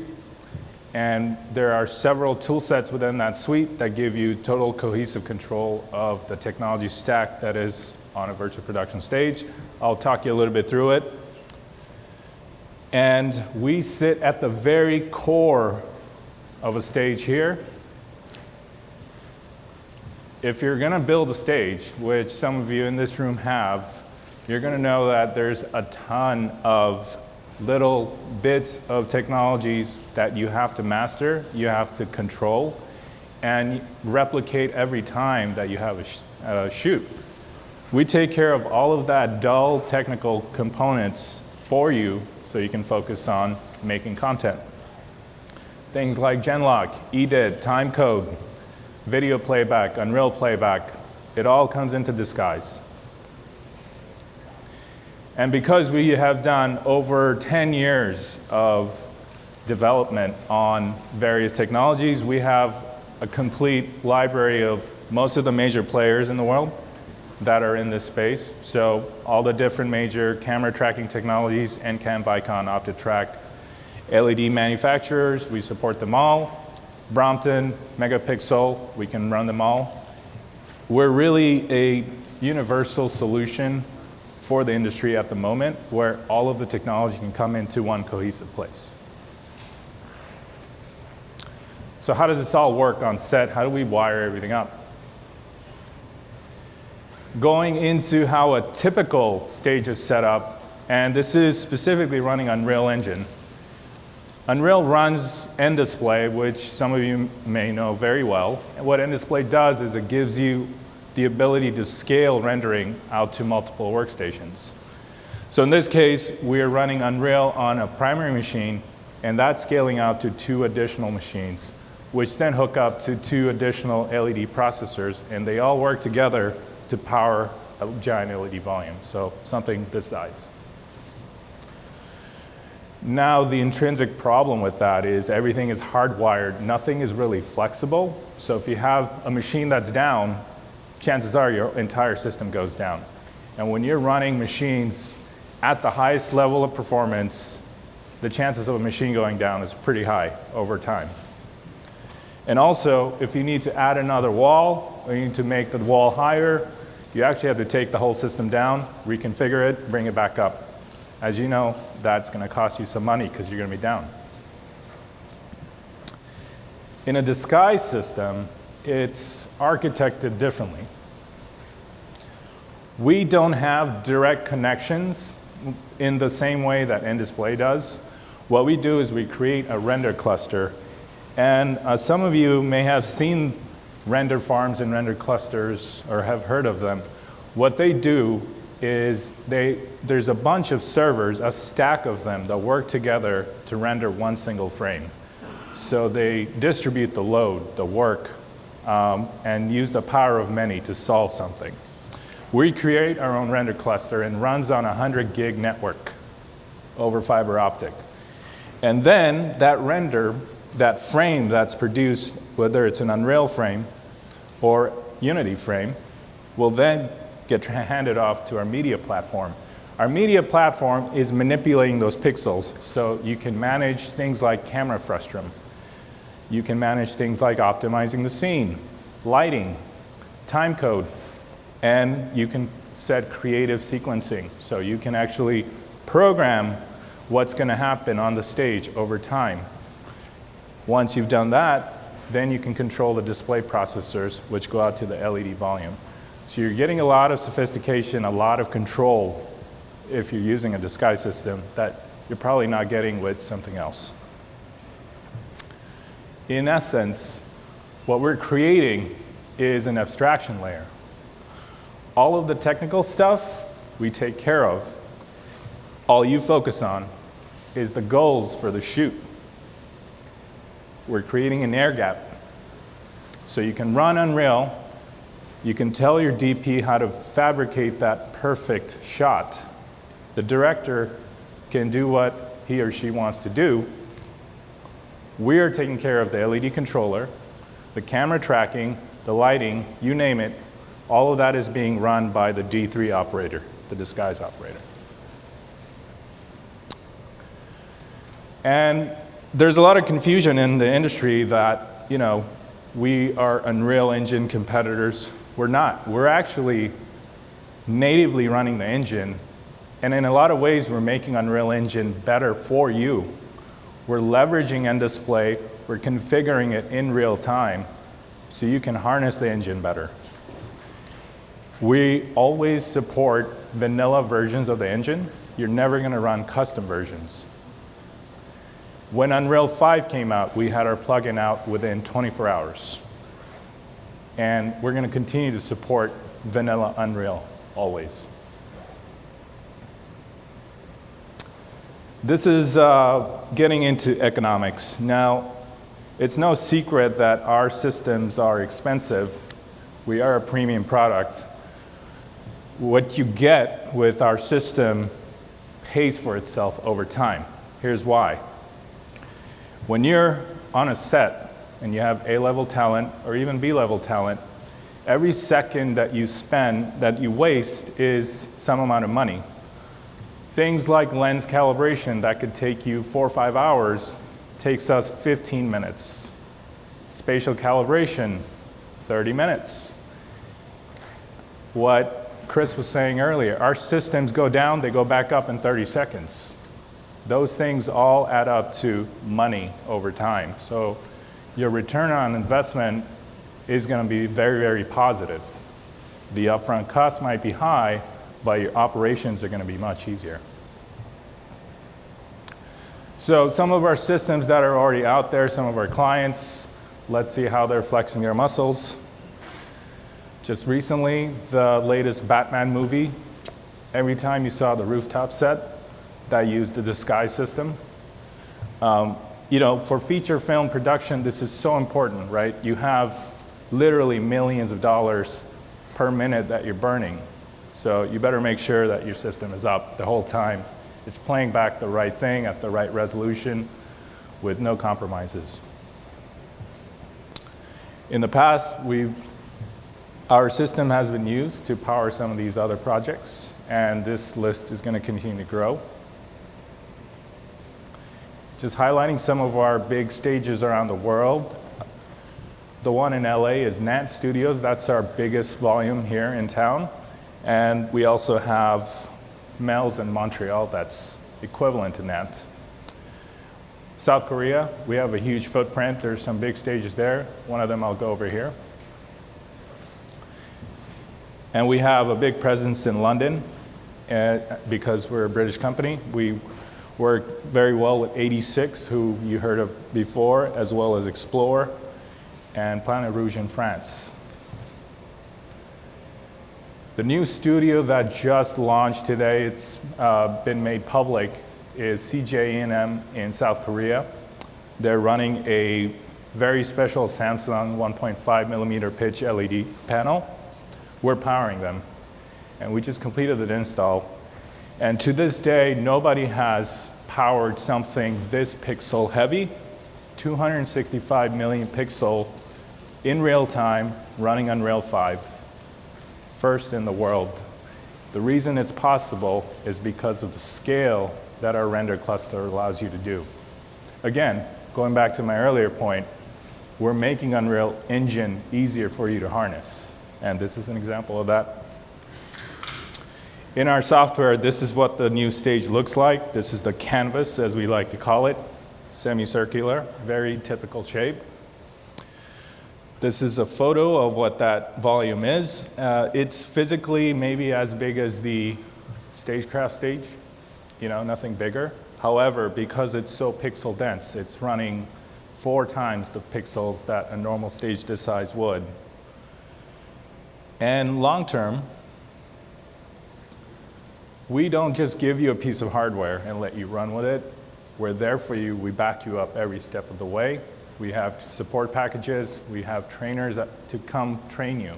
And there are several tool sets within that suite that give you total cohesive control of the technology stack that is on a virtual production stage. I'll talk you a little bit through it. And we sit at the very core of a stage here. If you're going to build a stage, which some of you in this room have, you're going to know that there's a ton of little bits of technologies that you have to master, you have to control, and replicate every time that you have a shoot. We take care of all of that dull technical components for you so you can focus on making content. Things like Genlock, EDIT, timecode, video playback, Unreal playback, it all comes into Disguise. And because we have done over 10 years of development on various technologies, we have a complete library of most of the major players in the world that are in this space. So all the different major camera tracking technologies, NCAM, Vicon, OptiTrack, LED manufacturers, we support them all. Brompton, Megapixel, we can run them all. We're really a universal solution for the industry at the moment where all of the technology can come into one cohesive place. So how does this all work on set? How do we wire everything up? Going into how a typical stage is set up, and this is specifically running Unreal Engine. Unreal runs NDisplay, which some of you may know very well. And what NDisplay does is it gives you the ability to scale rendering out to multiple workstations. So in this case, we're running Unreal on a primary machine, and that's scaling out to 2 additional machines, which then hook up to 2 additional LED processors, and they all work together to power a giant LED volume, so something this size. Now, the intrinsic problem with that is everything is hardwired. Nothing is really flexible. So if you have a machine that's down, chances are your entire system goes down. And when you're running machines at the highest level of performance, the chances of a machine going down is pretty high over time. And also, if you need to add another wall, or you need to make the wall higher, you actually have to take the whole system down, reconfigure it, bring it back up. As you know, that's going to cost you some money because you're going to be down. In a Disguise system, it's architected differently. We don't have direct connections in the same way that NDisplay does. What we do is we create a render cluster. And some of you may have seen render farms and render clusters or have heard of them. What they do is there's a bunch of servers, a stack of them, that work together to render one single frame. So they distribute the load, the work, and use the power of many to solve something. We create our own render cluster and runs on a 100 gig network over fiber optic. And then that render, that frame that's produced, whether it's an Unreal frame or Unity frame, will then get handed off to our media platform. Our media platform is manipulating those pixels, so you can manage things like camera frustum. You can manage things like optimizing the scene, lighting, timecode, and you can set creative sequencing. So you can actually program what's going to happen on the stage over time. Once you've done that, then you can control the display processors, which go out to the LED volume. So you're getting a lot of sophistication, a lot of control if you're using a Disguise system that you're probably not getting with something else. In essence, what we're creating is an abstraction layer. All of the technical stuff we take care of. All you focus on is the goals for the shoot. We're creating an air gap. So you can run Unreal. You can tell your DP how to fabricate that perfect shot. The director can do what he or she wants to do. We are taking care of the LED controller, the camera tracking, the lighting, you name it. All of that is being run by the D3 operator, the Disguise operator. And there's a lot of confusion in the industry that, you know, we are Unreal Engine competitors. We're not. We're actually natively running the engine, and in a lot of ways, we're making Unreal Engine better for you. We're leveraging NDisplay, we're configuring it in real time, so you can harness the engine better. We always support vanilla versions of the engine. You're never going to run custom versions. When Unreal 5 came out, we had our plugin out within 24 hours. And we're going to continue to support vanilla Unreal always. This is getting into economics. Now, it's no secret that our systems are expensive. We are a premium product. What you get with our system pays for itself over time. Here's why. When you're on a set and you have A-level talent or even B-level talent, every second that you spend, that you waste, is some amount of money. Things like lens calibration that could take you 4 or 5 hours takes us 15 minutes. Spatial calibration, 30 minutes. What Chris was saying earlier, our systems go down, they go back up in 30 seconds. Those things all add up to money over time. So your return on investment is going to be very, very positive. The upfront cost might be high, but your operations are going to be much easier. So some of our systems that are already out there, some of our clients, let's see how they're flexing their muscles. Just recently, the latest Batman movie, every time you saw the rooftop set, that used the disguise system. You know, for feature film production, this is so important, right? You have literally millions of dollars per minute that you're burning. So you better make sure that your system is up the whole time. It's playing back the right thing at the right resolution with no compromises. In the past, our system has been used to power some of these other projects, and this list is going to continue to grow. Just highlighting some of our big stages around the world. The one in LA is Nant Studios. That's our biggest volume here in town. And we also have Mel's in Montreal that's equivalent to Nant. South Korea, we have a huge footprint. There's some big stages there. One of them I'll go over here. And we have a big presence in London because we're a British company. We work very well with 86, who you heard of before, as well as EXLORE and Planet Rouge in France. The new studio that just launched today, it's been made public, is CJ&M in South Korea. They're running a very special Samsung 1.5 millimeter pitch LED panel. We're powering them. And we just completed the install. And to this day, nobody has powered something this pixel heavy, 265 million pixel in real time, running Unreal 5, first in the world. The reason it's possible is because of the scale that our render cluster allows you to do. Again, going back to my earlier point, we're making Unreal Engine easier for you to harness. And this is an example of that. In our software, this is what the new stage looks like. This is the canvas, as we like to call it, semicircular, very typical shape. This is a photo of what that volume is. It's physically maybe as big as the stagecraft stage, you know, nothing bigger. However, because it's so pixel dense, it's running 4 times the pixels that a normal stage this size would. And long term, we don't just give you a piece of hardware and let you run with it. We're there for you. We back you up every step of the way. We have support packages. We have trainers to come train you.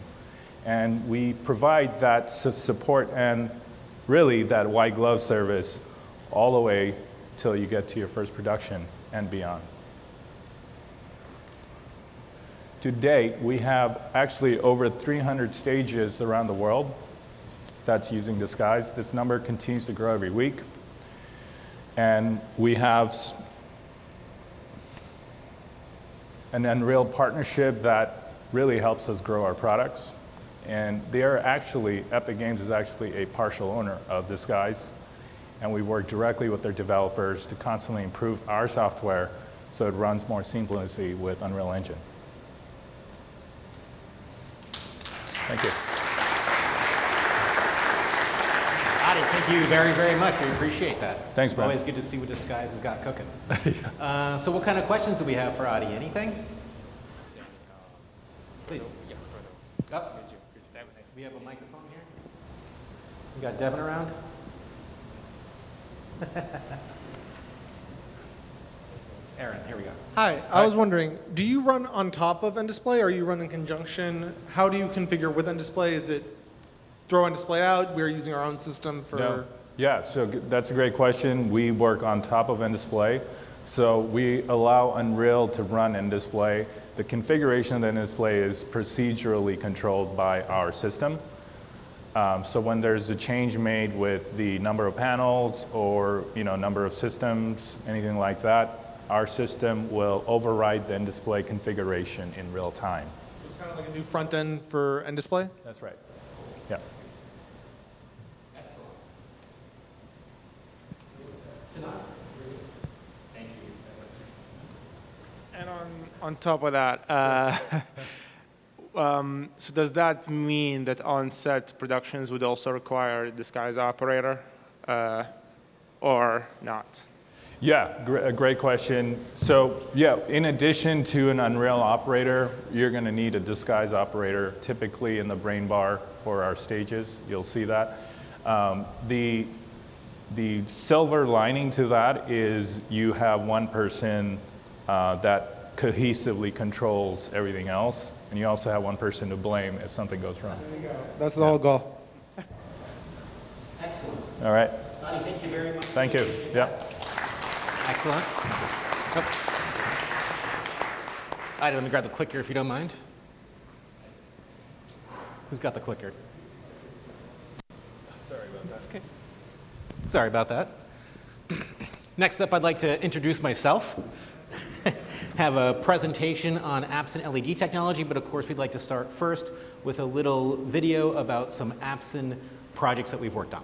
And we provide that support and really that white glove service all the way till you get to your first production and beyond. To date, we have actually over 300 stages around the world that's using Disguise. This number continues to grow every week. And we have an Unreal partnership that really helps us grow our products. And they are actually, Epic Games is actually a partial owner of Disguise. And we work directly with their developers to constantly improve our software so it runs more seamlessly with Unreal Engine. Thank you. Adi, thank you very, very much. We appreciate that. Thanks, Brad. Always good to see what Disguise has got cooking. So what kind of questions do we have for Adi? Anything? Please. Yep. We have a microphone here. We got Devin around. Aaron, here we go. Hi, I was wondering, do you run on top of NDisplay or you run in conjunction? How do you configure with NDisplay? Is it throw NDisplay out? We're using our own system for... No. Yeah, so that's a great question. We work on top of NDisplay. So we allow Unreal to run NDisplay. The configuration of the NDisplay is procedurally controlled by our system. So when there's a change made with the number of panels or number of systems, anything like that, our system will override the NDisplay configuration in real time. So it's kind of like a new front end for NDisplay? That's right. Yeah. Excellent. Thank you. And on top of that, so does that mean that on-set productions would also require a Disguise operator or not? Yeah, a great question. So yeah, in addition to an Unreal operator, you're going to need a Disguise operator, typically in the brain bar for our stages. You'll see that. The silver lining to that is you have one person that cohesively controls everything else, and you also have one person to blame if something goes wrong. There you go. That's the whole goal. Excellent. All right. Adi, thank you very much. Thank you. Yeah. Excellent. Oh. Adi, let me grab the clicker if you don't mind. Who's got the clicker? Sorry about that. Okay. Sorry about that. Next up, I'd like to introduce myself. Have a presentation on Absen LED technology, but of course we'd like to start first with a little video about some Absen projects that we've worked on.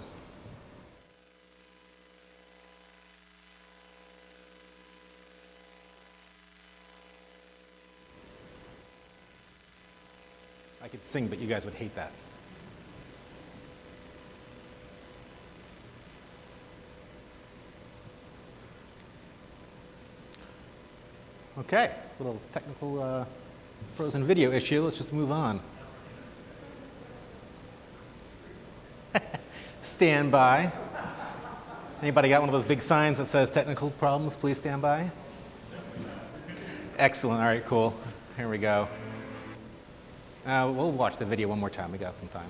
I could sing, but you guys would hate that. Okay, little technical frozen video issue. Let's just move on. Stand by. Anybody got one of those big signs that says technical problems, please stand by? Excellent, all right, cool. Here we go. We'll watch the video one more time, we got some time.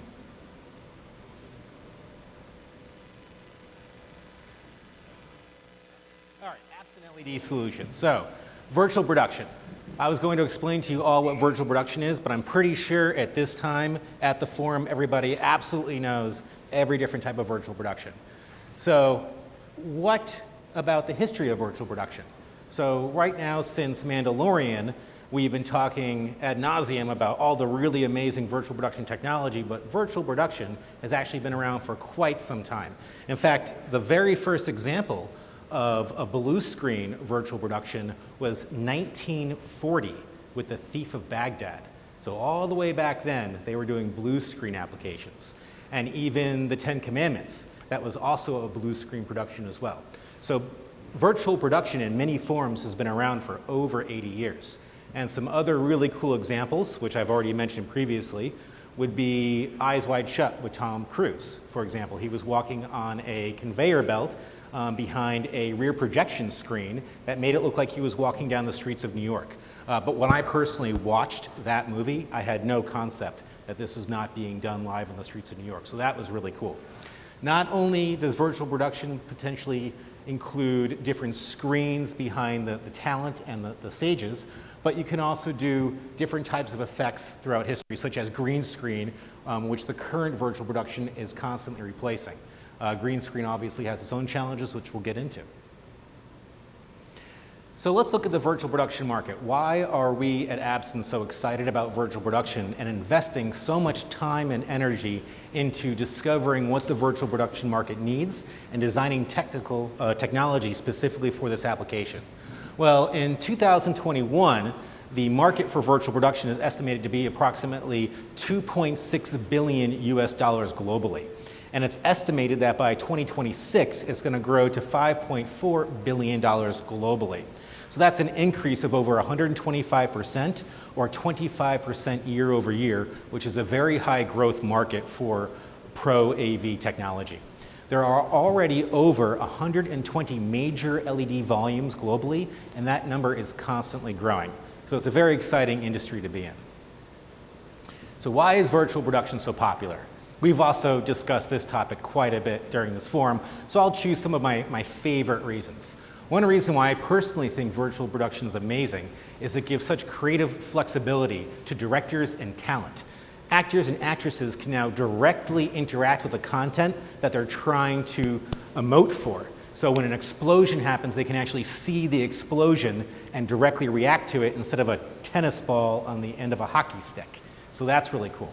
All right, Absen LED solution. So, virtual production. I was going to explain to you all what virtual production is, but I'm pretty sure at this time, at the forum, everybody absolutely knows every different type of virtual production. So, what about the history of virtual production? So, right now, since Mandalorian, we've been talking ad nauseum about all the really amazing virtual production technology, but virtual production has actually been around for quite some time. In fact, the very first example of a blue screen virtual production was 1940 with The Thief of Baghdad. So all the way back then, they were doing blue screen applications. And even the Ten Commandments, that was also a blue screen production as well. So virtual production in many forms has been around for over 80 years. And some other really cool examples, which I've already mentioned previously, would be Eyes Wide Shut with Tom Cruise. For example, he was walking on a conveyor belt behind a rear projection screen that made it look like he was walking down the streets of New York. But when I personally watched that movie, I had no concept that this was not being done live on the streets of New York. So that was really cool. Not only does virtual production potentially include different screens behind the talent and the stages, but you can also do different types of effects throughout history, such as green screen, which the current virtual production is constantly replacing. Green screen obviously has its own challenges, which we'll get into. So let's look at the virtual production market. Why are we at Absen so excited about virtual production and investing so much time and energy into discovering what the virtual production market needs and designing technology specifically for this application? Well, in 2021, the market for virtual production is estimated to be approximately $2.6 billion globally. And it's estimated that by 2026, it's going to grow to $5.4 billion globally. So that's an increase of over 125% or 25% year over year, which is a very high growth market for Pro AV technology. There are already over 120 major LED volumes globally, and that number is constantly growing. So it's a very exciting industry to be in. So why is virtual production so popular? We've also discussed this topic quite a bit during this forum, so I'll choose some of my favorite reasons. One reason why I personally think virtual production is amazing is it gives such creative flexibility to directors and talent. Actors and actresses can now directly interact with the content that they're trying to emote for. So when an explosion happens, they can actually see the explosion and directly react to it instead of a tennis ball on the end of a hockey stick. So that's really cool.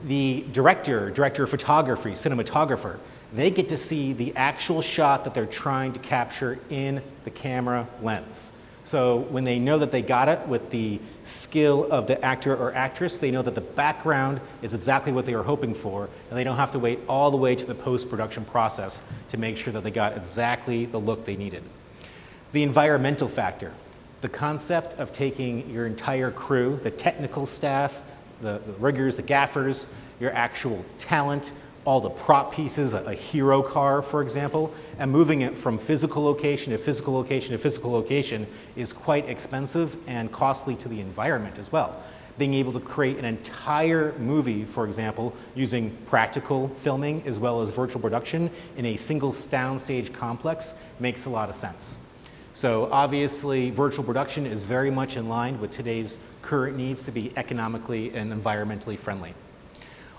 The director of photography, cinematographer, they get to see the actual shot that they're trying to capture in the camera lens. So when they know that they got it with the skill of the actor or actress, they know that the background is exactly what they were hoping for, and they don't have to wait all the way to the post-production process to make sure that they got exactly the look they needed. The environmental factor, the concept of taking your entire crew, the technical staff, the riggers, the gaffers, your actual talent, all the prop pieces, a hero car, for example, and moving it from physical location to physical location to physical location is quite expensive and costly to the environment as well. Being able to create an entire movie, for example, using practical filming as well as virtual production in a single soundstage complex makes a lot of sense. So obviously, virtual production is very much in line with today's current needs to be economically and environmentally friendly.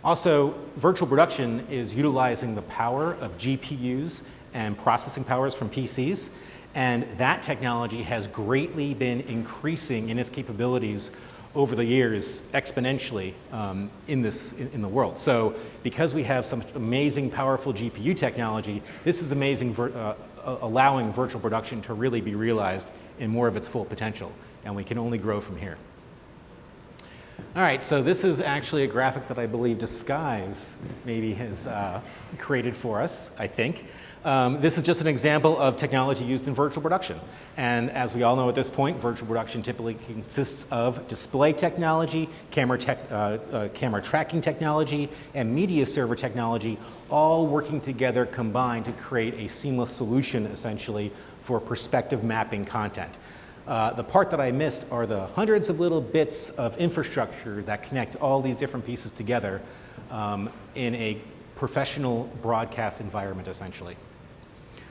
Also, virtual production is utilizing the power of GPUs and processing powers from PCs, and that technology has greatly been increasing in its capabilities over the years exponentially in the world. So because we have some amazing, powerful GPU technology, this is amazing, allowing virtual production to really be realized in more of its full potential, and we can only grow from here. All right, so this is actually a graphic that I believe Disguise maybe has created for us, I think. This is just an example of technology used in virtual production. And as we all know at this point, virtual production typically consists of display technology, camera tracking technology, and media server technology, all working together combined to create a seamless solution, essentially, for perspective mapping content. The part that I missed are the hundreds of little bits of infrastructure that connect all these different pieces together in a professional broadcast environment, essentially.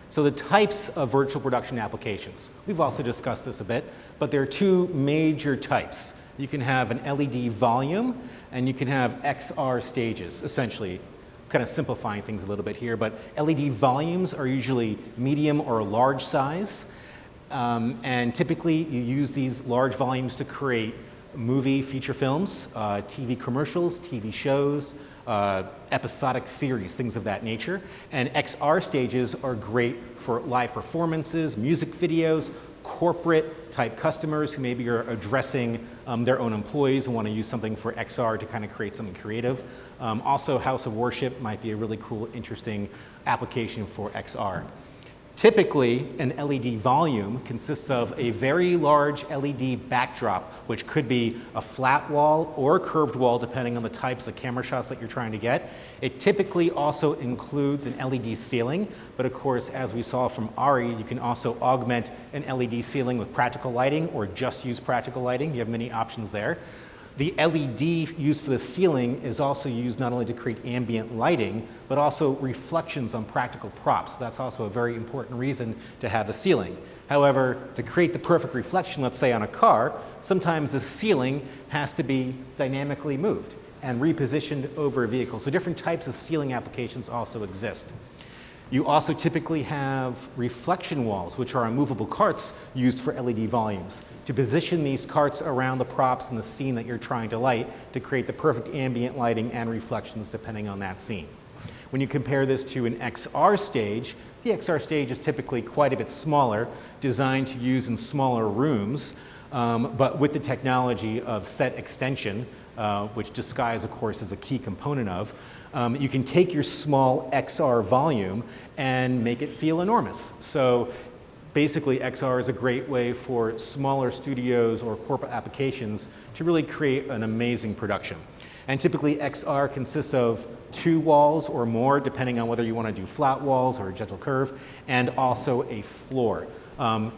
So the types of virtual production applications. We've also discussed this a bit, but there are two major types. You can have an LED volume, and you can have XR stages, essentially. Kind of simplifying things a little bit here, but LED volumes are usually medium or large size. And typically, you use these large volumes to create movie feature films, TV commercials, TV shows, episodic series, things of that nature. And XR stages are great for live performances, music videos, corporate type customers who maybe are addressing their own employees and want to use something for XR to kind of create something creative. Also, House of Worship might be a really cool, interesting application for XR. Typically, an LED volume consists of a very large LED backdrop, which could be a flat wall or a curved wall, depending on the types of camera shots that you're trying to get. It typically also includes an LED ceiling, but of course, as we saw from Ari, you can also augment an LED ceiling with practical lighting or just use practical lighting. You have many options there. The LED used for the ceiling is also used not only to create ambient lighting, but also reflections on practical props. That's also a very important reason to have a ceiling. However, to create the perfect reflection, let's say on a car, sometimes the ceiling has to be dynamically moved and repositioned over a vehicle. So different types of ceiling applications also exist. You also typically have reflection walls, which are immovable carts used for LED volumes, to position these carts around the props in the scene that you're trying to light to create the perfect ambient lighting and reflections depending on that scene. When you compare this to an XR stage, the XR stage is typically quite a bit smaller, designed to use in smaller rooms, but with the technology of set extension, which Disguise, of course, is a key component of, you can take your small XR volume and make it feel enormous. So basically, XR is a great way for smaller studios or corporate applications to really create an amazing production. And typically, XR consists of 2 walls or more, depending on whether you want to do flat walls or a gentle curve, and also a floor.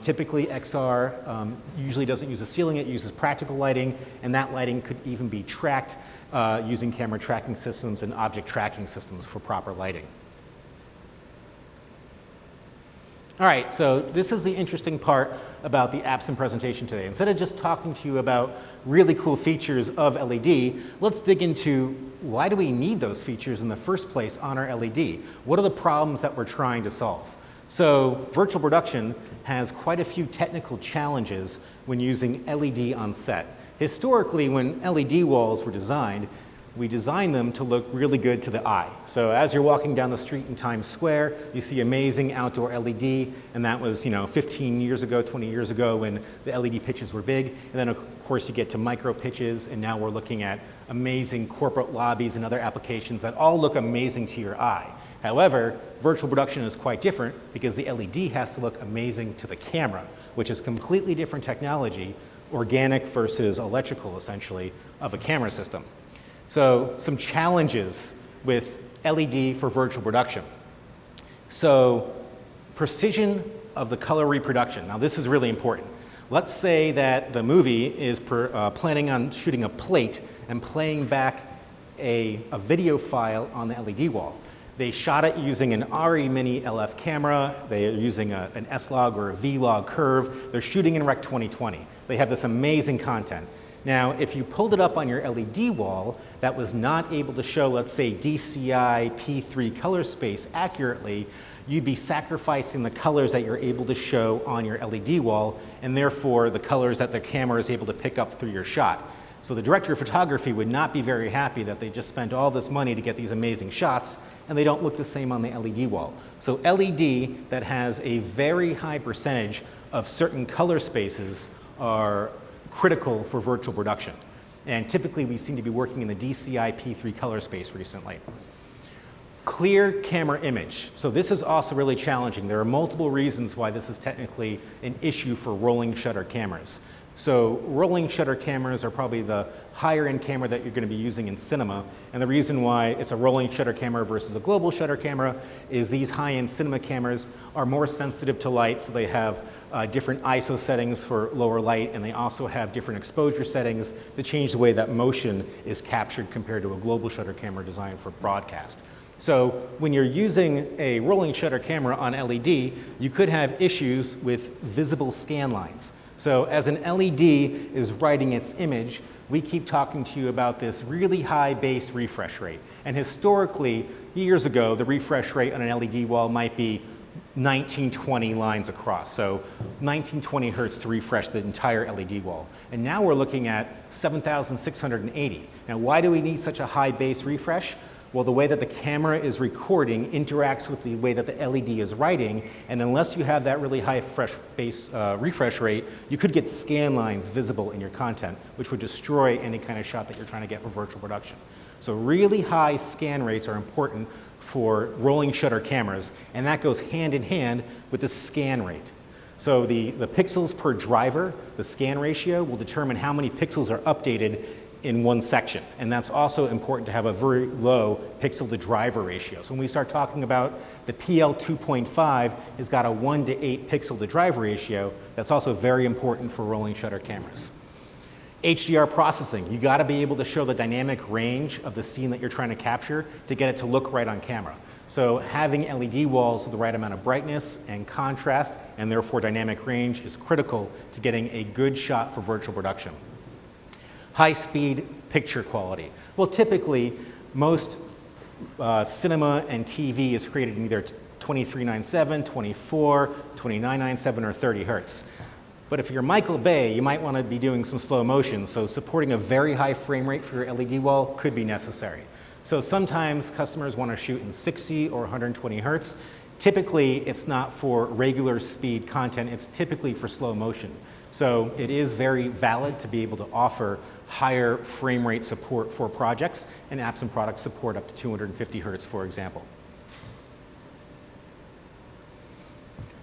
Typically, XR usually doesn't use a ceiling, it uses practical lighting, and that lighting could even be tracked using camera tracking systems and object tracking systems for proper lighting. All right, so this is the interesting part about the Absen presentation today. Instead of just talking to you about really cool features of LED, let's dig into why do we need those features in the first place on our LED? What are the problems that we're trying to solve? So virtual production has quite a few technical challenges when using LED on set. Historically, when LED walls were designed, we designed them to look really good to the eye. So as you're walking down the street in Times Square, you see amazing outdoor LED, and that was 15 years ago, 20 years ago when the LED pitches were big. And then of course you get to micro pitches, and now we're looking at amazing corporate lobbies and other applications that all look amazing to your eye. However, virtual production is quite different because the LED has to look amazing to the camera, which is completely different technology, organic versus electrical essentially, of a camera system. So some challenges with LED for virtual production. So precision of the color reproduction. Now this is really important. Let's say that the movie is planning on shooting a plate and playing back a video file on the LED wall. They shot it using an RE Mini LF camera. They are using an S-Log or a V-Log curve. They're shooting in Rec 2020. They have this amazing content. Now, if you pulled it up on your LED wall that was not able to show, let's say, DCI P3 color space accurately, you'd be sacrificing the colors that you're able to show on your LED wall, and therefore the colors that the camera is able to pick up through your shot. So the director of photography would not be very happy that they just spent all this money to get these amazing shots, and they don't look the same on the LED wall. So LED that has a very high percentage of certain color spaces are critical for virtual production. And typically we seem to be working in the DCI P3 color space recently. Clear camera image. So this is also really challenging. There are multiple reasons why this is technically an issue for rolling shutter cameras. So rolling shutter cameras are probably the higher end camera that you're going to be using in cinema. And the reason why it's a rolling shutter camera versus a global shutter camera is these high end cinema cameras are more sensitive to light, so they have different ISO settings for lower light, and they also have different exposure settings to change the way that motion is captured compared to a global shutter camera designed for broadcast. So when you're using a rolling shutter camera on LED, you could have issues with visible scan lines. So as an LED is writing its image, we keep talking to you about this really high base refresh rate. And historically, years ago, the refresh rate on an LED wall might be 1920 lines across. So 1920 hertz to refresh the entire LED wall. And now we're looking at 7,680. Now why do we need such a high base refresh? Well, the way that the camera is recording interacts with the way that the LED is writing, and unless you have that really high refresh rate, you could get scan lines visible in your content, which would destroy any kind of shot that you're trying to get for virtual production. So really high scan rates are important for rolling shutter cameras, and that goes hand in hand with the scan rate. So the pixels per driver, the scan ratio, will determine how many pixels are updated in one section. And that's also important to have a very low pixel to driver ratio. So when we start talking about the PL 2.5 has got a 1 to 8 pixel to driver ratio, that's also very important for rolling shutter cameras. HDR processing, you gotta be able to show the dynamic range of the scene that you're trying to capture to get it to look right on camera. So having LED walls with the right amount of brightness and contrast, and therefore dynamic range, is critical to getting a good shot for virtual production. High-speed picture quality. Well, typically, most cinema and TV is created in either 2397, 24, 2997, or 30 hertz. But if you're Michael Bay, you might want to be doing some slow motion, so supporting a very high frame rate for your LED wall could be necessary. So sometimes customers want to shoot in 60 or 120 hertz. Typically, it's not for regular speed content, it's typically for slow motion. So it is very valid to be able to offer higher frame rate support for projects, and Absen products support up to 250 hertz, for example.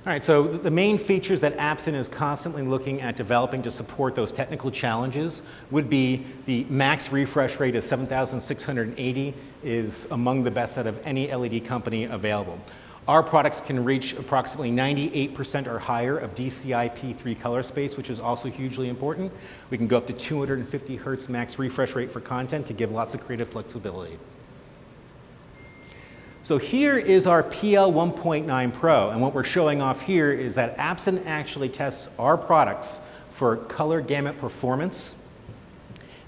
All right, so the main features that Absen is constantly looking at developing to support those technical challenges would be the max refresh rate of 7,680 is among the best out of any LED company available. Our products can reach approximately 98% or higher of DCI P3 color space, which is also hugely important. We can go up to 250 hertz max refresh rate for content to give lots of creative flexibility. So here is our PL 1.9 Pro, and what we're showing off here is that Absen actually tests our products for color gamut performance,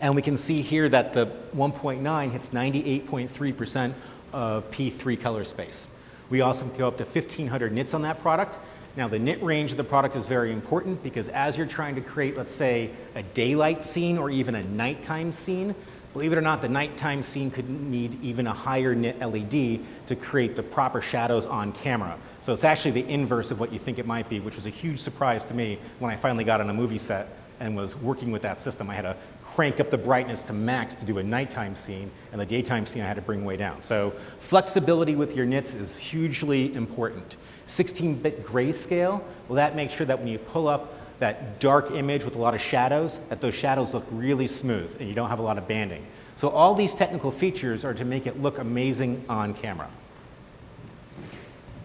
and we can see here that the 1.9 hits 98.3% of P3 color space. We also can go up to 1,500 nits on that product. Now the nit range of the product is very important because as you're trying to create, let's say, a daylight scene or even a nighttime scene, believe it or not, the nighttime scene could need even a higher nit LED to create the proper shadows on camera. So it's actually the inverse of what you think it might be, which was a huge surprise to me when I finally got on a movie set and was working with that system. I had to crank up the brightness to max to do a nighttime scene, and the daytime scene I had to bring way down. So flexibility with your nits is hugely important. 16-bit grayscale, well, that makes sure that when you pull up that dark image with a lot of shadows, that those shadows look really smooth and you don't have a lot of banding. So all these technical features are to make it look amazing on camera.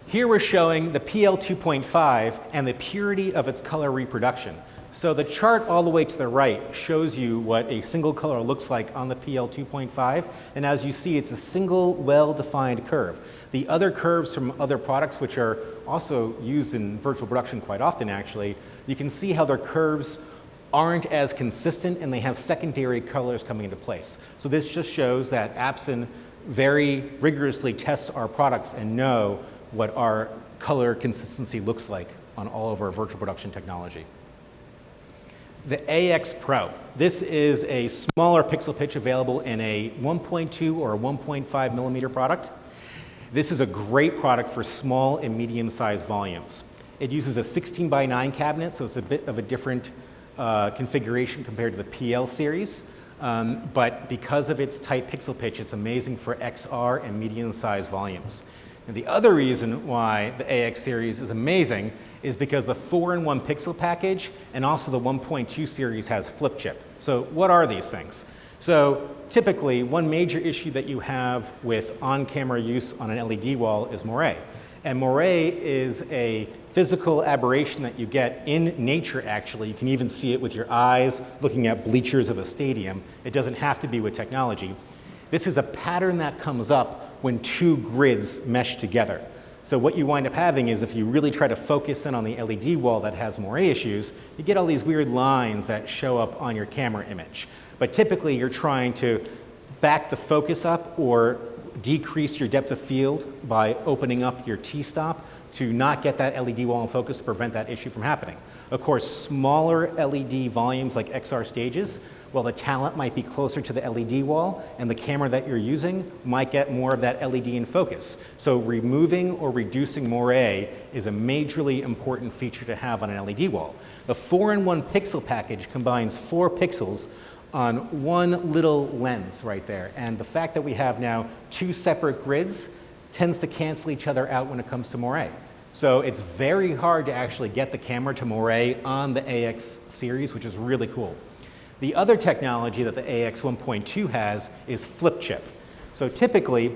Here we're showing the PL 2.5 and the purity of its color reproduction. So the chart all the way to the right shows you what a single color looks like on the PL 2.5, and as you see, it's a single well-defined curve. The other curves from other products, which are also used in virtual production quite often actually, you can see how their curves aren't as consistent and they have secondary colors coming into place. So this just shows that Absen very rigorously tests our products and know what our color consistency looks like on all of our virtual production technology. The AX Pro. This is a smaller pixel pitch available in a 1.2 or a 1.5 millimeter product. This is a great product for small and medium-sized volumes. It uses a 16:9 cabinet, so it's a bit of a different configuration compared to the PL series. But because of its tight pixel pitch, it's amazing for XR and medium-sized volumes. And the other reason why the AX series is amazing is because the 4-in-1 pixel package and also the 1.2 series has flip chip. So what are these things? So typically, one major issue that you have with on-camera use on an LED wall is moire. And moire is a physical aberration that you get in nature, actually. You can even see it with your eyes looking at bleachers of a stadium. It doesn't have to be with technology. This is a pattern that comes up when two grids mesh together. So what you wind up having is if you really try to focus in on the LED wall that has moire issues, you get all these weird lines that show up on your camera image. But typically you're trying to back the focus up or decrease your depth of field by opening up your T-stop to not get that LED wall in focus to prevent that issue from happening. Of course, smaller LED volumes like XR stages, well, the talent might be closer to the LED wall, and the camera that you're using might get more of that LED in focus. So removing or reducing moire is a majorly important feature to have on an LED wall. The 4-in-1 pixel package combines 4 pixels on one little lens right there. And the fact that we have now 2 separate grids tends to cancel each other out when it comes to moire. So it's very hard to actually get the camera to moire on the AX series, which is really cool. The other technology that the AX 1.2 has is flip chip. So typically,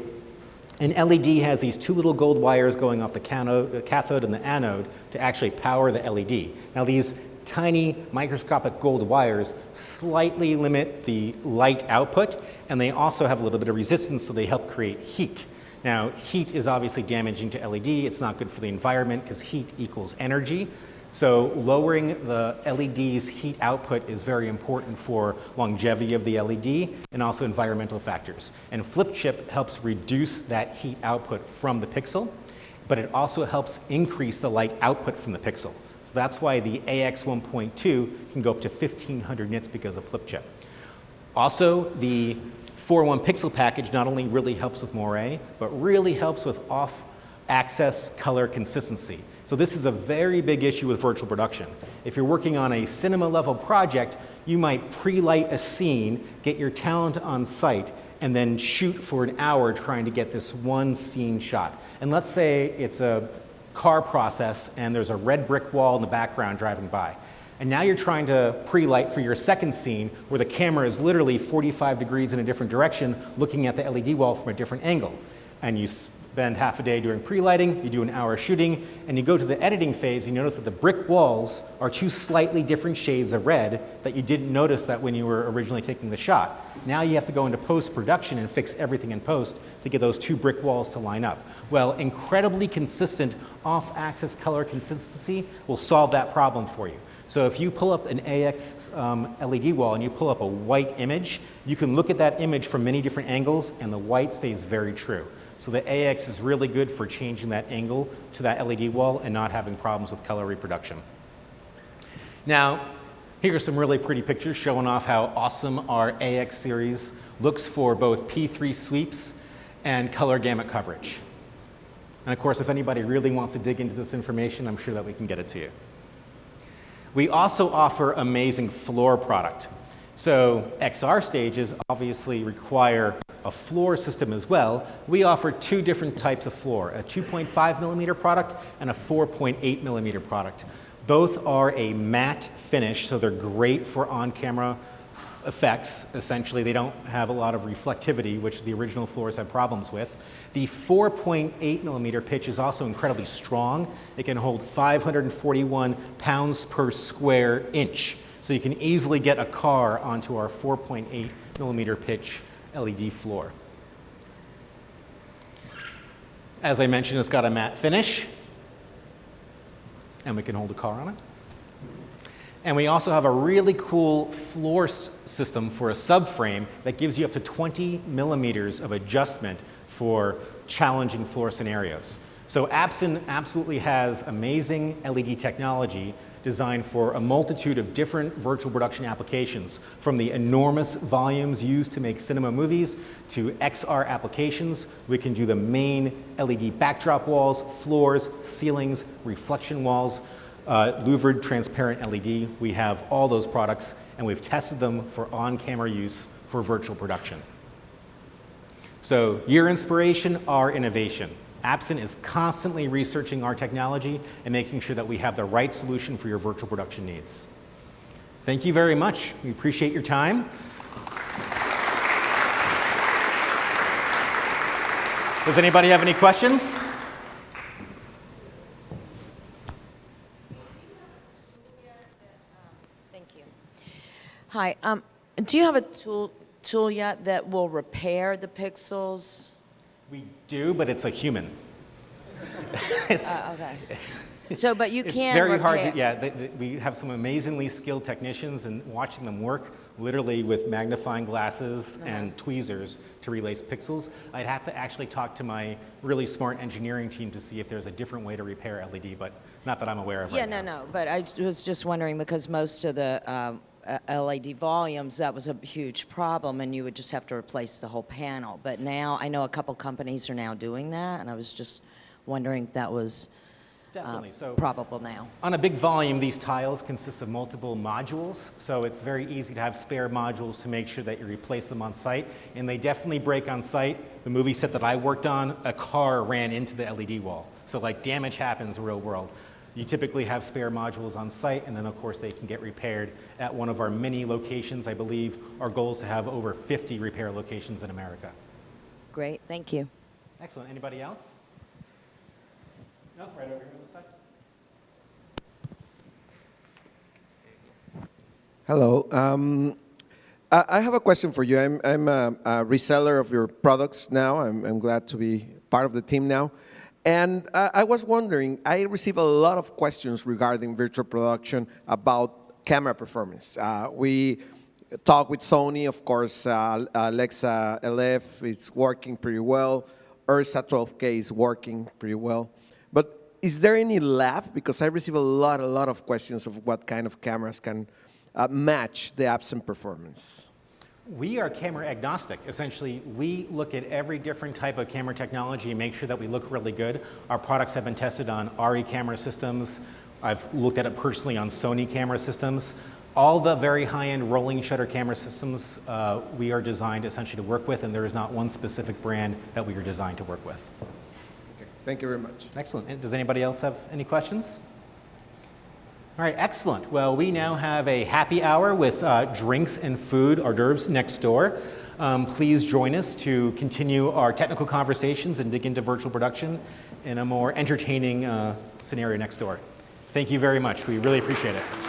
an LED has these 2 little gold wires going off the cathode and the anode to actually power the LED. Now these tiny microscopic gold wires slightly limit the light output, and they also have a little bit of resistance, so they help create heat. Now, heat is obviously damaging to LED. It's not good for the environment because heat equals energy. So lowering the LED's heat output is very important for longevity of the LED and also environmental factors. And flip chip helps reduce that heat output from the pixel, but it also helps increase the light output from the pixel. So that's why the AX 1.2 can go up to 1500 nits because of flip chip. Also, the 4.1 pixel package not only really helps with moire, but really helps with off-axis color consistency. So this is a very big issue with virtual production. If you're working on a cinema level project, you might pre-light a scene, get your talent on site, and then shoot for an hour trying to get this one scene shot. And let's say it's a car process and there's a red brick wall in the background driving by. And now you're trying to pre-light for your second scene where the camera is literally 45 degrees in a different direction looking at the LED wall from a different angle. And you spend half a day doing pre-lighting, you do an hour shooting, and you go to the editing phase, you notice that the brick walls are two slightly different shades of red that you didn't notice that when you were originally taking the shot. Now you have to go into post-production and fix everything in post to get those two brick walls to line up. Well, incredibly consistent off-axis color consistency will solve that problem for you. So if you pull up an AX LED wall and you pull up a white image, you can look at that image from many different angles and the white stays very true. So the AX is really good for changing that angle to that LED wall and not having problems with color reproduction. Now, here are some really pretty pictures showing off how awesome our AX series looks for both P3 sweeps and color gamut coverage. And of course, if anybody really wants to dig into this information, I'm sure that we can get it to you. We also offer amazing floor product. So XR stages obviously require a floor system as well. We offer two different types of floor, a 2.5 millimeter product and a 4.8 millimeter product. Both are a matte finish, so they're great for on-camera effects. Essentially, they don't have a lot of reflectivity, which the original floors had problems with. The 4.8 millimeter pitch is also incredibly strong. It can hold 541 pounds per square inch. So you can easily get a car onto our 4.8 millimeter pitch LED floor. As I mentioned, it's got a matte finish, and we can hold a car on it. And we also have a really cool floor system for a subframe that gives you up to 20 millimeters of adjustment for challenging floor scenarios. So Absen absolutely has amazing LED technology designed for a multitude of different virtual production applications, from the enormous volumes used to make cinema movies to XR applications. We can do the main LED backdrop walls, floors, ceilings, reflection walls, louvered transparent LED. We have all those products, and we've tested them for on-camera use for virtual production. So your inspiration, our innovation. Absen is constantly researching our technology and making sure that we have the right solution for your virtual production needs. Thank you very much. We appreciate your time. Does anybody have any questions? Thank you. Hi. Do you have a tool yet that will repair the pixels? We do, but it's a human. Okay. So, but you can't It's very repair. hard to, yeah, we have some amazingly skilled technicians, and watching them work literally with magnifying glasses and tweezers to release pixels. I'd have to actually talk to my really smart engineering team to see if there's a different way to repair LED, but not that I'm aware of right now. No, but I was just wondering because most of the LED volumes, that was a huge problem, and you would just have to replace the whole panel. But now, I know a couple companies are now doing that, and I was just wondering if that was probable now. On a big volume, these tiles consist of multiple modules, so it's very easy to have spare modules to make sure that you replace them on site, and they definitely break on site. The movie set that I worked on, a car ran into the LED wall, so like damage happens real world. You typically have spare modules on site, and then of course they can get repaired at one of our many locations. I believe our goal is to have over 50 repair locations in America. Great, thank you. Excellent. Anybody else? No, right over here on the side. Hello. I have a question for you. I'm a reseller of your products now. I'm glad to be part of the team now. And I was wondering, I receive a lot of questions regarding virtual production about camera performance. We talk with Sony, of course, Alexa LF is working pretty well. Ursa 12K is working pretty well. But is there any lab? Because I receive a lot of questions of what kind of cameras can match the Absen performance. We are camera agnostic. Essentially, we look at every different type of camera technology and make sure that we look really good. Our products have been tested on RE camera systems. I've looked at it personally on Sony camera systems. All the very high-end rolling shutter camera systems we are designed essentially to work with, and there is not one specific brand that we are designed to work with. Okay, thank you very much. Excellent. And does anybody else have any questions? All right, excellent. Well, we now have a happy hour with drinks and food, hors d'oeuvres next door. Please join us to continue our technical conversations and dig into virtual production in a more entertaining scenario next door. Thank you very much. We really appreciate it.